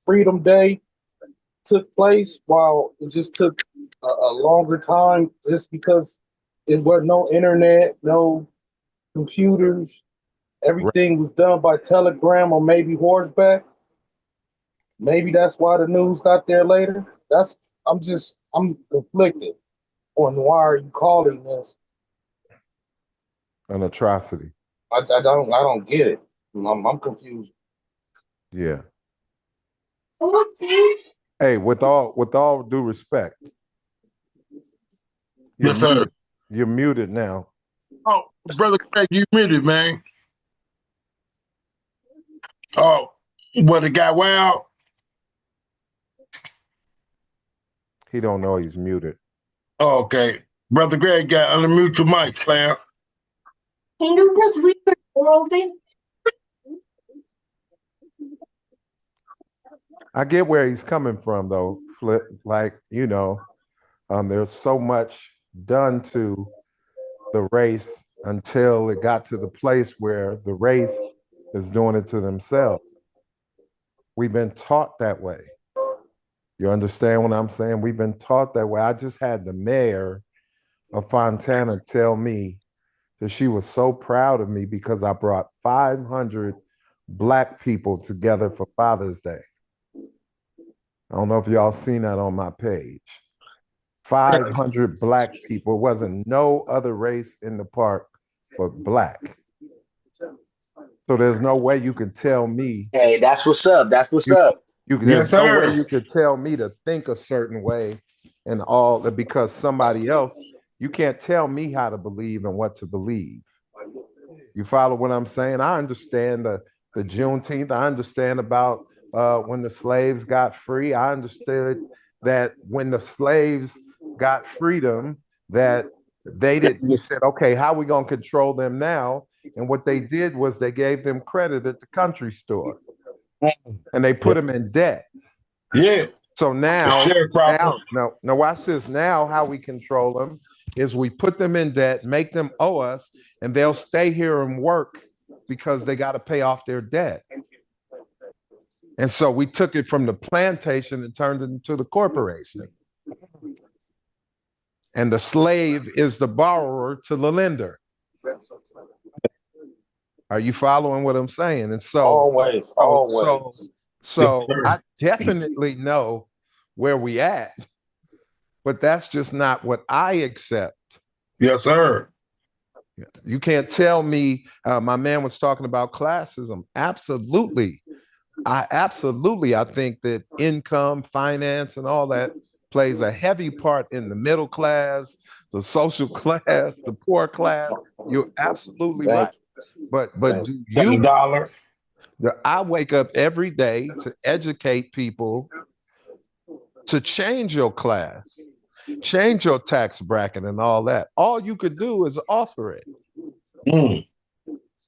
Freedom Day took place, while it just took a longer time just because it was no internet, no computers. Everything was done by telegram or maybe horseback. Maybe that's why the news got there later. I'm conflicted on why are you calling this an atrocity. I don't get it. I'm confused. Yeah. Hey, with all due respect, yes, sir. You're muted now. Oh, brother Craig, you muted, man. Oh, what, it got wild? He don't know he's muted. Oh, okay. Brother Greg, got unmute your mic, fam. Can you just read the door open? I get where he's coming from, though, Flip. Like, there's so much done to the race until it got to the place where the race is doing it to themselves. We've been taught that way. You understand what I'm saying? We've been taught that way. I just had the mayor of Fontana tell me that she was so proud of me because I brought 500 Black people together for Father's Day. I don't know if y'all seen that on my page. 500 Black people. It wasn't no other race in the park but Black. So there's no way you can tell me. Hey, that's what's up. That's what's up. There's no way you could tell me to think a certain way and all that because somebody else, you can't tell me how to believe and what to believe. You follow what I'm saying? I understand the Juneteenth. I understand about when the slaves got free. I understood that when the slaves got freedom, that we said, okay, how are we going to control them now? And what they did was they gave them credit at the country store and they put them in debt. Yeah. So now watch this. Now how we control them is we put them in debt, make them owe us, and they'll stay here and work because they got to pay off their debt. And so we took it from the plantation and turned it into the corporation. And the slave is the borrower to the lender. Are you following what I'm saying? And so always. So I definitely know where we at, but that's just not what I accept. Yes, sir. You can't tell me, my man was talking about classism. Absolutely. I think that income, finance, and all that plays a heavy part in the middle class, the social class, the poor class. You're absolutely right. But do you $7. I wake up every day to educate people to change your class, change your tax bracket and all that. All you could do is offer it. Mm.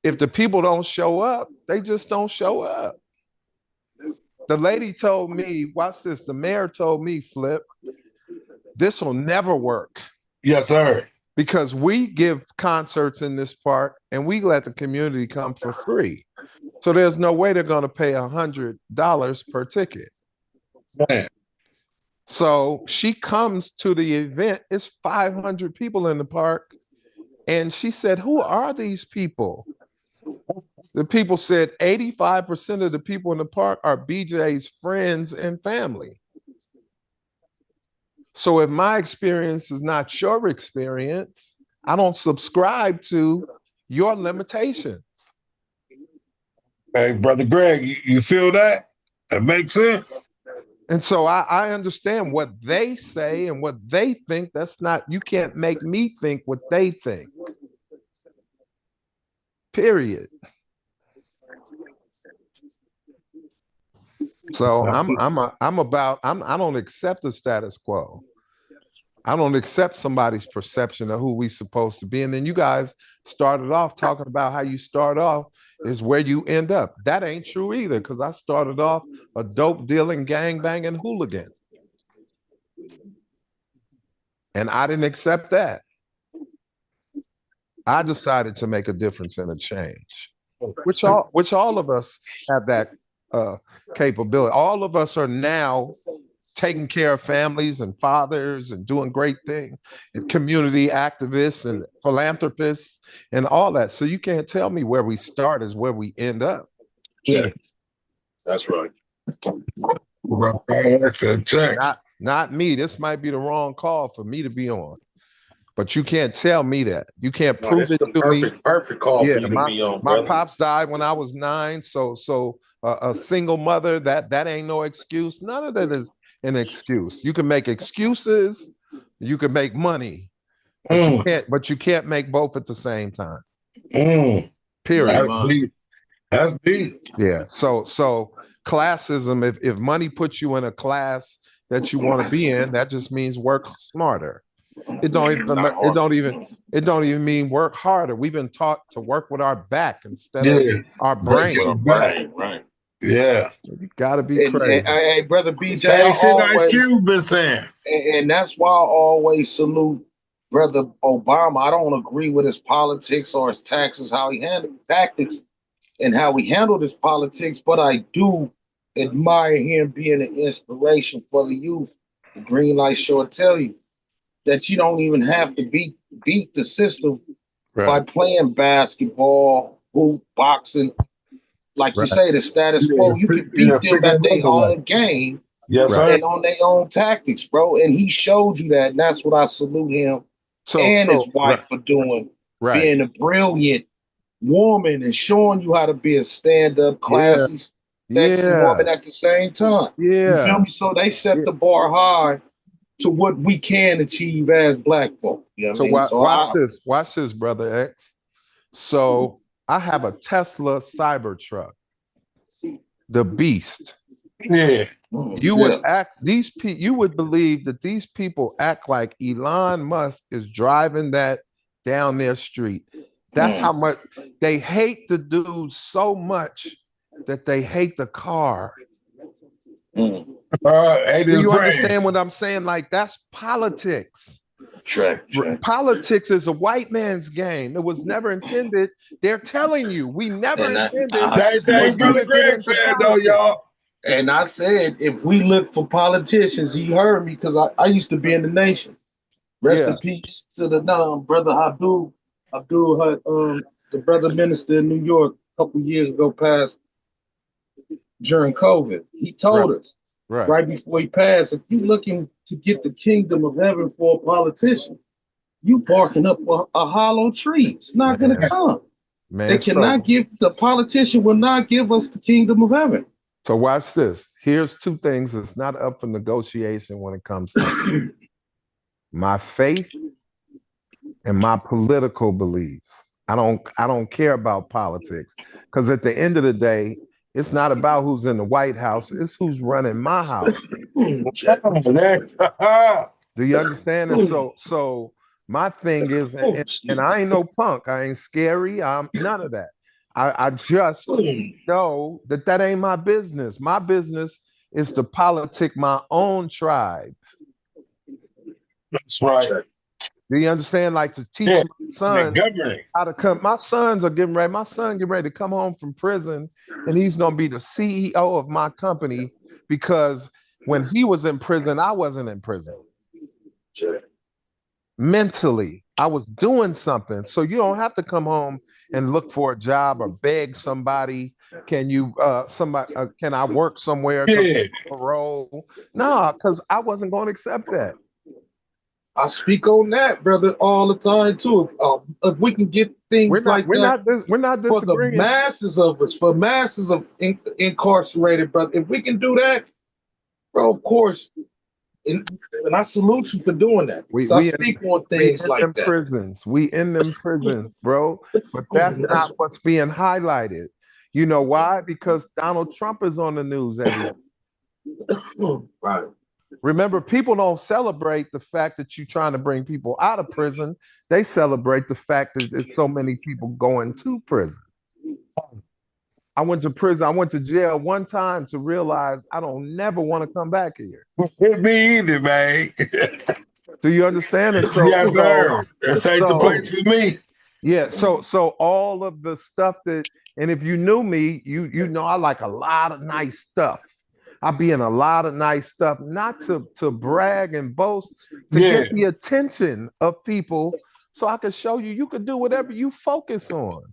If the people don't show up, they just don't show up. The lady told me, watch this, the mayor told me, Flip, this will never work. Yes, sir. Because we give concerts in this park and we let the community come for free. So there's no way they're going to pay $100 per ticket. Man. So she comes to the event. It's 500 people in the park. And she said, who are these people? The people said 85% of the people in the park are BJ's friends and family. So if my experience is not your experience, I don't subscribe to your limitations. Hey, Brother Greg, you feel that? That makes sense? And so I understand what they say and what they think. That's not, you can't make me think what they think. Period. So I don't accept the status quo. I don't accept somebody's perception of who we supposed to be. And then you guys started off talking about how you start off is where you end up. That ain't true either, because I started off a dope dealing, gang banging hooligan. And I didn't accept that. I decided to make a difference and a change, which all of us have that capability. All of us are now taking care of families and fathers and doing great things, and community activists and philanthropists and all that. So you can't tell me where we start is where we end up. Yeah, that's right. Not me. This might be the wrong call for me to be on. But you can't tell me that. You can't prove it to me. Perfect call for you to be on, my brother. pops died when I was 9. So a single mother, that ain't no excuse. None of that is an excuse. You can make excuses, you can make money, but you can't make both at the same time. Period. That's deep. Yeah. So classism, if money puts you in a class that you want to be in, that just means work smarter. It don't even mean work harder. We've been taught to work with our back instead of our brain. Right. Yeah. You gotta be crazy. Hey, brother BJ, same shit Ice Cube been saying. And that's why I always salute Brother Obama. I don't agree with his politics or his taxes, how he handled tactics and how he handled his politics, but I do admire him being an inspiration for the youth. The Greenlite sure tell you that you don't even have to beat the system by playing basketball, hoop, boxing. Like you say, the status quo, you can beat them at their own game and on their own tactics, bro. And he showed you that, and that's what I salute him and his wife for doing, being a brilliant woman and showing you how to be a stand-up, classy, sexy woman at the same time. You feel me? So they set the bar high to what we can achieve as Black folk. You know what I mean? Watch this, Brother X. So I have a Tesla Cybertruck, the Beast. Yeah. You would believe that these people act like Elon Musk is driving that down their street. That's how much they hate the dude so much that they hate the car. Do you understand what I'm saying? Like, that's politics. Politics is a white man's game. It was never intended. They're telling you, we never intended. Brother Greg said, though, y'all. And I said, if we look for politicians, you heard me, because I used to be in the nation. Rest in peace to the brother Abdul, the brother minister in New York a couple years ago passed during COVID. He told us right before he passed, if you looking to get the kingdom of heaven for a politician, you barking up a hollow tree. It's not going to come. They cannot give, the politician will not give us the kingdom of heaven. So watch this. Here's two things that's not up for negotiation when it comes to me. My faith and my political beliefs. I don't care about politics because at the end of the day, it's not about who's in the White House, it's who's running my house. Do you understand? And so my thing is, and I ain't no punk. I ain't scary. I'm none of that. I just know that that ain't my business. My business is to politic my own tribe. That's right. Do you understand? Like to teach my son how to come. My sons are getting ready. My son getting ready to come home from prison, and he's gonna be the CEO of my company because when he was in prison, I wasn't in prison. Mentally, I was doing something. So you don't have to come home and look for a job or beg somebody. Can you can I work somewhere? Yeah. Parole? No, because I wasn't going to accept that. I speak on that, brother, all the time too. If we can get things We're not for the disagreeing. masses of us, for masses of incarcerated, brother, if we can do that, bro, of course. And I salute you for doing that. So I speak on things like that. Prisons. We in them prisons, bro. But that's not what's being highlighted. You know why? Because Donald Trump is on the news every day. Right. Remember, people don't celebrate the fact that you're trying to bring people out of prison. They celebrate the fact that there's so many people going to prison. I went to prison. I went to jail one time to realize I don't never want to come back here. Me either, man. Do you understand? And so, yes, sir. This ain't the place for me. Yeah. So all of the stuff that, and if you knew me, you know I like a lot of nice stuff. I be in a lot of nice stuff, not to brag and boast, to get the attention of people, so I can show you you can do whatever you focus on.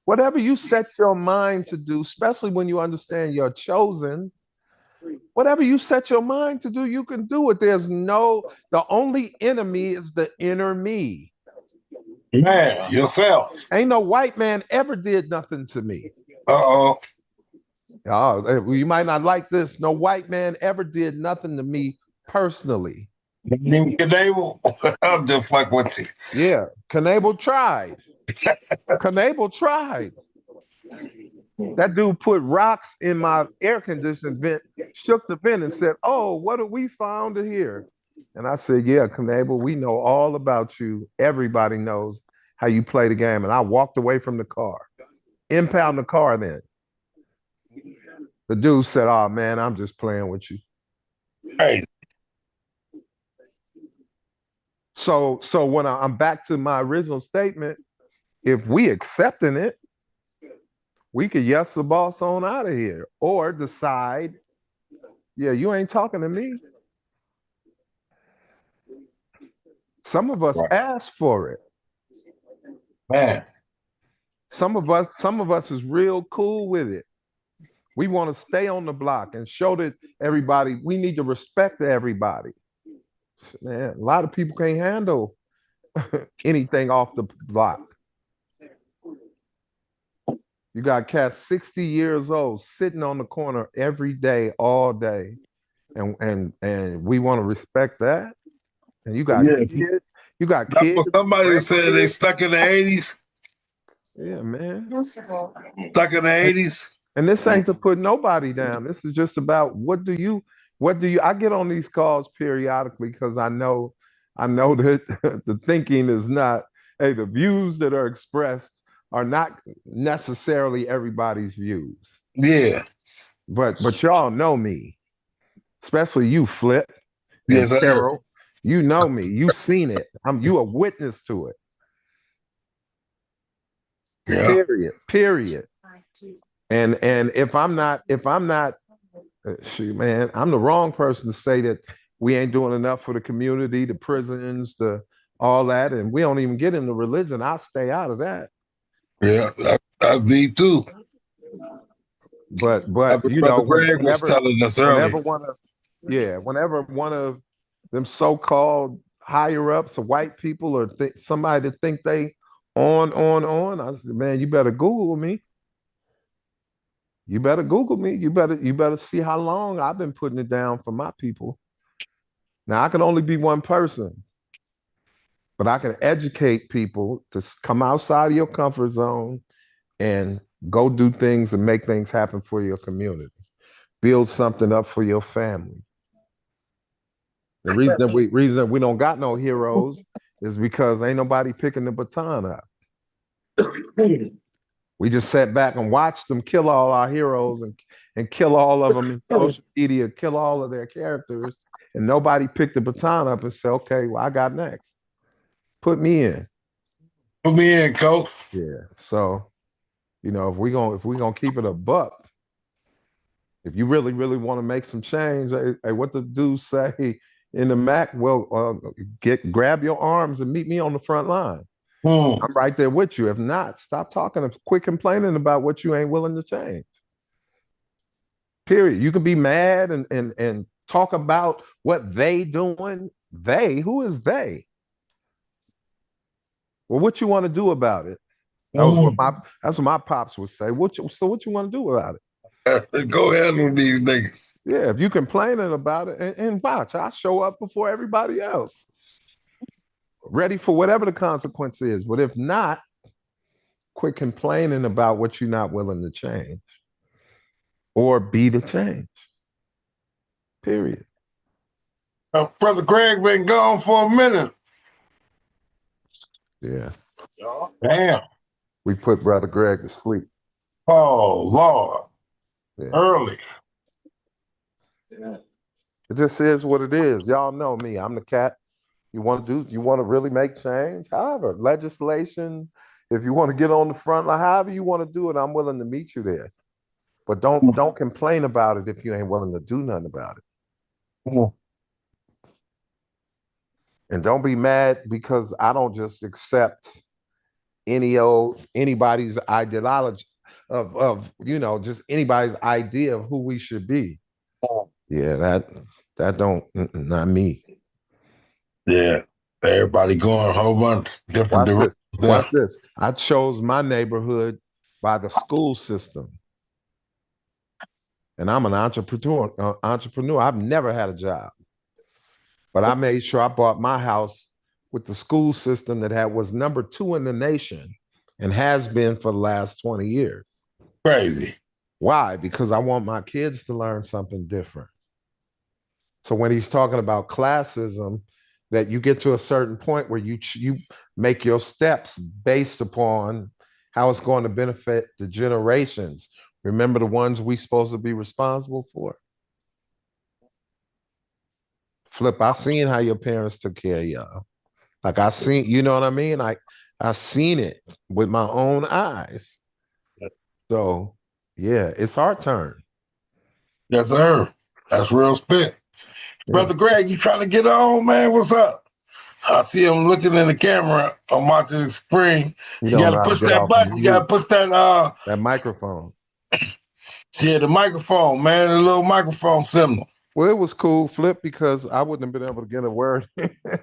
Whatever you set your mind to do, especially when you understand you're chosen, whatever you set your mind to do, you can do it. The only enemy is the inner me. Man, yourself. Ain't no white man ever did nothing to me. Oh, you might not like this. No white man ever did nothing to me personally. Knable, I'm just fucking with you. Yeah, Knable tried. Knable tried. That dude put rocks in my air conditioning vent, shook the vent, and said, "Oh, what have we found here?" And I said, "Yeah, Knable, we know all about you. Everybody knows how you play the game." And I walked away from the car, impound the car. Then the dude said, "Oh man, I'm just playing with you." Hey. So when I'm back to my original statement, if we accepting it, we could yes the boss on out of here, or decide, yeah, you ain't talking to me. Some of us asked for it. Man. Some of us is real cool with it. We want to stay on the block and show that everybody, we need to respect everybody. Man, a lot of people can't handle anything off the block. You got cats 60 years old sitting on the corner every day, all day. And we want to respect that. And you got kids. You got kids. Somebody said they stuck in the 80s. Yeah, man. Stuck in the 80s. And this ain't to put nobody down. This is just about what do you I get on these calls periodically because I know that the thinking is not, hey, the views that are expressed are not necessarily everybody's views. Yeah. But y'all know me. Especially you, Flip. Yes, Carol. You know me. You've seen it. You a witness to it. Yeah. Period. And if I'm not, shoot, man, I'm the wrong person to say that we ain't doing enough for the community, the prisons, all that, and we don't even get into religion. I'll stay out of that. Yeah, that's deep too. But you know, Greg was telling us earlier. Whenever one of them so-called higher ups or white people or somebody that think they on, I said, man, you better Google me. You better Google me. You better see how long I've been putting it down for my people. Now I can only be one person, but I can educate people to come outside of your comfort zone and go do things and make things happen for your community. Build something up for your family. The reason that we don't got no heroes is because ain't nobody picking the baton up. We just sat back and watched them kill all our heroes and kill all of them in social media, kill all of their characters, and nobody picked the baton up and said, "Okay, well, I got next. Put me in." Put me in, coach. Yeah. So, if we're gonna keep it a buck, if you really want to make some change, hey, what the dudes say in the Mac? Well, grab your arms and meet me on the front line. I'm right there with you. If not, stop talking. Quit complaining about what you ain't willing to change. Period. You can be mad and talk about what they doing. They, who is they? Well, what you want to do about it? That's what my pops would say. What you want to do about it? Go ahead with these niggas. Yeah, if you complaining about it, and watch, I show up before everybody else, ready for whatever the consequence is. But if not, quit complaining about what you're not willing to change, or be the change. Period. Brother Greg been gone for a minute. Yeah. Damn. We put Brother Greg to sleep. Oh, Lord. Yeah. Early. Yeah. It just is what it is. Y'all know me. I'm the cat. You want to really make change? However, legislation, if you want to get on the front line, however you want to do it, I'm willing to meet you there. But don't complain about it if you ain't willing to do nothing about it. Mm. And don't be mad because I don't just accept anybody's ideology of just anybody's idea of who we should be. Yeah, that don't, not me. Yeah, everybody going a whole bunch different directions. Watch this. I chose my neighborhood by the school system, and I'm an entrepreneur. I've never had a job, but I made sure I bought my house with the school system that was number 2 in the nation and has been for the last 20 years. Crazy. Why? Because I want my kids to learn something different. So when he's talking about classism, that you get to a certain point where you make your steps based upon how it's going to benefit the generations. Remember the ones we supposed to be responsible for? Flip, I seen how your parents took care of y'all. Like I seen, you know what I mean? I seen it with my own eyes. So yeah, it's our turn. Yes, sir. That's Realspit. Yeah. Brother Greg, you trying to get on, man? What's up? I see him looking in the camera. I'm watching the screen. You gotta push that button. You gotta push that microphone. Yeah, the microphone, man. The little microphone symbol. Well, it was cool, Flip, because I wouldn't have been able to get a word.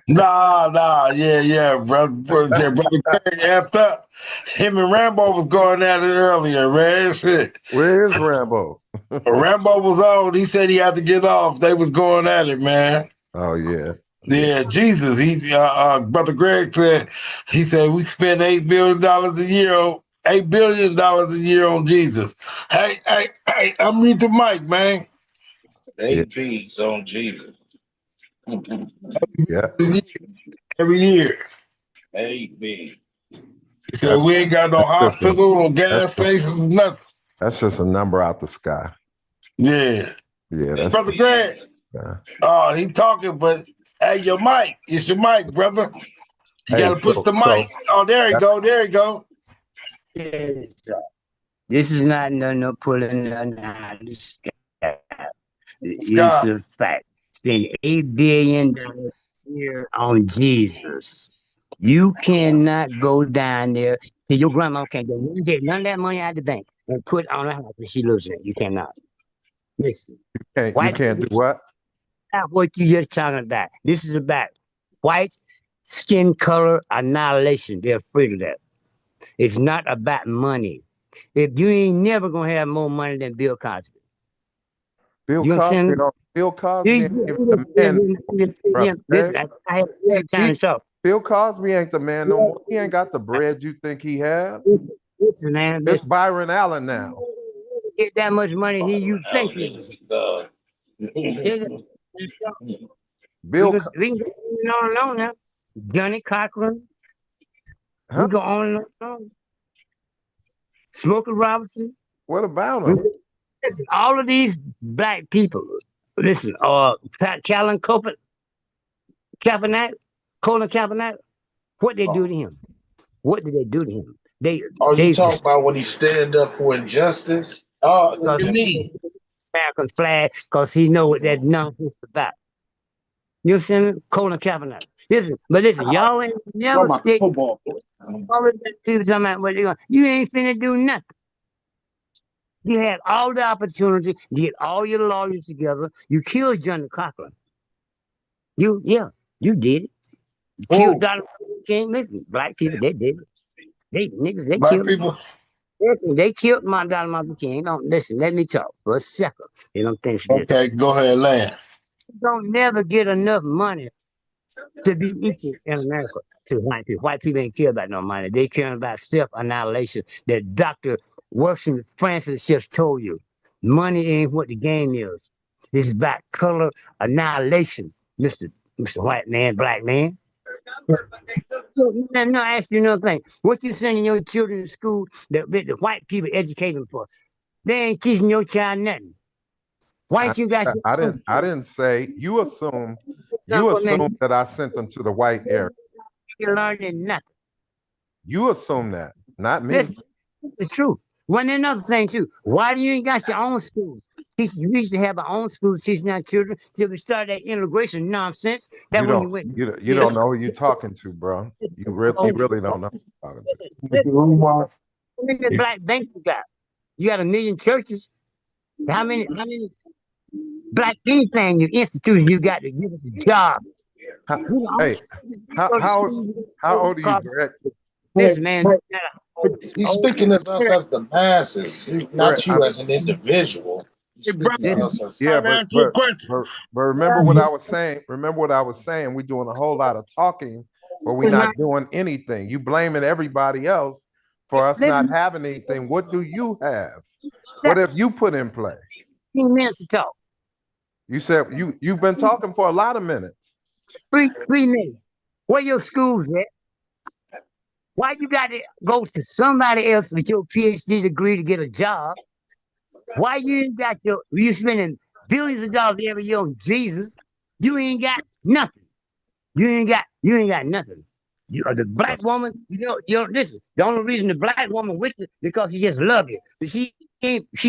Nah, yeah, brother Greg amped up. Him and Rambo was going at it earlier, man. Shit. Where is Rambo? Rambo was on. He said he had to get off. They was going at it, man. Oh yeah. Yeah, Jesus. Brother Greg said we spend $8 billion a year. $8 billion a year on Jesus. Hey, I'm mute the mic, man. 8 B's on Jesus. Yeah. Every year. 8 B's. So we ain't got no hospital, no gas stations, nothing. That's just a number out the sky. Yeah. Yeah. That's Brother Greg. Yeah. He talking, but hey, your mic. It's your mic, brother. You gotta push the mic. There you go. There you go. Yes, this is not no pulling nothing out of the sky. It's a fact. Spend $8 billion a year on Jesus. You cannot go down there. Your grandma can't get none of that money out of the bank and put on her house that she lives in. You cannot. Listen. You can't do what? Not what you just talking about. This is about white skin color annihilation. They're afraid of that. It's not about money. if you ain't never gonna have more money than Bill Cosby. Bill You Cosby, understand? Bill Cosby ain't even the man, brother. Listen, I have time to talk. Bill Cosby ain't the man no more. He ain't got the bread you think he had. Listen, man. It's Listen. Byron Allen now. Get that much money, you think he Bill, we can go on and on now. Johnny Cochran. huh? We go on and on. Smokey Robinson. What about him? Listen, all of these black people. Listen, Callan Kaepernick, Colin Kaepernick. What they do to him? What did they do to him? They talking about when he stand up for injustice? Oh, because American flag because he know what that nonsense about. You see me? Colin Kaepernick. Listen, y'all ain't never stick. Football. You ain't finna do nothing. You had all the opportunity to get all your lawyers together. You killed Johnny Cochran. You did it. You killed Donald King. Listen, black people, they did it. They Black killed him. people. Listen, they killed my Donald Martin King. Don't listen, let me talk for a second. You don't think this. Okay, go ahead, land. You don't never get enough money to be equal in America to white people. White people ain't care about no money. They care about self-annihilation. That Dr. Wilson Francis just told you. Money ain't what the game is. It's about color annihilation, Mr. White Man, black man. No, I ask you another thing. What you sending your children to school that the white people educate them for? They ain't teaching your child nothing. Why you got your I didn't say you assume that I sent them to the white area. You're learning nothing. You assume that, not me. That's the truth. One another thing too. Why do you ain't got your own schools? You used to have our own schools teaching our children till we started that integration nonsense. That when you went. You don't know who you're talking to, bro. You really don't know who you're talking to. How many black banks you got? You got 1 million churches. How many black anything you institutions you got to give us a job? Hey, how old are you, Greg? This man. He's speaking of us as the masses, not you as an individual. Yeah, but remember what I was saying. Remember what I was saying. We're doing a whole lot of talking, but we're not doing anything. You blaming everybody else for us not having anything. What do you have? What have you put in play? 15 minutes to talk. You said you've been talking for a lot of minutes. 3 minutes. Where your schools at? Why you got to go to somebody else with your PhD degree to get a job? Why you ain't got you spending billions of dollars every year on Jesus? You ain't got nothing. You ain't got nothing. The black woman, you don't listen. The only reason the black woman with you because she just love you. But she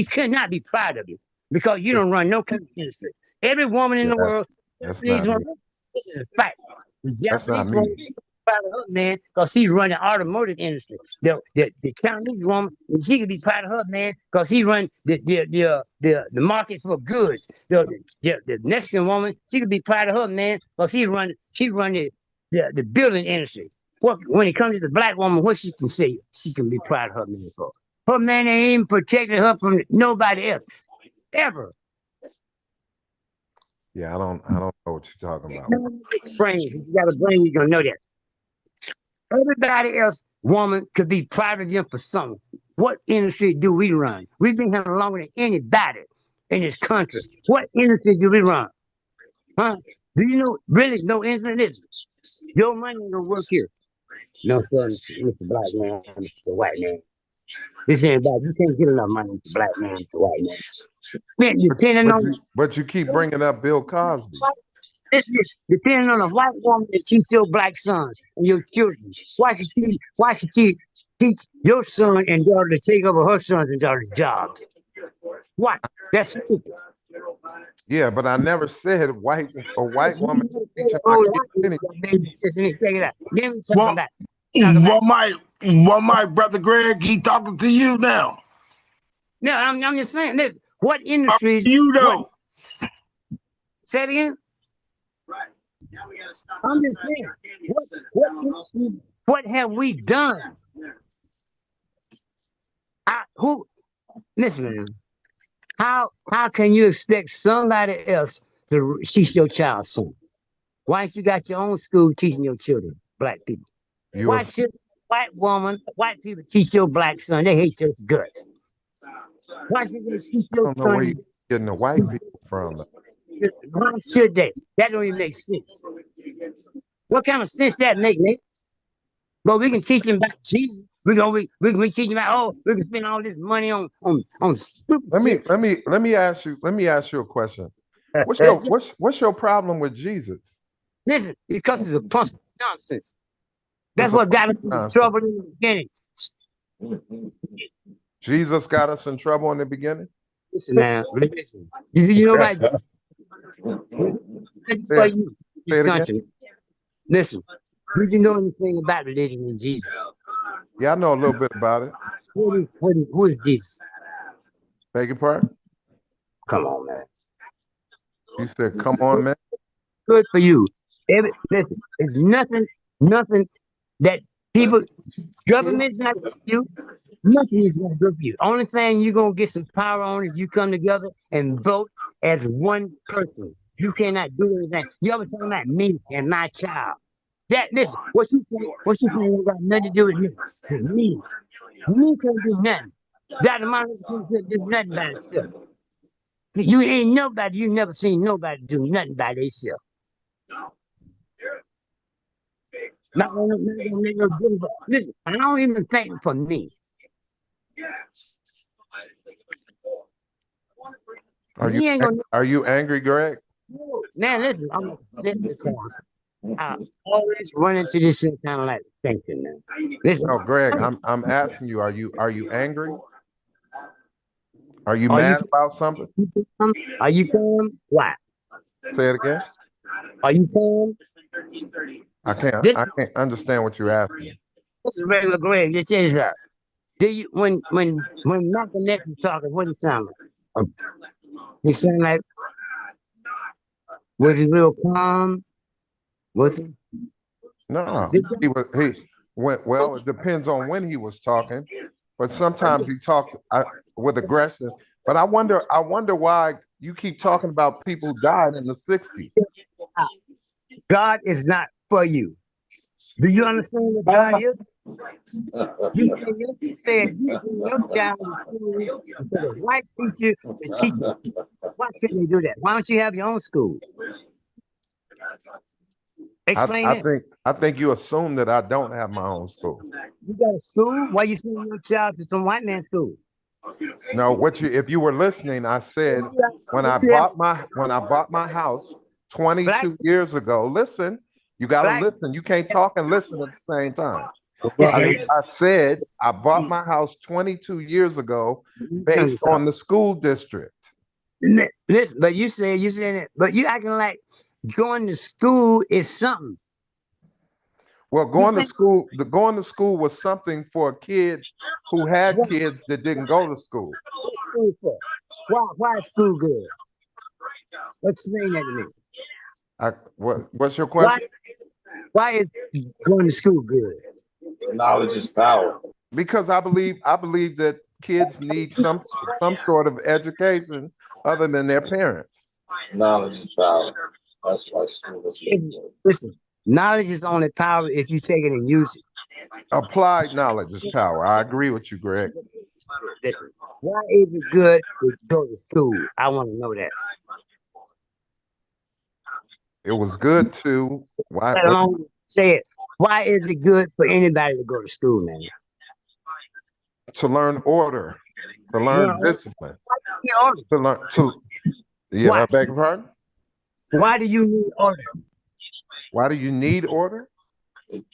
cannot be proud of you because you don't run no kind of industry. Every woman in the world, that's not me. this is a fact. The That's not Japanese me. woman proud of her man because she's running the automotive industry. The Chinese woman, she could be proud of her man because he run the market for goods. The Mexican woman, she could be proud of her man because she run the building industry. When it comes to the black woman, what she can say, she can be proud of her man for. Her man ain't even protected her from nobody else ever. Yeah, I don't know what you're talking about. Brain, you got a brain, you're gonna know that. Everybody else, woman, could be proud of them for something. What industry do we run? We've been here longer than anybody in this country. What industry do we run? Huh? Do you know really no industry? Your money ain't gonna work here. No, sir, Mr. Black man, Mr. White man. This ain't bad. You can't get enough money, Mr. Black man, Mr. White man. Depending on but you keep bringing up Bill Cosby. It's depending on a white woman that teach your black sons and your children. Why should she teach your son and daughter to take over her sons and daughters' jobs? Why? That's stupid. Yeah, but I never said a white woman teaching my kids anything. What my brother Greg, he talking to you now. No, I'm just saying this. What industries you know? Say it again. Right. Now we gotta stop. I'm just saying. What have we done? Who? Listen, man. How can you expect somebody else to teach your child something? Why ain't you got your own school teaching your children, black people? You Why was, should white woman, white people teach your black son? They hate your guts. Why should they teach I your don't know where you son? getting the white people from. Why should they? That don't even make sense. What kind of sense that make, Nate? But we can teach them about Jesus. We can teach them about, oh, we can spend all this money on stupid Let me shit. let me ask you a question. What's your problem with Jesus? Listen, because it's a bunch of nonsense. It's That's a what bunch got us of into nonsense. trouble in the beginning. Jesus got us in trouble in the beginning. Listen, man, religion. You know about religion for Say, you, say this it again. country. Listen, did you know anything about religion and Jesus? Yeah, I know a little bit about it. Who is Jesus? Beg your pardon? Come on, man. You said, come on, man. Good for you. Listen, it's nothing that people, government's not good for you. Nothing is not good for you. Only thing you're gonna get some power on is you come together and vote as one person. You cannot do anything. You ever talking about me and my child? That listen, what you think got nothing to do with me. With me. Me can't do nothing. Dr. Martin can't do nothing by itself. You ain't nobody, you never seen nobody do nothing by themselves. Not gonna make no good. Listen, I don't even think for me. Me ain't gonna Are you angry, Greg? man, listen, I'm upset because I always run into this kind of like thinking, man. Listen, No, Greg, I'm asking you, are you angry? Are you are you mad about something? calm? Are you calm? Why? Say it again. Are you calm? This, I can't understand what you're asking. this is regular Greg. This is do you when Malcolm X was talking, what did he sound like? He sound like was he real calm? Was he? No, Did he went well, it depends on when he was talking, but sometimes he talked with aggression. But I wonder why you keep talking about people who died in the 60s. God is not for you. Do you understand what God is? You said you send your child to school for the white teacher to teach you. Why shouldn't they do that? Why don't you have your own school? Explain that. I think you assume that I don't have my own school. You got a school? Why you sending your child to some white man's school? No, if you were listening, I said when I bought my house Black, 22 years ago, listen, you got to black, listen. You can't talk and listen at the same time. Right. I said I bought my house 22 years ago based on the school district. listen, but you said it, but you acting like going to school is something. Well, You think going to school was something for a kid who had kids that didn't go to school. what's school for? Why is school good? Explain that to me. What's your Why question? why is going to school good? Knowledge is power. Because I believe that kids need some sort of education other than their parents. Knowledge is power. That's why school is important. Listen, knowledge is only power if you take it and use it. Applied knowledge is power. I agree with you, Greg. Listen, why is it good to go to school? I want to know that. It was good to why Let alone say it. Why is it good for anybody to go to school, man? to learn order, to learn No, discipline, you know, to learn to yeah, why? I beg your pardon? Why do you need order? Why do you need order?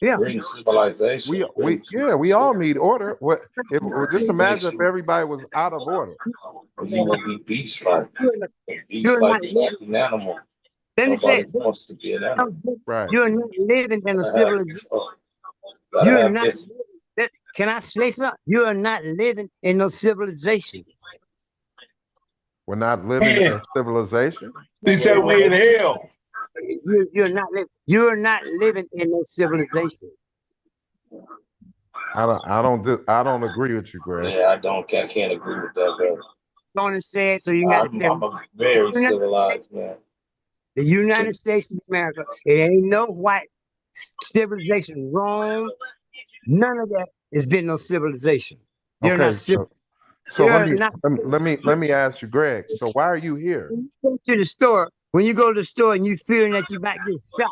Yeah. Bring civilization. We all need order. What if just It imagine makes if you, everybody was out of order? you will be beast-like. You're Beast-like not is living. like an animal. Let me say Nobody it. wants to be an animal. Right. You're not living in a Gotta have civilization. control. Gotta You're have not. this. Can I say something? You are not living in no civilization. We're not living in a civilization. He said we in hell. You're not living. You're not living in no civilization. I don't agree with you, Greg. Yeah, I can't agree with that, bro. Going and said, so you got I'm a very civilized man. the United States of America. It ain't no white civilization. Rome, none of that has been no civilization. They're Okay, not civil. so They're not. let me ask you, Greg. So why are you here? When you go to the store, when you go to the store and you feeling that you might get shot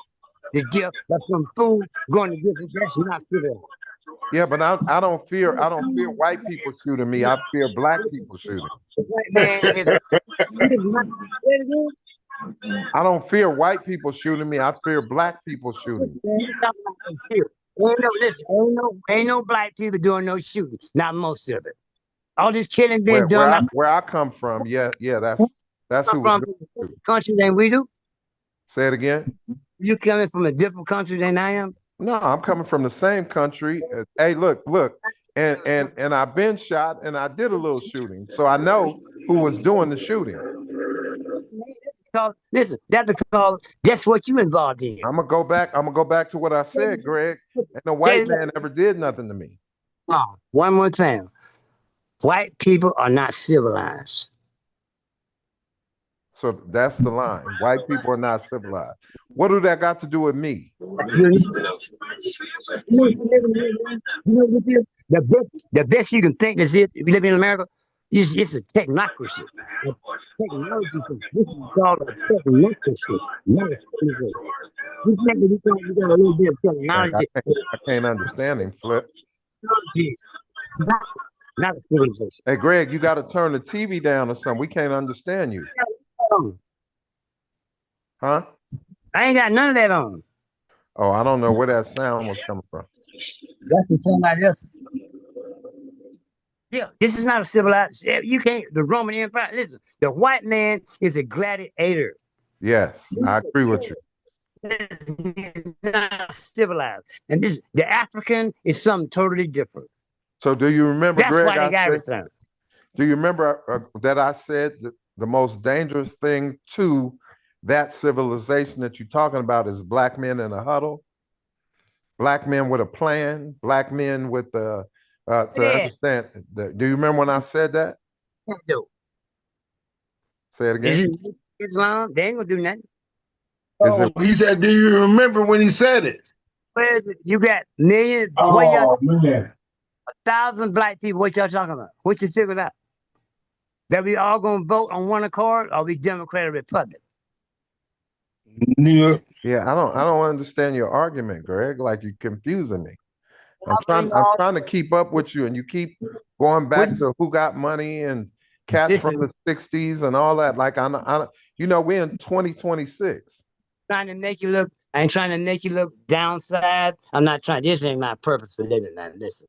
to give that's some food going to get you, that's not civilized. Yeah, but I don't fear white people shooting me. I fear black people shooting. The white man is not. I don't fear white people shooting me. I fear black people shooting. Ain't no black people doing no shooting. Not most of it. All this killing being done by Where I come from, yeah, that's who was from doing a it. different country than we do. Say it again. You coming from a different country than I am? No, I'm coming from the same country. Hey, look, and I've been shot and I did a little shooting, so I know who was doing the shooting. Listen, that's because that's what you involved in. I'm gonna go back to what I said, Greg. And the white man never did nothing to me. Oh, one more time. White people are not civilized. So that's the line. White people are not civilized. What do that got to do with me? The best you can think is it. If you live in America, it's a technocracy. A technology. This is called a technocracy. Not a civilization. We think that we got a little bit of technology. I can't understand him, Flip. Not a civilization. Hey, Greg, you got to turn the TV down or something. We can't understand you. Huh? I ain't got none of that on. Oh, I don't know where that sound was coming from. That's from somebody else. Yeah, this is not a civilized. You can't. The Roman Empire. Listen, the white man is a gladiator. Yes, I agree with you. He's not civilized, and the African is something totally different. So, do you remember, That's Greg? why they got everything. Do you remember that I said that the most dangerous thing to that civilization that you're talking about is black men in a huddle, black men with a plan, black men with the understand. Do you remember when I said that? No. Say it again. Islam, they ain't gonna do nothing. He said, "Do you remember when he said it?" Where is it? You got millions. Oh man, 1,000 black people. What y'all talking about? What you figured out? That we all gonna vote on one accord, or we Democrat or Republican? Yeah, I don't understand your argument, Greg. Like you're confusing me. I'm trying to keep up with you, and you keep going back to who got money and cats from the '60s and all that. Like we're in 2026. Trying to make you look. I ain't trying to make you look downside. I'm not trying. This ain't my purpose for living. Now, listen.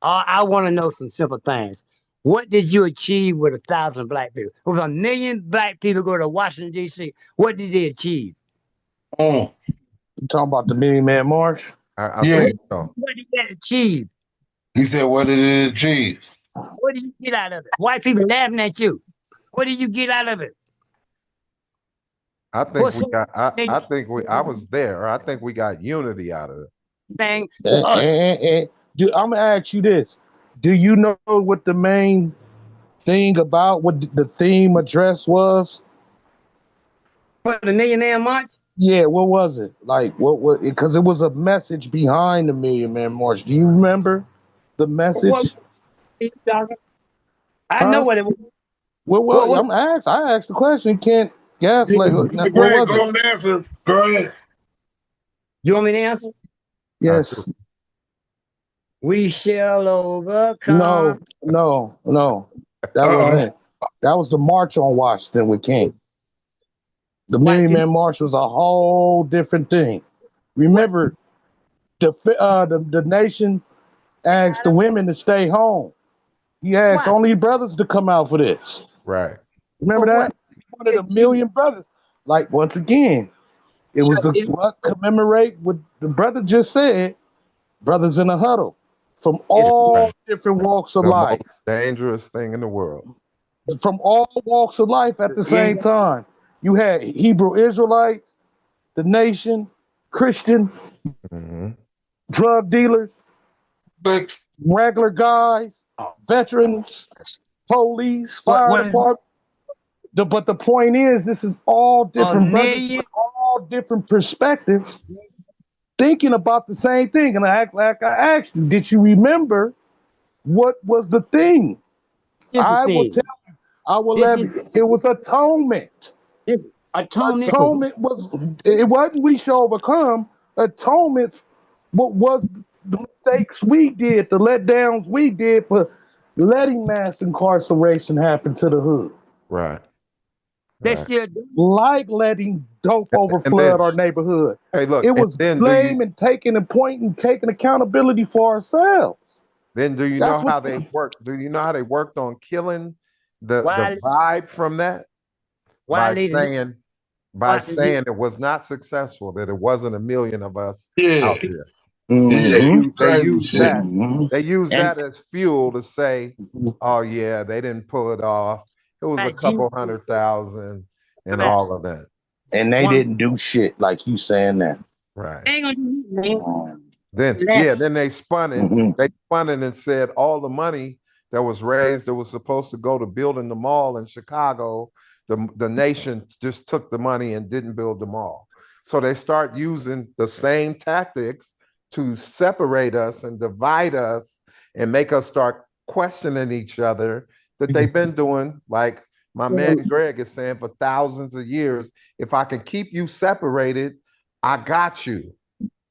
I want to know some simple things. What did you achieve with 1,000 black people? With 1,000,000 black people go to Washington, D.C., what did they achieve? You talking about the Million Man March? I think so. What did that achieve? He said, "What did it achieve?" What did you get out of it? White people laughing at you. What did you get out of it? I think we got. I was there. I think we got unity out of it. Saying, I'm gonna ask you this: do you know what the main thing about what the theme address was? For the Million Man March? Yeah, what was it? Like, what? Because it was a message behind the Million Man March. Do you remember the message? I know what it was. Well, I asked the question. Can't gaslight. What Greg, was go it? and answer. Go ahead. You want me to answer? Yes. We shall overcome. No. That wasn't it. That was the March on Washington with King. The Million Man March was a whole different thing. Remember, the nation asked the women to stay home. He asked only brothers to come out for this. Right. Remember that? He wanted 1,000,000 brothers. Like, once again, it was commemorate what the brother just said, brothers in a huddle from all different walks of life. Most dangerous thing in the world. From all walks of life at the same time. You had Hebrew Israelites, the nation, Christian, drug dealers, regular guys, veterans, police, fire department. But the point is, this is all different brothers with all different perspectives, thinking about the same thing. And I asked you, did you remember what was the thing? I will tell you. I will let you. It was atonement. Atonement was, it wasn't we shall overcome. Atonement what was the mistakes we did, the letdowns we did for letting mass incarceration happen to the hood. Right. They still do. Like letting dope overflood our neighborhood. Hey, look, it was blame and taking and pointing, taking accountability for ourselves. Then do you know how they worked? Do you know how they worked on killing the vibe from that? By saying it was not successful, that it wasn't a million of us out there. They use that. They use that as fuel to say, "Oh yeah, they didn't pull it off. It was a couple 100,000 and all of that." And they didn't do shit like you saying that. Right. They ain't gonna do Then they spun it. They spun it and said all the money that was raised that was supposed to go to building the mall in Chicago, the nation just took the money and didn't build the mall. So they start using the same tactics to separate us and divide us and make us start questioning each other that they've been doing, like my man Greg is saying, for thousands of years. If I can keep you separated, I got you.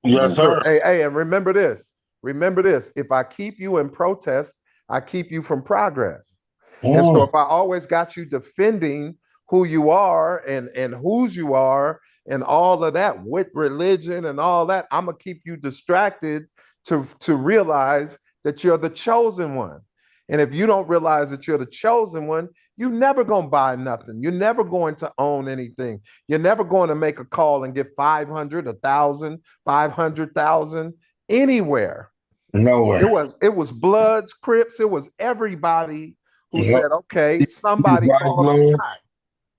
Yes, sir. Hey, and remember this. Remember this. If I keep you in protest, I keep you from progress. And so if I always got you defending who you are and whose you are and all of that with religion and all that, I'm gonna keep you distracted to realize that you're the chosen one. And if you don't realize that you're the chosen one, you're never gonna buy nothing. You're never going to own anything. You're never going to make a call and get 500, 1,000, 500,000 anywhere. Nowhere. It was Bloods, Crips, it was everybody who said, okay, somebody called the shot.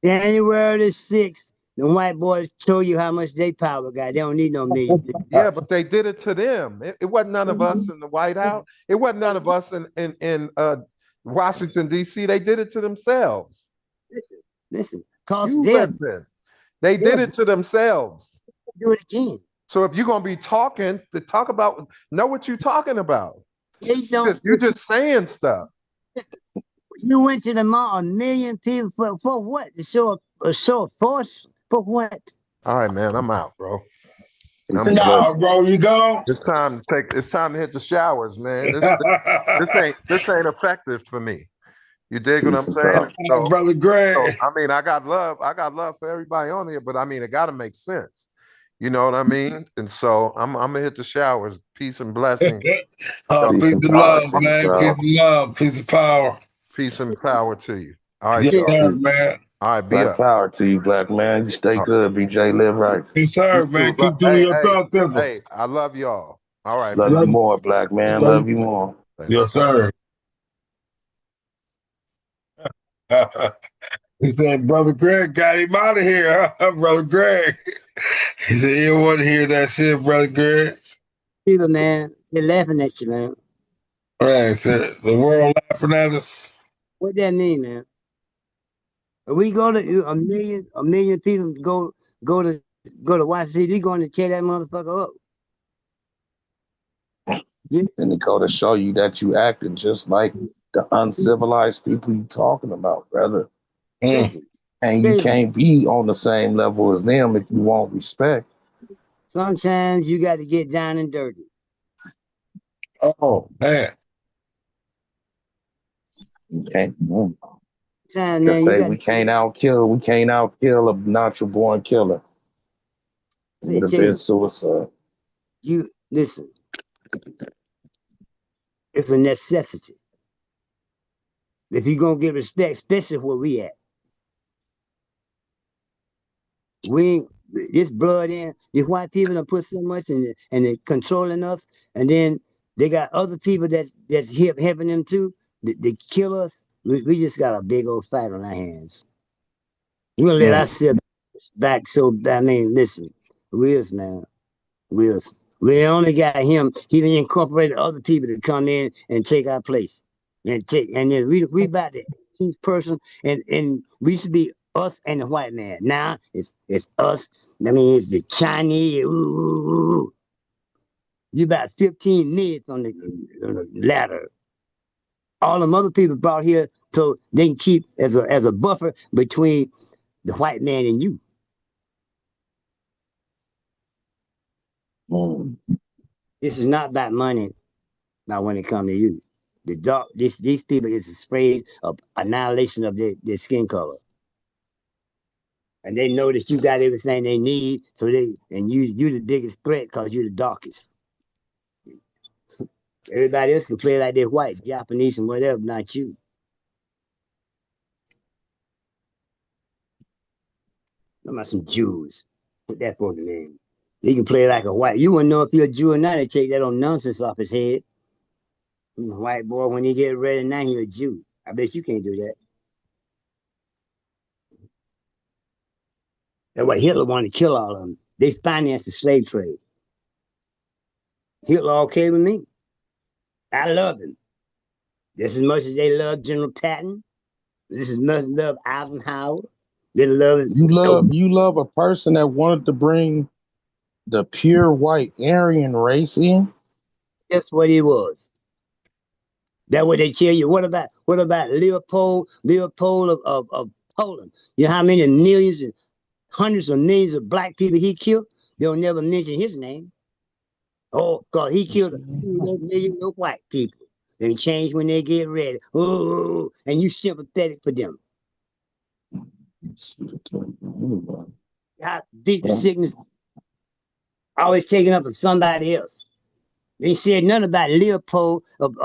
January the 6th, the white boys show you how much they power got. They don't need no millions. Yeah, but they did it to them. It wasn't none of us in the White House. It wasn't none of us in Washington, D.C. They did it to themselves. Listen. Listen. They did it to themselves. Do it again. So if you're gonna be talking, to talk about, know what you're talking about. You're just saying stuff. You went to the mall, 1 million people for what? To show a force for what? All right, man, I'm out, bro. Bro, you go. It's time to hit the showers, man. This ain't effective for me. You dig what I'm saying? So, Brother Greg. So, I mean, I got love for everybody on here, but I mean, it got to make sense. You know what I mean? And so I'm gonna hit the showers. Peace and blessing. Peace and love, man. Peace and love. Peace and power. Peace and power to you. All right, yes, sir, man. All right, black power to you, black man. You stay good, BJ. Live right. Yes, sir, man. Keep doing your thought. Hey, I love y'all. All right, love you more, black man. Love you more. Yes, sir. He said, Brother Greg got him out of here, huh? Brother Greg. He said, you don't want to hear that shit, Brother Greg. People, man, they're laughing at you, man. Right, so the world laughing at us. What that mean, man? If we go to a million people go to Washington, we going to tear that motherfucker up. Yeah. And it go to show you that you acting just like the uncivilized people you talking about, brother. And you can't be on the same level as them if you want respect. Sometimes you got to get down and dirty. Oh, man. Okay. Just say we can't outkill a natural born killer. It would have been suicide. You listen. It's a necessity. If you're gonna get respect, especially where we at. This blood in, these white people done put so much in it, and they're controlling us, and then they got other people that's helping them too. They kill us. We just got a big old fight on our hands. We're gonna let ourselves back. So I mean, listen, Wills, man, Wills. We only got him. He done incorporated other people to come in and take our place. And then we about the 18th person and we used to be us and the white man. Now it's us. I mean it's the Chinese. Ooh, ooh, ooh. You about 15 minutes on the ladder. All them other people brought here so they can keep as a buffer between the white man and you. This is not about money. Not when it comes to you. The dark these people is afraid of annihilation of their skin color. And they know that you got everything they need, so you the biggest threat because you the darkest. Everybody else can play like they're white, Japanese, and whatever, not you. I'm about some Jews. Put that for the name. He can play like a white. You wouldn't know if you're a Jew or not. They take that old nonsense off his head. White boy, when he get ready, now he a Jew. I bet you can't do that. That's why Hitler wanted to kill all of them. They financed the slave trade. Hitler okay with me. I love him. Just as much as they love General Patton. This is much love Eisenhower. They love it. You love a person that wanted to bring the pure white Aryan race in. That's what he was. That's what they tell you. What about Leopold of Poland? You know how many millions and hundreds of millions of black people he killed? They'll never mention his name. Oh, because he killed a few million of white people. They change when they get ready. Oh, and you sympathetic for them. How deep the sickness always taken up for somebody else. They said nothing about Leopold of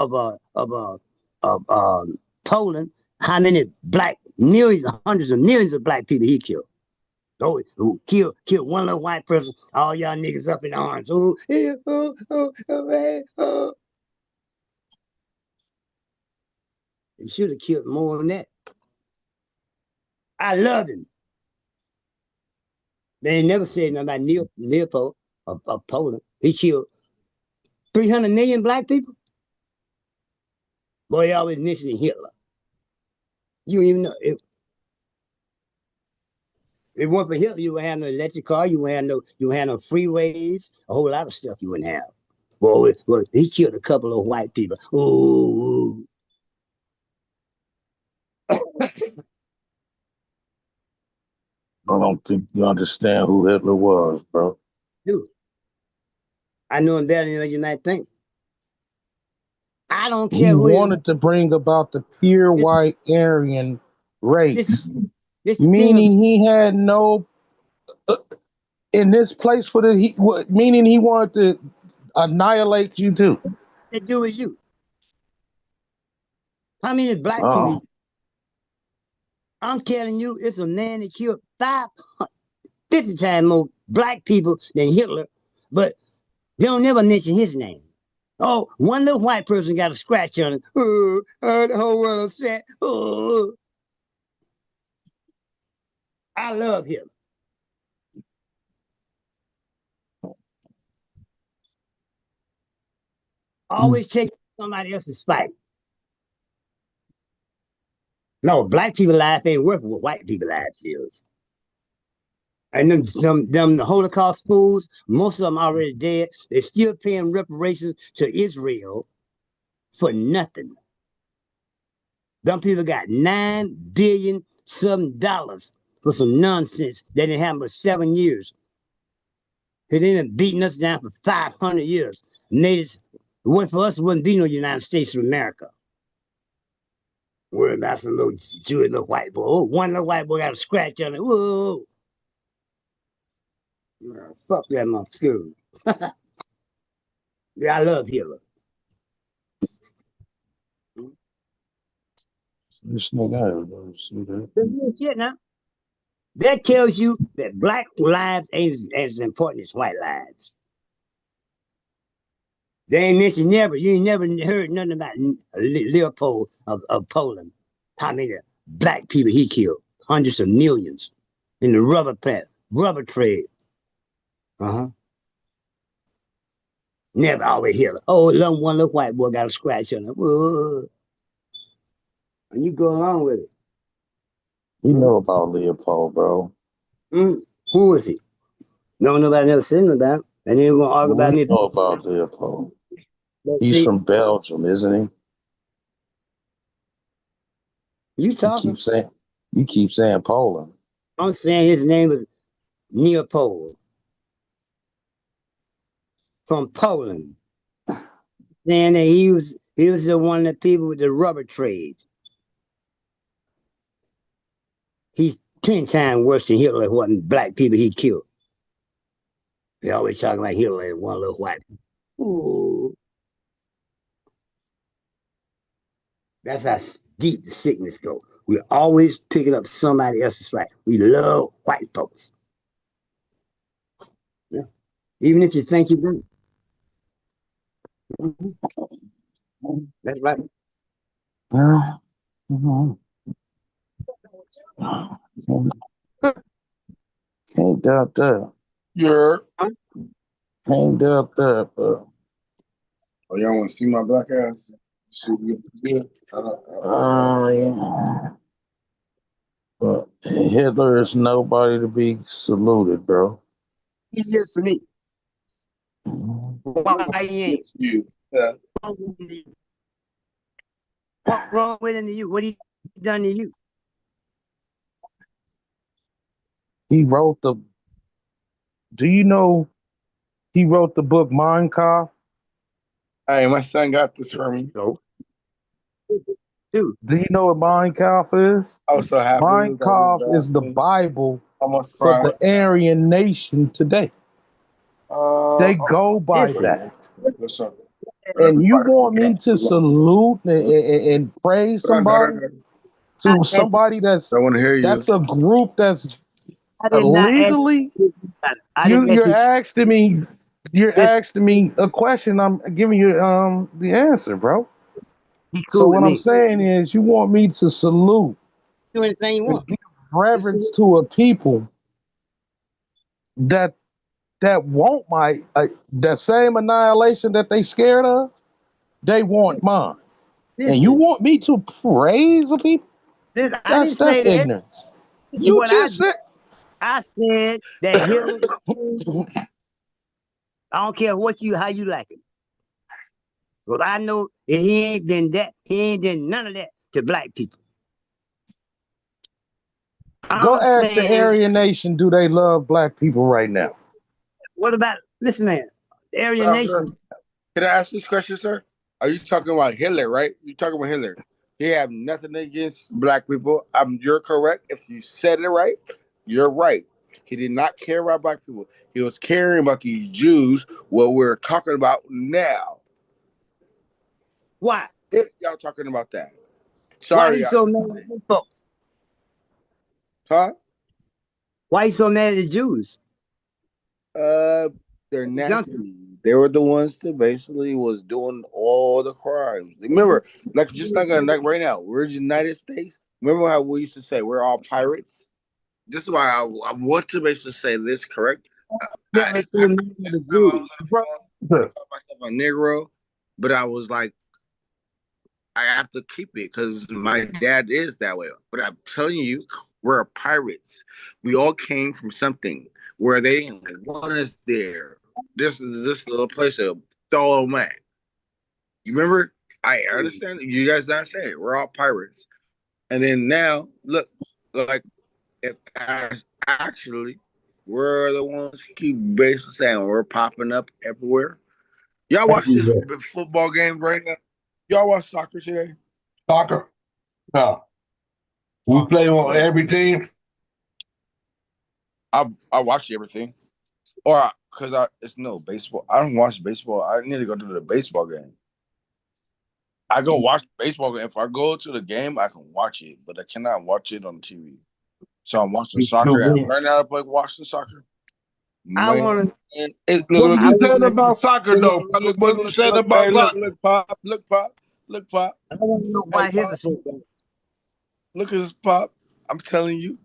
Poland. How many black millions, hundreds of millions of black people he killed? Oh, who killed one little white person? All y'all niggas up in arms. Oh, yeah, oh. He should have killed more than that. I love him. They ain't never said nothing about Leopold of Poland. He killed 300 million black people. Boy, they always mentioning Hitler. You don't even know. If it weren't for Hitler, you wouldn't have no electric car, you wouldn't have no freeways, a whole lot of stuff you wouldn't have. Well, he killed a couple of white people. Ooh. I don't think you understand who Hitler was, bro. Dude, I know him better than you might think. I don't care He who it wanted to bring about the pure white Aryan race, this meaning he had no in this place for meaning he wanted to annihilate you too. to do with you. How many black people? I'm telling you, it's a man that killed 50 times more black people than Hitler, but they don't never mention his name. Oh, one little white person got a scratch on it. Oh, the whole world sad. Oh, I love him. Always take somebody else's spite. No, black people life ain't worth what white people lives is. And them the Holocaust fools, most of them already dead. They're still paying reparations to Israel for nothing. Them people got $9 billion some dollars for some nonsense that didn't happen for 7 years. They didn't beating us down for 500 years. Natives, it wasn't for us, it wouldn't be no United States of America. Worried about some little Jewish little white boy. Oh, one little white boy got a scratch on it. Whoa. Fuck that motherfucker. Yeah, I love Hitler. This nigga, see that? Shit now. That tells you that black lives ain't as important as white lives. They ain't mentioned never. You ain't never heard nothing about Leopold of Poland. How many black people he killed? Hundreds of millions in the rubber trade. Uh-huh. Never always hear. Oh, one little white boy got a scratch on it. Whoa. And you go along with it. You know about Leopold, bro. Who is he? No, nobody never said nothing about him. And then we're gonna argue about We me. know about Leopold. But He's see, from Belgium, isn't he? you You talking? keep saying Poland. I'm saying his name is Leopold from Poland. Saying that he was the one of the people with the rubber trade. He's 10 times worse than Hitler. Wasn't black people he killed. They always talking like Hitler and one little white. Ooh. That's how deep the sickness goes. We're always picking up somebody else's fight. We love white folks. Yeah. Even if you think you do. That's right. Can't doubt that. Yeah. Can't doubt that, bro. Oh, y'all want to see my black ass? Yeah. Yeah. But Hitler is nobody to be saluted, bro. He's just for me. Why he ain't? You. Yeah. What wrong with him to you? What he done to you? He wrote the. Do you know he wrote the book Mein Kampf? Hey, my son got this for me. No. Dude. Do you know what Mein Kampf is? I was so happy. Mein Kampf is the Bible Almost for crying. the Aryan nation today. They go by that. Listen. And you want me to salute and praise somebody to somebody I want to hear you. that's a group that's I did not illegally. I didn't You're you. asking me. You're asking me a question. I'm giving you the answer, bro. He's So cool with what I'm me. saying is, you want me to salute Do anything you and want. give reverence to a people that want my that same annihilation that they scared of. They want mine, and you Listen, want me to praise the people? listen, I didn't say That's that. ignorance. You What just said. I said that Hitler. I don't care how you like it. But I know that he ain't done that. He ain't done none of that to black people. Go I'm ask the saying, Aryan Nation, do they love black people right now? what about, listen, man, the Aryan Nation. Can I ask this question, sir? Are you talking about Hitler, right? You talking about Hitler? He have nothing against black people. You're correct. If you said it right, you're right. He did not care about black people. He was caring about these Jews, what we're talking about now. Why? If y'all talking about that. Why Sorry. he so mad at these folks? Huh? Why he so mad at the Jews? They're nasty. They were the ones that basically was doing all the crimes. Remember, like just like right now, we're the United States. Remember how we used to say we're all pirates? This is why I want to basically say this correct. I call myself a Negro, but I was like, I have to keep it because my dad is that way. But I'm telling you, we're pirates. We all came from something where they didn't want us there. This is this little place of throw away. You remember? I understand. You guys not saying we're all pirates, and then now look, like if actually we're the ones who keep basically saying we're popping up everywhere. Y'all watch this football game right now. Y'all watch soccer today? Soccer? No. We play on every team. I watch everything, or because it's no baseball. I don't watch baseball. I need to go to the baseball game. I go watch baseball game. If I go to the game, I can watch it, but I cannot watch it on TV. So I'm watching soccer. I learned how to play watching soccer. I Man, want What look, you saying about soccer, though? What you saying about soccer? look, pop, look, pop, look, pop. I want to know why Hitler so bad. Look at this pop. I'm telling you,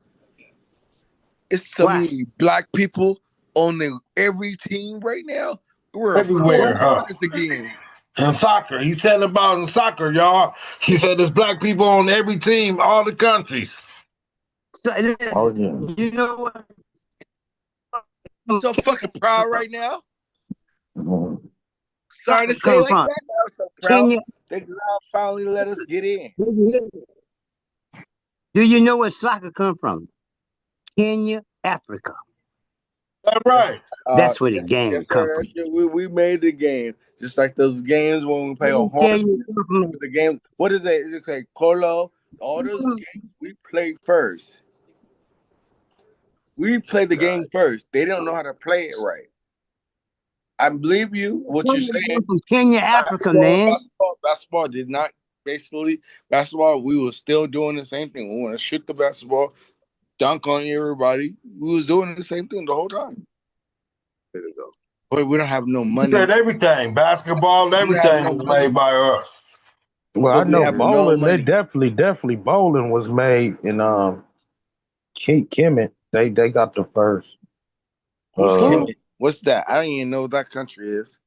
it's so Why? many black people on every team right now. We're everywhere, fourth huh? place again. In soccer, he said about in soccer, y'all. He said there's black people on every team, all the countries. So Oh yeah. you know what? I'm so fucking proud right now. Mhm. Sorry to Soccer say it come like from that, but I'm so proud. Kenya. They now finally let us get in. Do you know where soccer come from? Kenya, Africa. That's right. That's where the Yes, game yes, come sir. from. We made the game. Just like those games when we play Let on me tell horses. you something. The game, what is it? It's like Colo. All those games we played first. We played the game first. They don't know how to play it right. I believe you, what you're saying. From Kenya, Africa, man. Basketball did not basically basketball. We were still doing the same thing. We want to shoot the basketball, dunk on everybody. We was doing the same thing the whole time. There we go. But we don't have no He money. said everything, basketball, We have everything no was money. made by us. Well, I But we know have no bowling. They money. definitely bowling was made in Kemet. They got the first. Who's Uh, Kemet? What's that? I don't even know what that country is.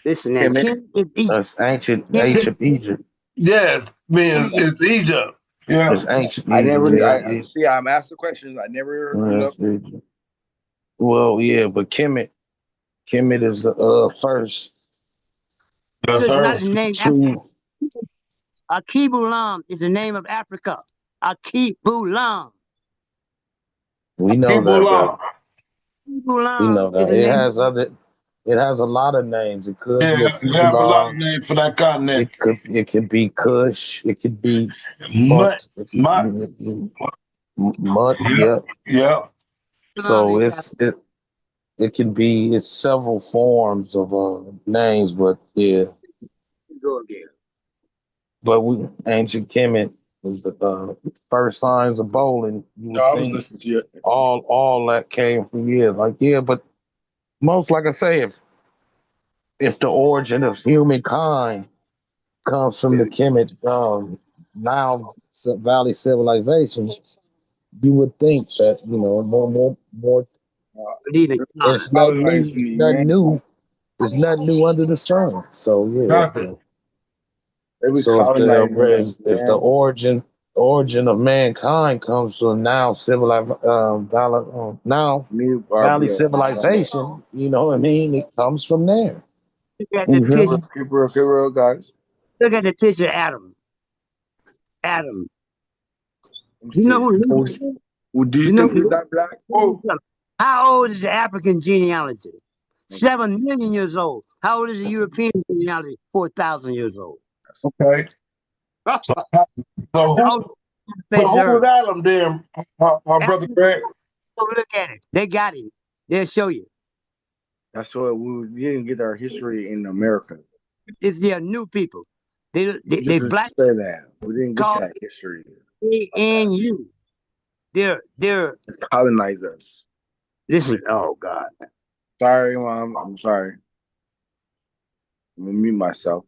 Listen, now, Kemet. Kenya is Egypt. that's Kenya, ancient Egypt. Yes, means it's Egypt. Yeah. It's ancient I Egypt. never. Yeah, I see. I'm asking questions. I never. yeah, it's Egypt. Well, yeah, but Kemet is the first Yes, is sir. not the name Africa. true. Akibulam is the name of Africa. Akibulam. We know People that, brother. law. We Akibulam know is that. the name. It has a lot of names. It could be a Yeah, we have a lot of Kibulan. names for that continent. It could be Kush. It could be Mud, Mut. It could mud, be Mut. yeah, Yeah. yeah. So it can be it's several forms of names, but yeah. Go again. But ancient Kemet was the first signs of bowling. You No, would I was think listening to you. all that came from but most like I say, if the origin of humankind comes from the Kemet Nile Valley civilization, you would think that more. Believe in God. It's nothing Colonize new. me, Nothing man. new. It's nothing new under the sun. So yeah. Nothing. They be So colonizing us, if the man. origin of mankind comes from now civilized now Me, valley Barbara. civilization, you know what I mean? It comes from there. Look at the You feel picture. me? Keep real, guys. Look at the picture of Adam. Adam. Let me You know see. who he Well, is? do you You know think he's who? that black? Oh, How old is the African genealogy? 7 million years old. How old is the European genealogy? 4,000 years old. Okay. So, so That's the who, oldest so face of who was Earth. Adam then, my brother Africa, Greg? go look at it. They got him. They'll show you. that's what we didn't get our history in America. It's their new people. They Just black say that we didn't get called that history. ANU. They're Colonize us. listen. Oh God. Sorry, mom. I'm sorry. I'm gonna mute myself.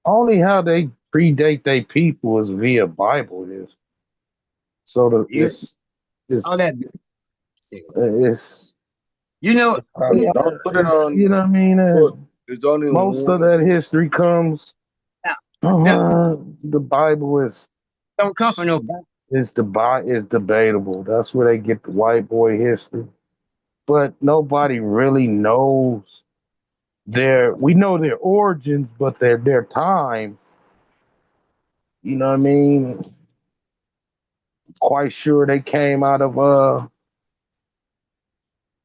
Only how they predate their people is via Bible is. So Yeah. All it's that. it's You know. yeah, Don't put it it's on. you know what I mean. Look, there's only Most of one. that history comes. Them The Bible don't come from no back. is debatable. That's where they get the white boy history. But nobody really knows we know their origins, but their time. You know what I mean? Quite sure they came out of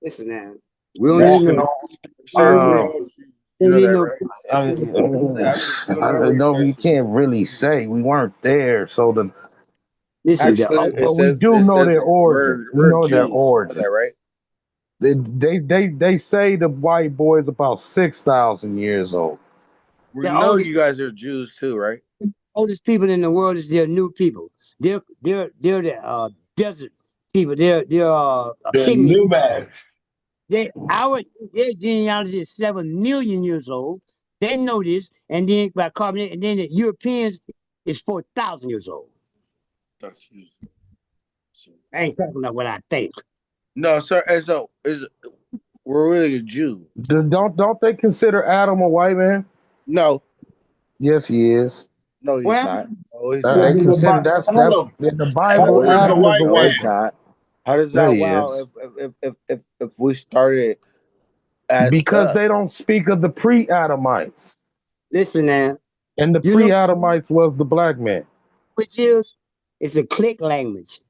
Listen now. We don't need Walking no. on serves uh me. We You don't know need that, no. right? I, I know you can't really say we weren't there, so Listen. Actually, but we do it know says their origins. We we're know their Jews. You know that, right? origins. They say the white boy is about 6,000 years old. We The know oldest, you guys are Jews too, right? oldest people in the world is their new people. They're the desert people. They're The pygmy. new man. Their genealogy is 7 million years old. They know this, and then by carbonate, and then the Europeans is 4,000 years old. That's Jews. I ain't talking about what I think. No, sir. And so we're really a Jew. Don't they consider Adam a white man? No, Yes, he is. no, he's Well, not. No, he's They not. consider that's Adam, in the Bible. No, Adam he's is a not. Adam is a white No, white he's man. man. not. How does Yeah, that? he Wow. is. If we started as Because us, they don't speak of the pre-Adamites, listen now. and the You know pre-Adamites was the black man. which is? It's a click language.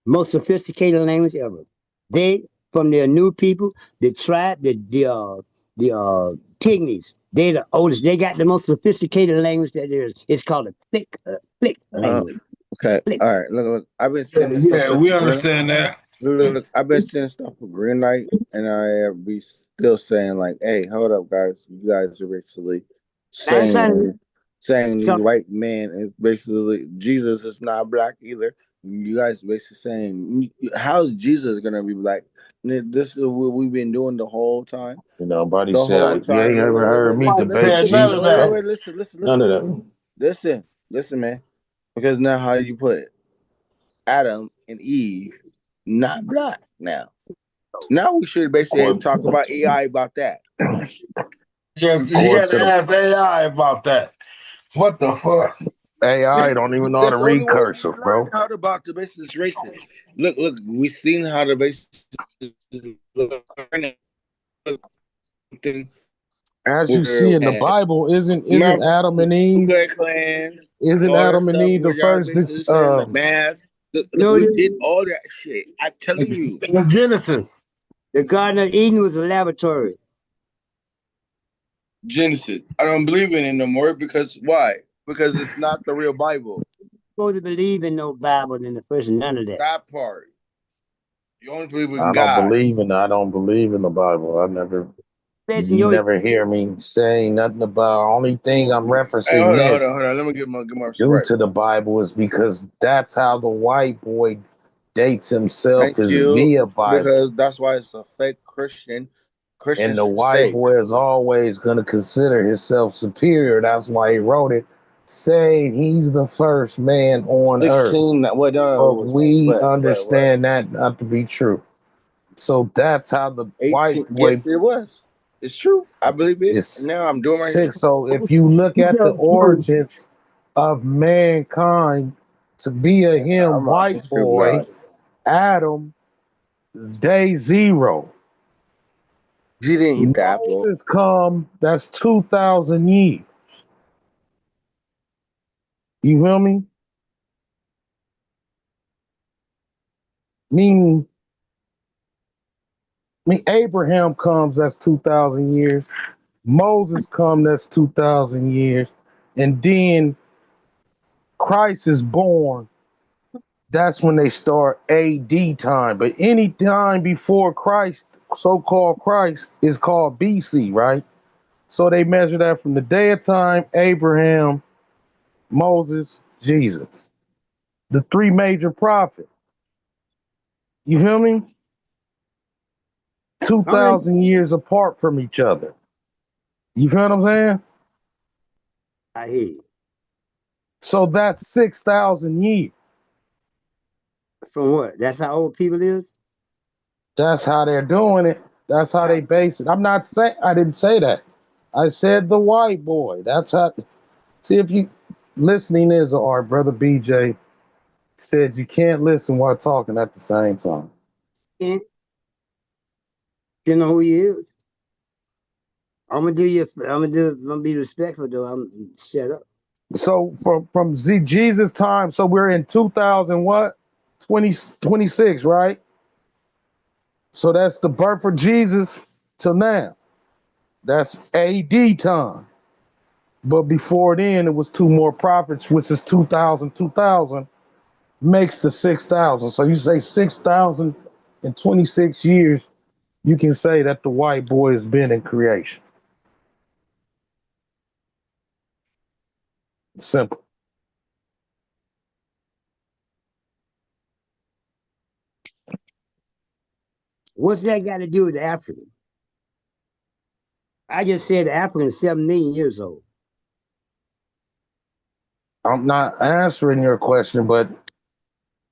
Most sophisticated language ever. They from their new people, the tribe, the pygmies. They the oldest. They got the most sophisticated language that there is. It's called a click uh, language. okay, Click. all right. Look. I've been Yeah, sending stuff yeah, for we Green. understand that. Look. I've been sending stuff for Greenlight, and I be still saying like, "Hey, hold up, guys! You guys are basically I ain't trying saying these to. white men is basically Jesus is not black either. You guys basically saying how's Jesus gonna be black? This is what we've been doing the whole time. Nobody The said, whole you ain't time. ever heard me Nobody debate said none of Jesus, that. Wait. Listen. none of that. Because now how you put it? Adam and Eve not black now. Now we should basically According, talk about AI about that. Yeah, you according got to to the ask AI about that. What the fuck? AI, don't even know how to That's the only read way we cursive, learn bro. how to about the basis races. Look, we seen how the basis things As you see where in the Bible, isn't remember Adam and Ku Eve? Klux Klans and Isn't all that Adam and stuff Eve the where y'all first? basically saying the mass. Look, No, we did all that shit. I'm telling you. The Genesis. the Garden of Eden was a laboratory. Genesis. I don't believe in it no more because why? Because it's not the real Bible. Supposed to believe in no Bible in the first, none of that. That part. You only believe in I don't God. believe in the Bible. Listen, You yo, never hear me saying nothing about. Only thing I'm Hey, referencing this hold on. Let me get my due respect. to the Bible is because that's how the white boy dates himself Thank is you. via Bible. Because that's why it's a fake Christian. And Christians the is white fake. boy is always going to consider himself superior. That's why he wrote it, saying he's the first man on earth. 16, well, no, But it was, we what? understand that not to be true. So that's how the white 18. boy Yes, it was. It's true. I believe it. And is now I'm doing right here. six. So if you look at the origins of mankind to via him, I'm a white history boy, guy. Adam, day zero. He didn't eat the apple. Moses come, that's 2,000 years. You feel me? Meaning, Abraham comes, that's 2,000 years. Moses come, that's 2,000 years. And then Christ is born. That's when they start AD time. But any time before Christ, so-called Christ, is called BC, right? So they measure that from the day of time, Abraham, Moses, Jesus. The three major prophets. You feel me? I 2,000 years apart from each other. You feel what I'm saying? hear you. So that's 6,000 years. From what? That's how old people is? That's how they're doing it. That's how they base it. I'm not saying, I didn't say that. I said the white boy. That's how. See, if you listening is our brother BJ said you can't listen while talking at the same time. Yeah. You know who he is. I'm gonna be respectful though. I'm shut up. So from Jesus time, so we're in 2000 what? 2026, right? So that's the birth of Jesus till now. That's AD time. But before then, it was two more prophets, which is 2000 makes the 6,000. So you say 6,026 years, you can say that the white boy has been in creation. Simple. What's that got to do with the African? I just said the African is 7 million years old. I'm not answering your question, but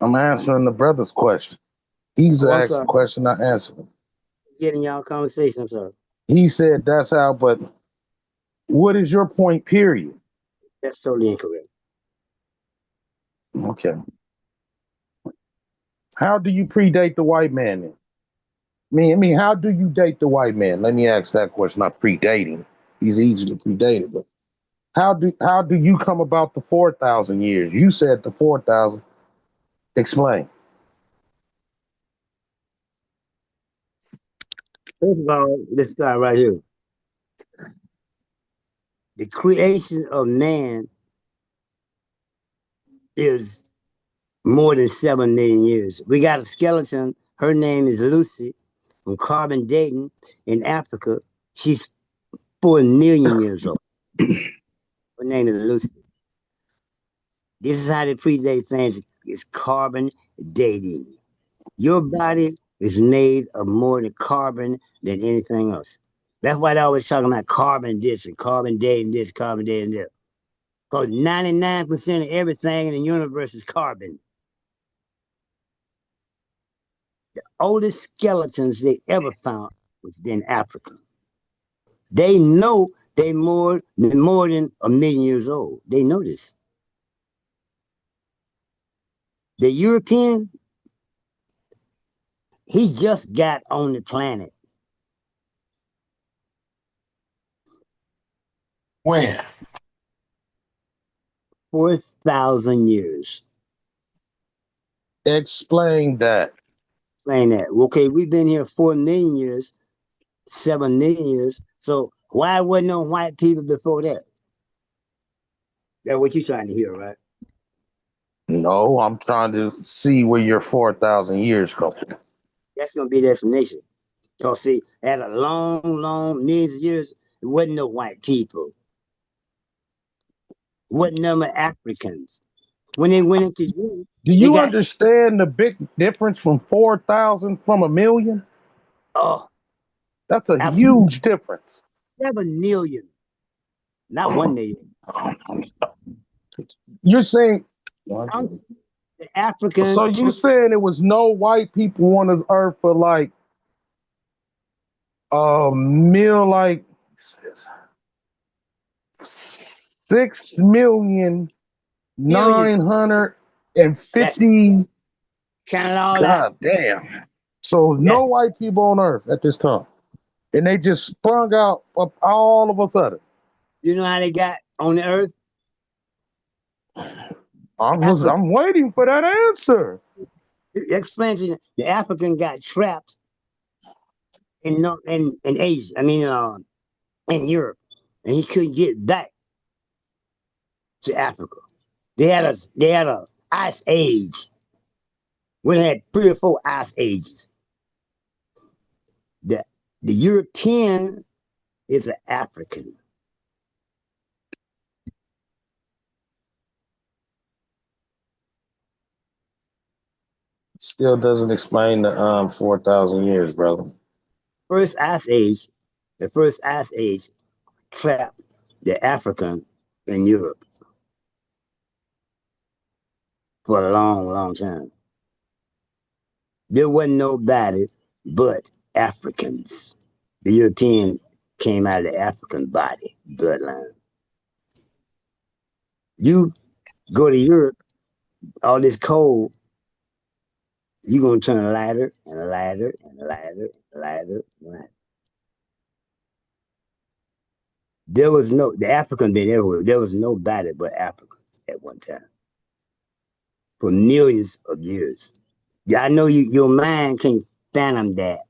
I'm answering the brother's question. He's Oh, I'm asked the sorry. question, I answered him. Getting y'all conversation. I'm sorry. He said that's how, but what is your point, period? That's totally incorrect. Okay. How do you predate the white man then? I mean, how do you date the white man? Let me ask that question, not predating. He's easily predated, but how do you come about the 4,000 years? You said the 4,000. Explain. First of all, let's start right here. The creation of man is more than 7 million years. We got a skeleton. Her name is Lucy from carbon dating in Africa. She's 4 million years old. Her name is Lucy. This is how they predate things. It's carbon dating. Your body is made of more than carbon than anything else. That's why they're always talking about carbon this and carbon dating this, carbon dating this. Because 99% of everything in the universe is carbon. Oldest skeletons they ever found was in Africa. They know they more than 1 million years old. They know this. The European, he just got on the planet. When? 4,000 years. Explain that. Explain that. Okay, we've been here 4 million years, 7 million years. So why wasn't no white people before that? That's what you're trying to hear, right? No, I'm trying to see where your 4,000 years come from. That's gonna be the explanation. So see, at a long millions of years, there wasn't no white people. What number of Africans? When they went into Europe, Do they you got understand the big difference from 4,000 from a million? oh, That's a absolutely huge difference. 7 million, not 1 million. You're saying, I'm the African so you saying there was no white people on this earth for like a meal, like that's 6,950,000. counting all out. God damn. So That no white people on earth at this time. And they just sprung out up all of a sudden. you know how they got on the earth? Africa. I'm waiting for that answer. Explain to you, the African got trapped in Asia. I mean, in Europe, and he couldn't get back to Africa. They had a ice age. We had 3 or 4 ice ages. The the European is an African. Still doesn't explain the 4,000 years, brother. First ice age, the first ice age trapped the African in Europe for a long time. There wasn't nobody but Africans. The European came out of the African body bloodline. You go to Europe, all this cold, you're gonna turn lighter and lighter and lighter and lighter and lighter. There was no the African been everywhere. There was nobody but Africans at one time for millions of years. Yeah, I know your mind can't fathom that.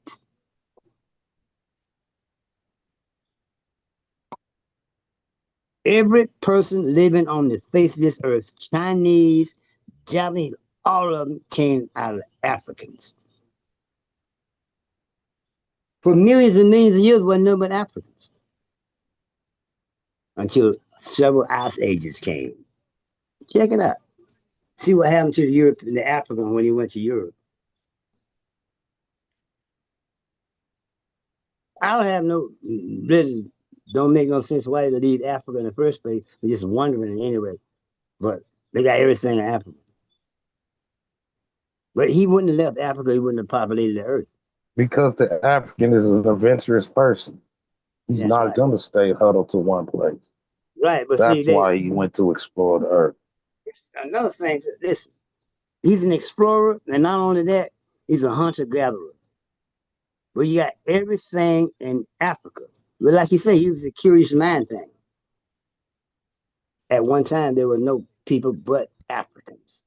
Every person living on the face of this earth, Chinese, Japanese, all of them came out of Africans. For millions and millions of years, wasn't nothing but Africans until several ice ages came. Check it out. See what happened to the Europe, the African when he went to Europe. I don't have no really don't make no sense why they leave Africa in the first place. They're just wondering anyway. But they got everything in Africa. But he wouldn't have left Africa. He wouldn't have populated the earth. Because the African is an adventurous person. He's That's not right. going to stay huddled to one place. Right, but see, That's why he went to explore the earth. another thing. Listen, he's an explorer, and not only that, he's a hunter gatherer. But you got everything in Africa. But like you say, he was a curious mind thing. At one time, there were no people but Africans.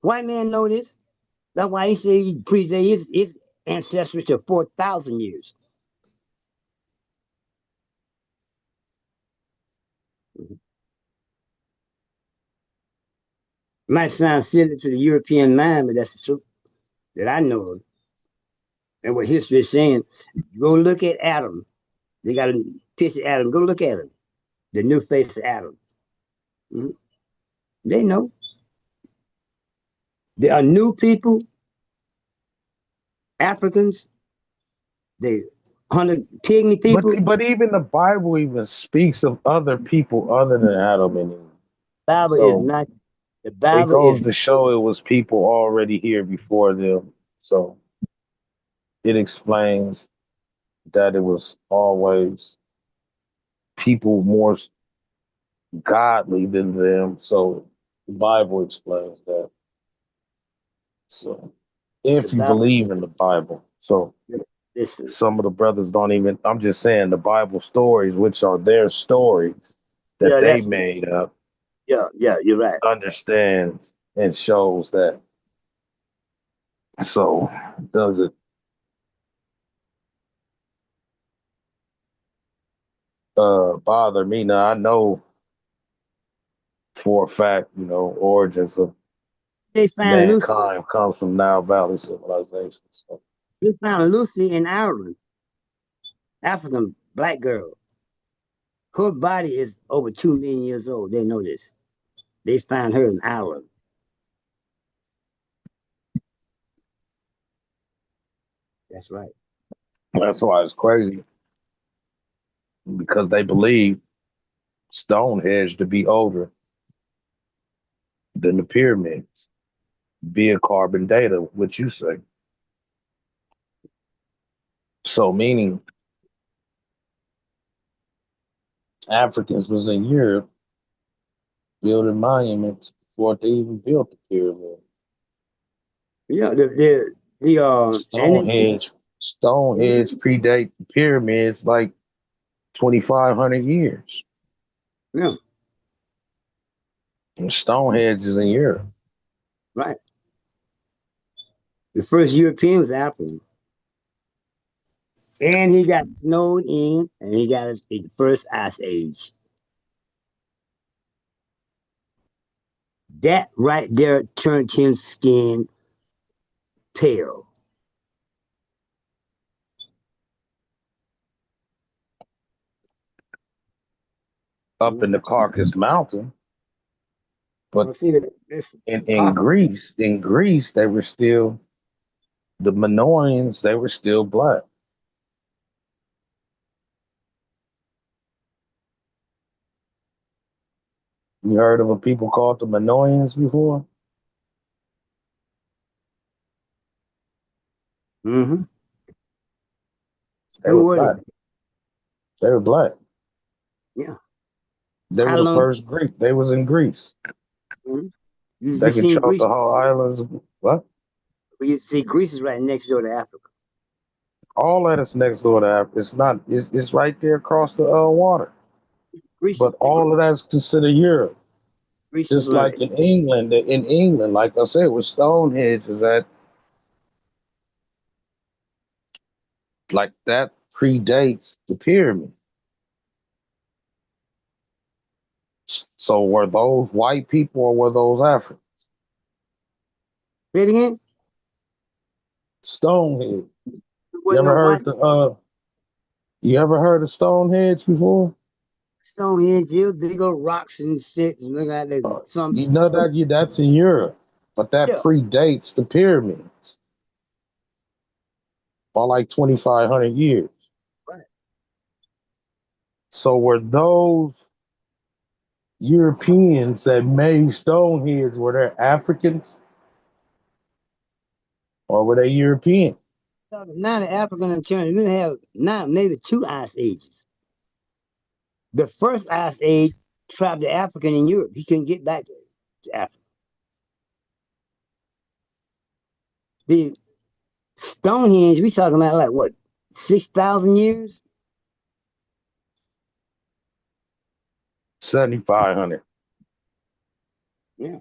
White man know this. That's why he said he predated his ancestry to 4,000 years. Might sound silly to the European mind, but that's the truth that I know of. And what history is saying, go look at Adam. They got a picture of Adam. Go look at him. The new face of Adam. Mhm. They know. There are new people, Africans, they hunted pygmy people. But even the Bible even speaks of other people other than Adam and Eve. Bible is So not the it Bible goes is to show it was people already here before them. So it explains that it was always people more godly than them. So the Bible explains that. So the if you Bible. believe in the Bible. So Listen, some of the brothers don't even, I'm just saying the Bible stories, which are their stories that yeah, they that's made up, yeah, you're right. understands and shows that. So does it bother me? Now I know for a fact, origins of They found Lucy. mankind comes from Nile Valley civilization. So They found Lucy in Ireland, African black girl. Her body is over 2 million years old. They know this. They found her in Ireland. That's right. that's why it's crazy because they believe Stonehenge to be older than the pyramids via carbon data, which you say. So meaning Africans was in Europe building monuments before they even built the pyramid. Yeah, the and Stonehenge predate the pyramids like 2,500 years. yeah, And Stonehenge is in Europe. right. The first European was African. And he got snowed in and he got the first ice age. That right there turned his skin pale. Up in the Caucasus Mountain, but Well, see, this in Greece, they were still the Minoans. They were still black. You heard of a people called the Minoans before? Mm-hmm. They Who were were black. they? They were black. Yeah. They How were the long? first Greek. They was in Greece. Mm-hmm. You They seen controlled Greece? the whole islands. What? You see, Greece is right next door to Africa. All that is next door to Africa. It's not. It's right there across the water. Greece, But all of that's considered Europe. Greece is Just like in England. In England, like I said, with Stonehenge is that like that predates the pyramid. So were those white people or were those Africans? Say it again. Stonehenge. There You wasn't ever no white heard the you ever heard of Stonehenge before? Stonehenge Hills, big old rocks and shit. And look at the some. You know that's in Europe, but that Yeah, predates the pyramids by like 2,500 years. right. So were those Europeans that made Stonehenge, were they Africans or were they European? Now the African and China, we have now maybe two ice ages. The first ice age trapped the African in Europe. He couldn't get back to Africa. The Stonehenge, we talking about like what, 6,000 years? 7,500. Yeah.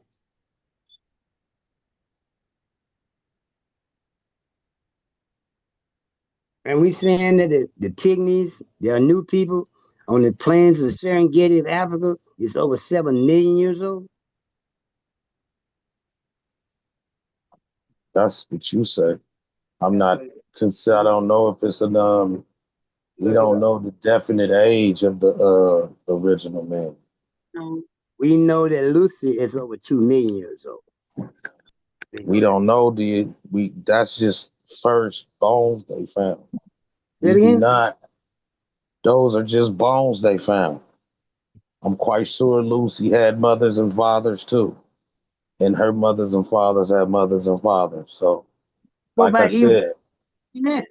And we saying that the pygmies, they are new people on the plains of Serengeti of Africa, is over 7 million years old. That's what you say. I'm not I don't know if it's an we don't know the definite age of the original man. We know that Lucy is over 2 million years old. We don't know that's just first bones they found. Say it again? Those are just bones they found. I'm quite sure Lucy had mothers and fathers too. And her mothers and fathers had mothers and fathers. So, Go like I back even. said,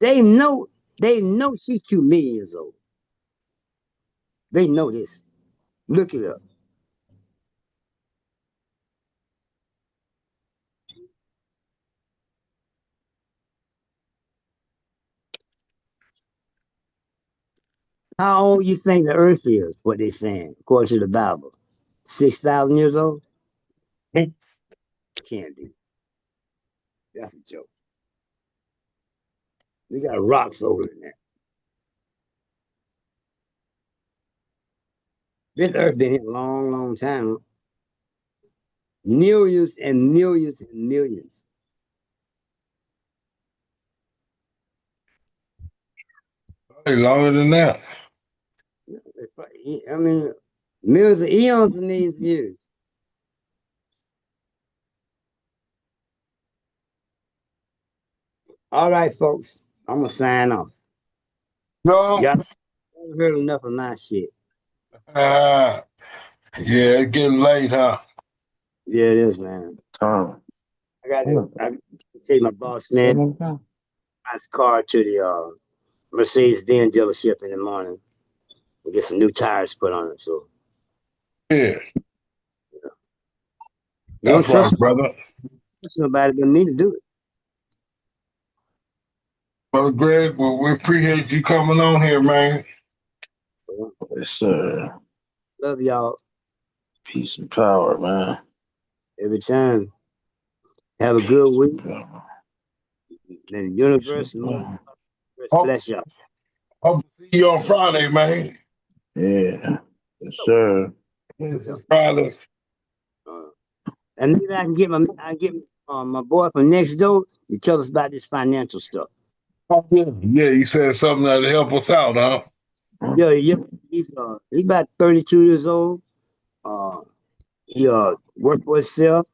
They know she's 2 million years old. They know this. Look it up. How old you think the earth is, what they saying, according to the Bible? 6,000 years old? Can't be. That's a joke. We got rocks older than that. This earth been here a long, long time. Millions and millions and millions. Hey, longer than that. I mean, millions of eons and millions of years. All right, folks. I'm gonna sign off. No. Y'all haven't heard enough of my shit. Yeah, it's getting late, huh? Yeah, it is, man. I gotta take my boss man his car to the Mercedes-Benz dealership in the morning and get some new tires put on it. So Yeah. You don't trust brother. Nobody but me to do it. Brother Greg, well, we appreciate you coming on here, man. Yes, sir. Love y'all. Peace and power, man. Every time. Have a good week. The universe, bless y'all. Hope to see you on Friday, man. Yeah. Yes, sir. Friday. And maybe I can get my boy from next door to tell us about this financial stuff. Yeah, you said something that'll help us out, huh? Yeah. He's about 32 years old. He worked for himself,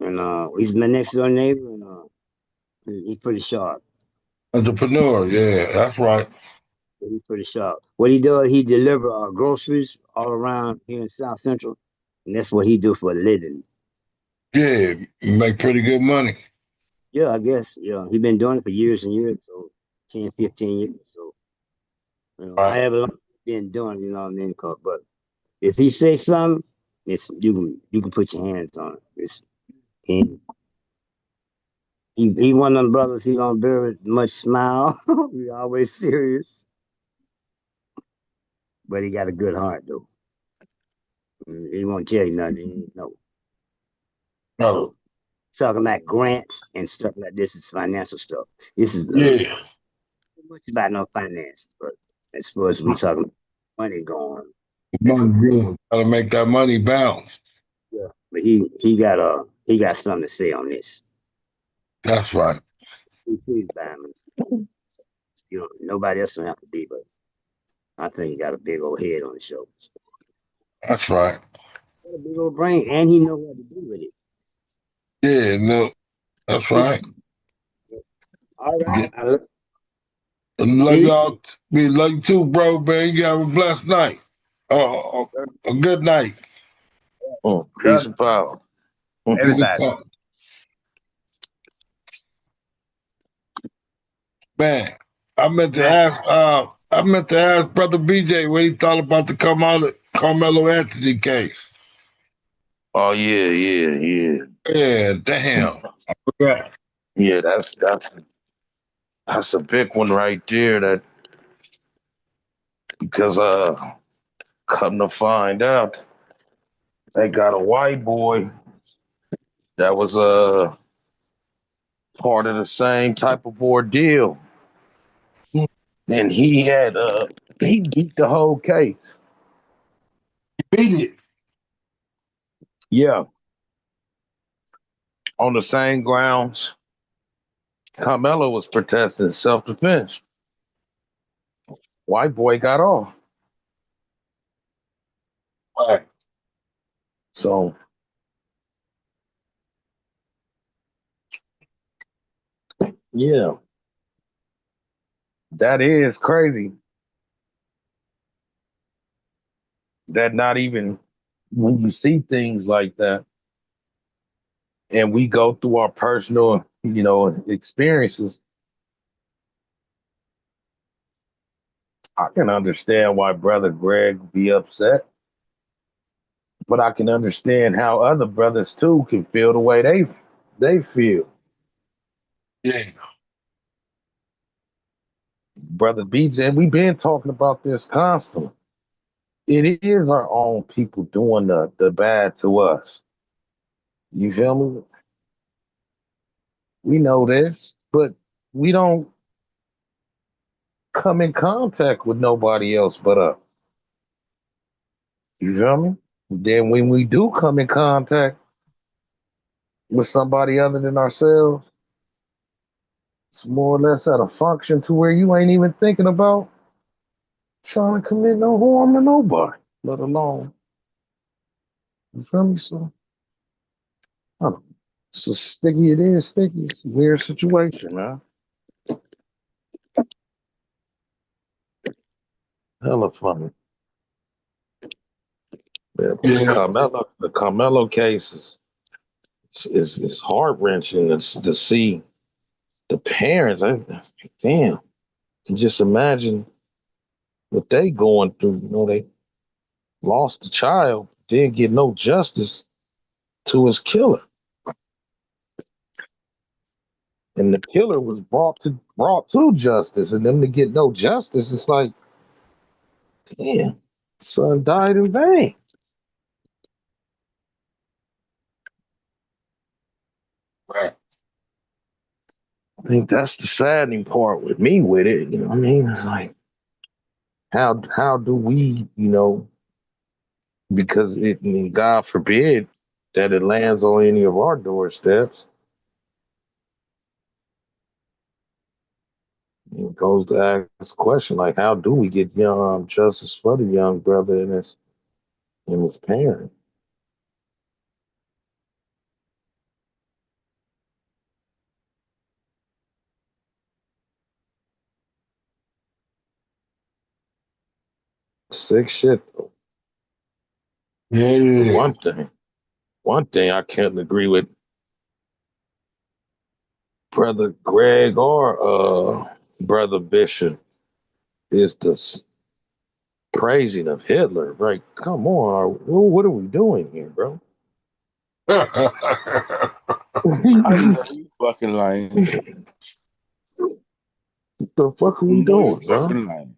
and he's my next door neighbor, and he's pretty sharp. Entrepreneur, yeah, that's right. He's pretty sharp. What he does, he deliver groceries all around here in South Central, and that's what he do for a living. Yeah, you make pretty good money. Yeah, I guess. He's been doing it for years and years, so 10, 15 years. So, I haven't been doing, you know what I mean? But if he say something, you can put your hands on it. He one of them brothers. He don't bear much smile. He always serious, but he got a good heart though. He won't tell you nothing. No. So, talking about grants and stuff like this is financial stuff. This is much about no finance, but as far as we talking about money going, Gotta make that money bounce. yeah. But he got something to say on this. That's right. Nobody else don't have to be, but I think he got a big old head on his shoulders. That's right. Got a big old brain, and he know what to do with it. Yeah, no, that's right. All right. Love y'all. We love you too, bro, man. You have a blessed night. A good night. Peace and power. Peace and Everybody. power. Man, I meant to ask Brother BJ what he thought about the Carmelo Anthony case. Oh yeah. Yeah, damn. I forgot. Yeah, that's a big one right there. That because come to find out, they got a white boy that was part of the same type of ordeal, and he beat the whole case. Beat it. Yeah, on the same grounds. Carmelo was protesting self defense. White boy got off. Right. So yeah, that is crazy. That not even when you see things like that, and we go through our personal, experiences. I can understand why Brother Greg be upset, but I can understand how other brothers too can feel the way they feel. Yeah. Brother BJ, we've been talking about this constantly. It is our own people doing the bad to us. You feel me? We know this, but we don't come in contact with nobody else but us. You feel me? Then when we do come in contact with somebody other than ourselves, it's more or less at a function to where you ain't even thinking about trying to commit no harm to nobody, let alone. You feel me? So, I don't know. So sticky it is, sticky. It's a weird situation, man. Hella funny. Yeah, but Yeah. The Carmelo case is heart wrenching to see the parents. Damn, can just imagine what they going through. They lost the child, didn't get no justice to his killer, and the killer was brought to justice, and them to get no justice. It's like, damn, son died in vain. Right. I think that's the saddening part with me with it. You know what I mean? It's like, how do we, because I mean, God forbid that it lands on any of our doorsteps. It goes to ask the question like, how do we get young justice for the young brother and his parent? Sick shit though. Yeah. One thing I can't agree with brother Greg or brother Bishop is the praising of Hitler. Right? Come on, what are we doing here, bro? I know you fucking lying. What the fuck are You we know you doing, bro? fucking lying.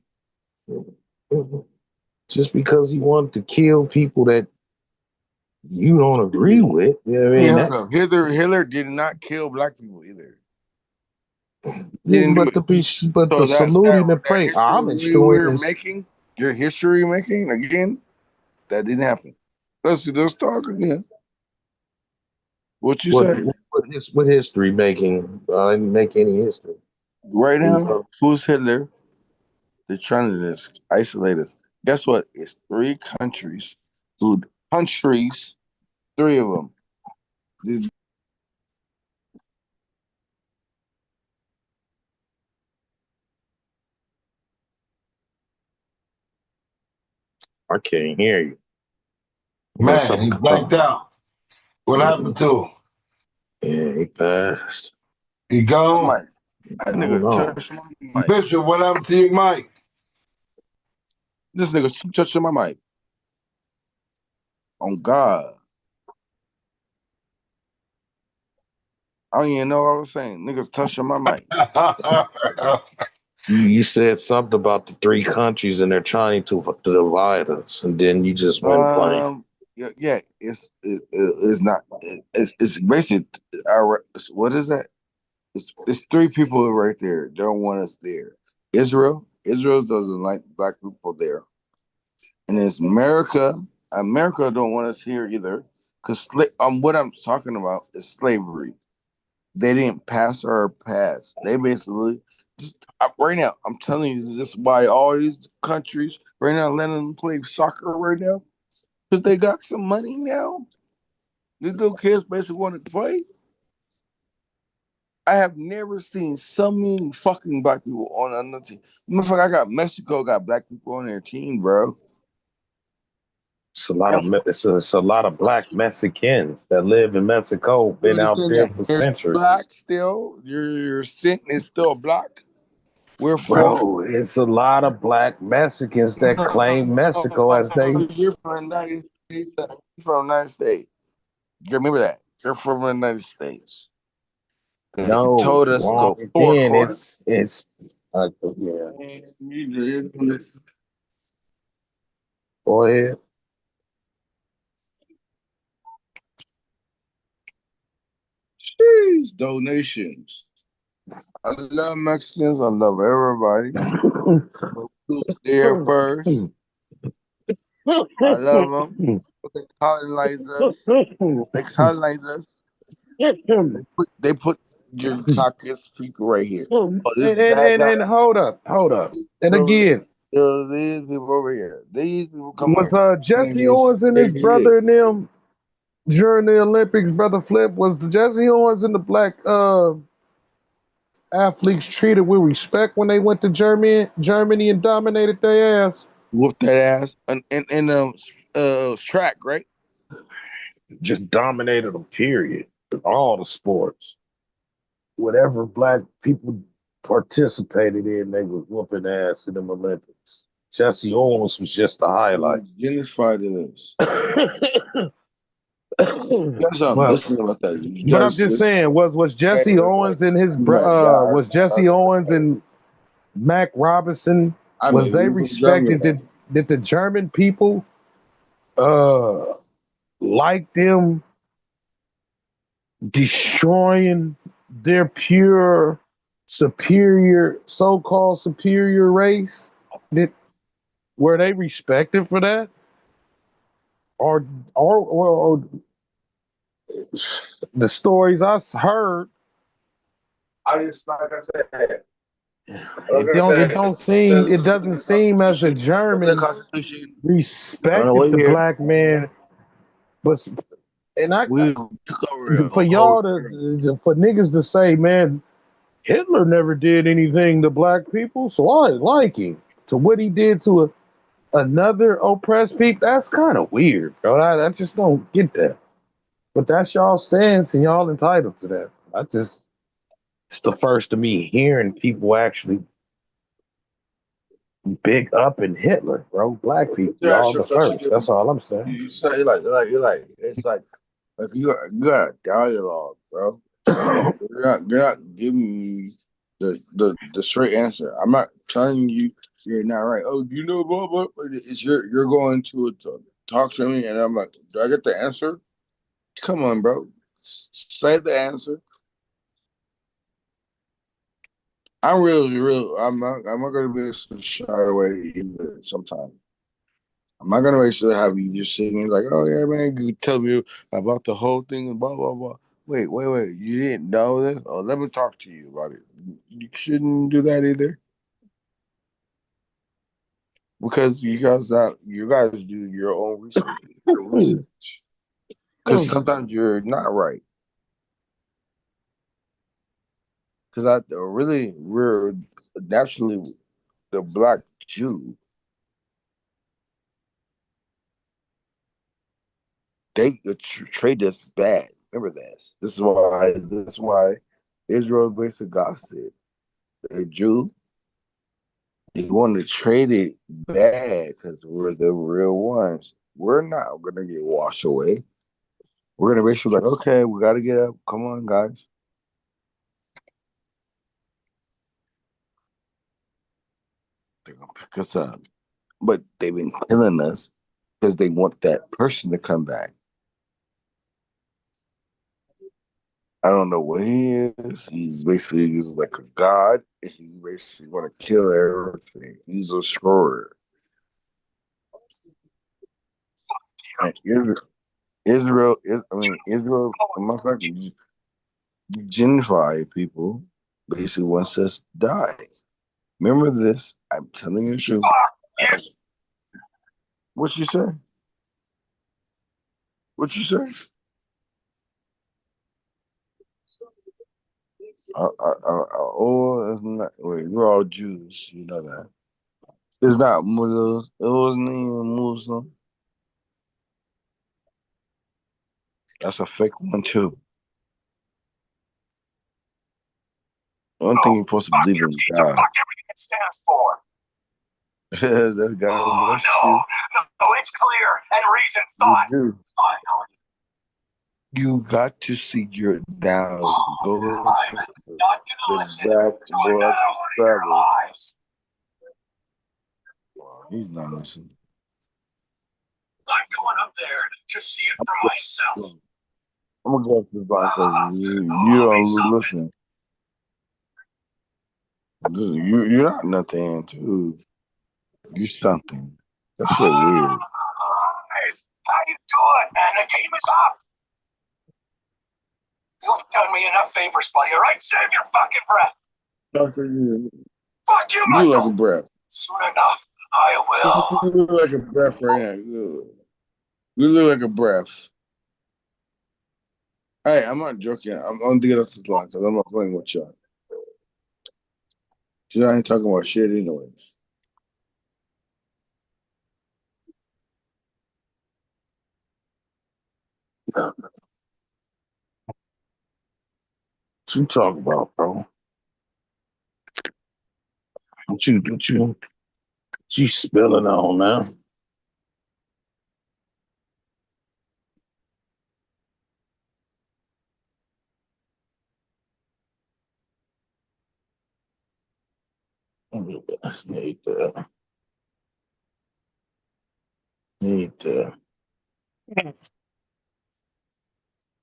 Just because he wanted to kill people that you don't agree with, you know what I Hey, mean? hold up. Hitler did not kill black people either. Yeah, Didn't do it. but the So that saluting and that praying history homage to we it were is making, your history making again, that didn't happen. Let's talk again. What you what say what history making. I didn't make any history. right What are you now? talking- Who's Hitler? They're trying to just isolate us. Guess what? It's three countries, dude. Countries, three of them. These- I can't hear you. Man, he blanked out. What happened to him? Yeah, he passed. He gone? That nigga touched my mic. Bishop, what happened to your mic? This nigga touching my mic. On God. I don't even know what I was saying. Niggas touching my mic. You said something about the 3 countries and they're trying to divide us, and then you just went blank. Yeah, it's not. It's basically our. What is that? It's 3 people right there. They don't want us there. Israel doesn't like black people there, and it's America. America don't want us here either. Cause what I'm talking about is slavery. They didn't pass our pass. They basically right now. I'm telling you this why all these countries right now letting them play soccer right now because they got some money now. These little kids basically want to play. I have never seen so many fucking black people on another team. Motherfucker, I got Mexico got black people on their team, bro. It's a lot of it's a lot of black Mexicans that live in Mexico, been out there for centuries. Black still, your scent is still black. We're Bro, it's a lot of black Mexicans that claim Mexico as they. You're from the United States. You're from the United States. You remember that? You're from the United States. No, they told us to go four again, corners. it's yeah. Go ahead. Jeez, donations. I love Mexicans. I love everybody. Who's there first? I love them. They colonize us. They colonize us. They put your caucus people right here. Oh, this bad guy. And hold up. And again, these people over here. These people come was over. Jesse Owens and his brother and them during the Olympics, brother Flip, was the Jesse Owens and the black athletes treated with respect when they went to Germany and dominated their ass? Whooped that ass and track, right? Just dominated them, period. All the sports. Whatever black people participated in, they was whooping ass in them Olympics. Jesse Owens was just the highlight. Genocide is. Listen about that. But I'm just saying, was Jesse Owens and his was Jesse Owens and Mac Robinson, was they respected? Did the German people like them destroying their pure superior, so-called superior race? Were they respected for that? Or the stories I heard, I just like I said. It doesn't seem as the Germans respected the black man, but for y'all for niggas to say, man, Hitler never did anything to black people, so I like him. To what he did to another oppressed people, that's kind of weird, bro. I just don't get that. But that's y'all stance, and y'all entitled to that. It's the first of me hearing people actually big up in Hitler, bro. Black people, y'all the first. That's all I'm saying. You say you're like it's like if you got a dialogue, bro. you're not giving me the straight answer. I'm not telling you you're not right. Oh, you know blah. It's you're going to talk to me, and I'm like, do I get the answer? Come on, bro. Say the answer. I'm real. I'm not gonna be shy away either sometimes. I'm not gonna make sure have you just sitting there like, oh yeah, man, you tell me about the whole thing and blah blah blah. Wait. You didn't know this? Oh, let me talk to you about it. You shouldn't do that either. Because you guys do your own research. Because sometimes you're not right. Because we're naturally the black Jew. They trade us bad. Remember this. This is why. This is why Israel basically God said the Jew. They want to trade it bad because we're the real ones. We're not going to get washed away. We're going to basically like, okay, we got to get up. Come on, guys. They're going to pick us up. But they've been killing us because they want that person to come back. I don't know what he is. He's basically just like a god. He basically want to kill everything. He's a destroyer. And Israel, motherfucking genify people basically wants us to die. Remember this. I'm telling you the truth. What you say? What you say? Oh, it's not. Wait, we're all Jews. You know that. It's not Muslims. It wasn't even Muslim. That's a fake one too. One thing you're supposed to believe in is God. Fuck everything it stands for. That guy. Oh no, it's clear and reason thought. You got to see your down. Go to the back board travel. Well, he's not listening. I'm going up there to see it for myself. I'm gonna go up to the box. You don't listen. You're not nothing, too. You're something. That shit weird. How you doing, man? The game is up. You've done me enough favors, buddy. All right, save your fucking breath. Doctor, fuck you, Michael. You look like a breath. Soon enough, I will. You look like a breath right now. You look like a breath. Hey, I'm not joking. I'm on to get off this line because I'm not playing with y'all. You ain't talking about shit anyways. What you talking about, bro? What you spilling on now?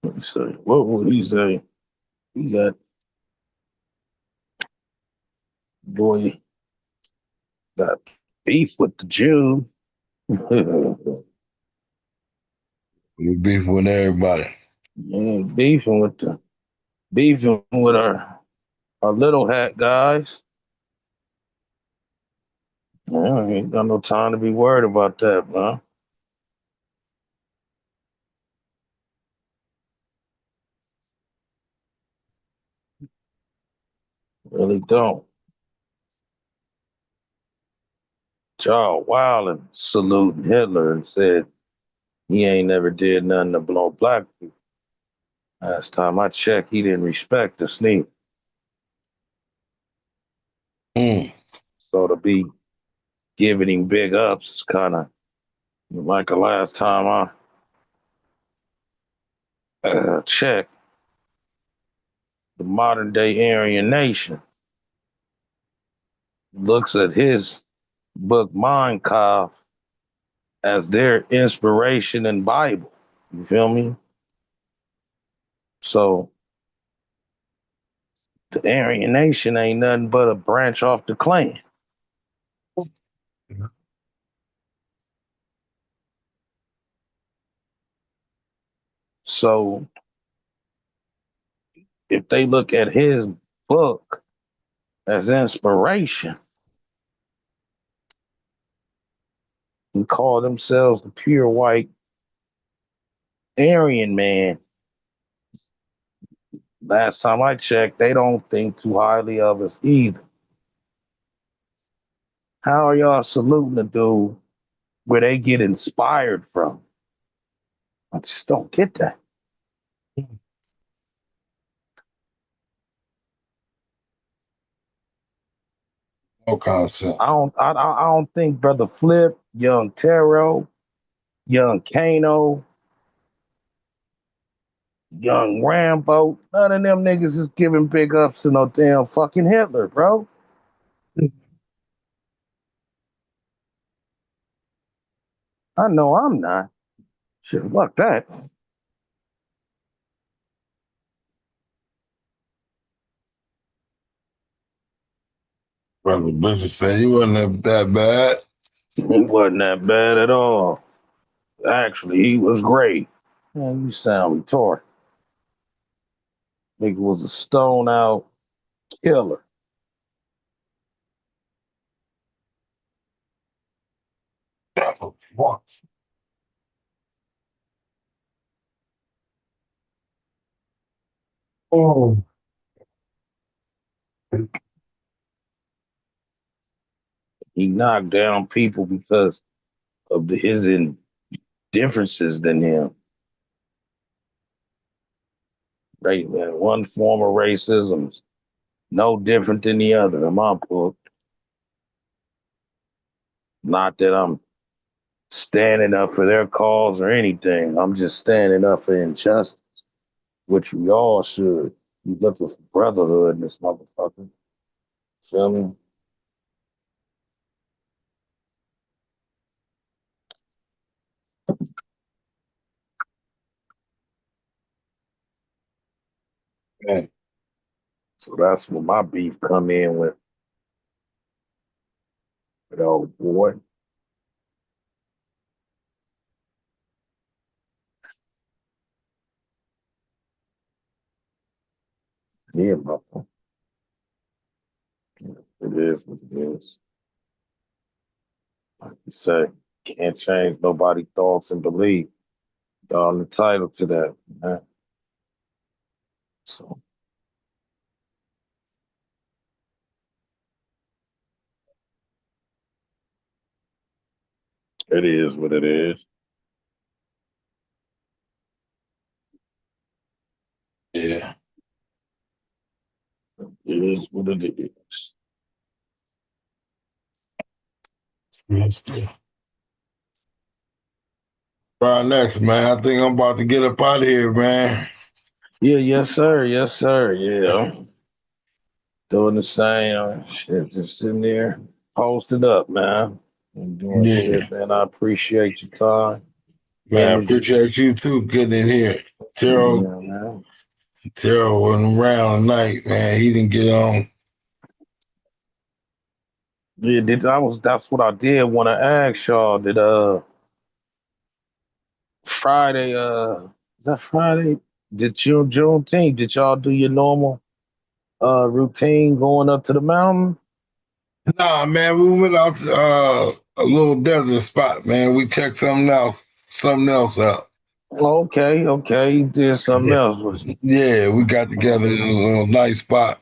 Let me say, what would he say? He got boy got beef with the Jew. You beefing with everybody. Yeah, beefing with our little hat guys. Yeah, ain't got no time to be worried about that, man. Really don't. Charles Wilding saluting Hitler and said he ain't never did nothing to blow black people. Last time I checked, he didn't respect us neither. So to be giving him big ups is kind of like the last time I checked. The modern day Aryan nation looks at his book Mein Kampf as their inspiration and Bible. You feel me? So the Aryan nation ain't nothing but a branch off the clan. So if they look at his book as inspiration and call themselves the pure white Aryan man, last time I checked, they don't think too highly of us either. How are y'all saluting the dude where they get inspired from? I just don't get that. No concept. I don't think Brother Flip, Young Taro, Young Kano, Young Rambo, none of them niggas is giving big ups to no damn fucking Hitler, bro. I know I'm not. Shit, fuck that. Brother Bishop said he wasn't that bad. He wasn't that bad at all. Actually, he was great. Man, you sound retarded. Nigga was a stone out killer. What? Oh. He knocked down people because of his differences than him. Right, man. One form of racism is no different than the other in my book. Not that I'm standing up for their cause or anything. I'm just standing up for injustice, which we all should. You looking for brotherhood in this motherfucker. Feel me? Man. So that's where my beef come in with old boy. Yeah, brother. It is what it is. Like you say, can't change nobody's thoughts and belief. Y'all entitled to that, man. So it is what it is. Yeah. It is what it is. Yes, right next, man. I think I'm about to get up out of here, man. Yeah, yes, sir. Yes, sir. Yeah. Doing the same. Shit, just sitting there, posted up, man. And doing Yeah. shit, man. I appreciate your time. Man, I Energy. appreciate you too getting in here. Yeah, man. Terrell wasn't around tonight, man. He didn't get on. Yeah, that's what I did want to ask y'all. Did Friday, is that Friday? Did Juneteenth, did y'all do your normal routine going up to the mountain? Nah, man, we went out to a little desert spot, man. We checked something else out. Okay, you did something else. Yeah, we got together in a little nice spot.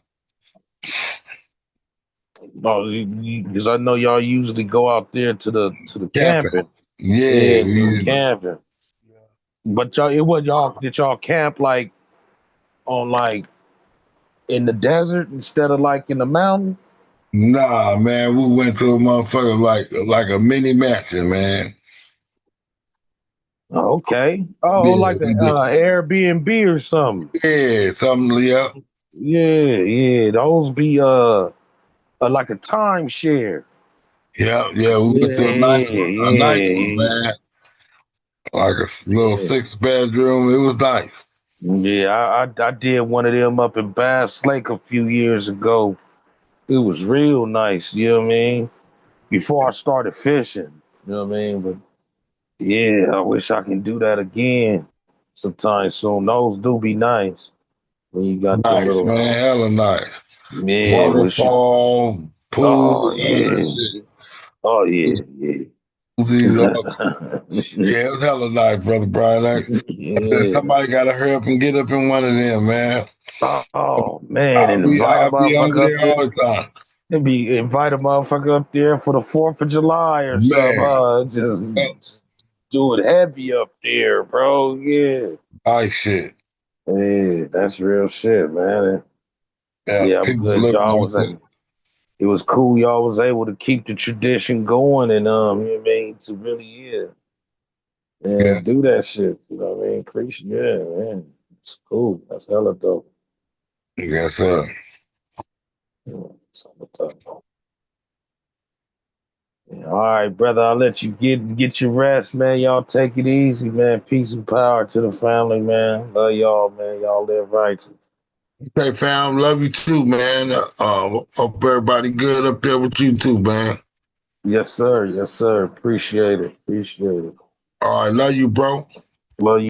Oh, because I know y'all usually go out there to the Camping. camping. Yeah, Yeah, do the camping. But did y'all camp like on like in the desert instead of like in the mountain? Nah, man, we went to a motherfucker like a mini mansion, man. Oh, okay. Oh, Yeah, like a we did. Airbnb or something. Yeah, something, yeah. Yeah. Those be like a timeshare. Yeah, we went to a nice one, Yeah. man. Like a little 6 bedroom. It was nice. Yeah, I did one of them up in Bass Lake a few years ago. It was real nice, you know what I mean? Before I started fishing, you know what I mean? But yeah, I wish I can do that again sometime soon. Those do be nice when you got the Nice, little, man. Hella nice. yeah, wish you, Waterfall, pool, oh all that yeah, shit. oh yeah. Yeah, it was hella nice, brother Brian. I said Yeah. somebody gotta hurry up and get up in one of them, man. Oh man, and invite a I'll be over motherfucker up there there. all the time. And be invite a motherfucker up there for the 4th of July or something. Man. Just do it heavy up there, bro. Yeah. Nice shit. Yeah, that's real shit, man. Yeah, Yeah, I'm people good. living Y'all like was that. it was cool. Y'all was able to keep the tradition going and you know what I mean, to really Yeah. do that shit. You know what I mean? Appreciate man. It's cool. That's hella dope. Yes, sir. Yeah, it's hella dope. Yeah, all right, brother. I'll let you get your rest, man. Y'all take it easy, man. Peace and power to the family, man. Love y'all, man. Y'all live righteous. Okay, fam. Love you too, man. Hope everybody good up there with you too, man. Yes, sir. Yes, sir. Appreciate it. Appreciate it. All right, love you, bro. Love you.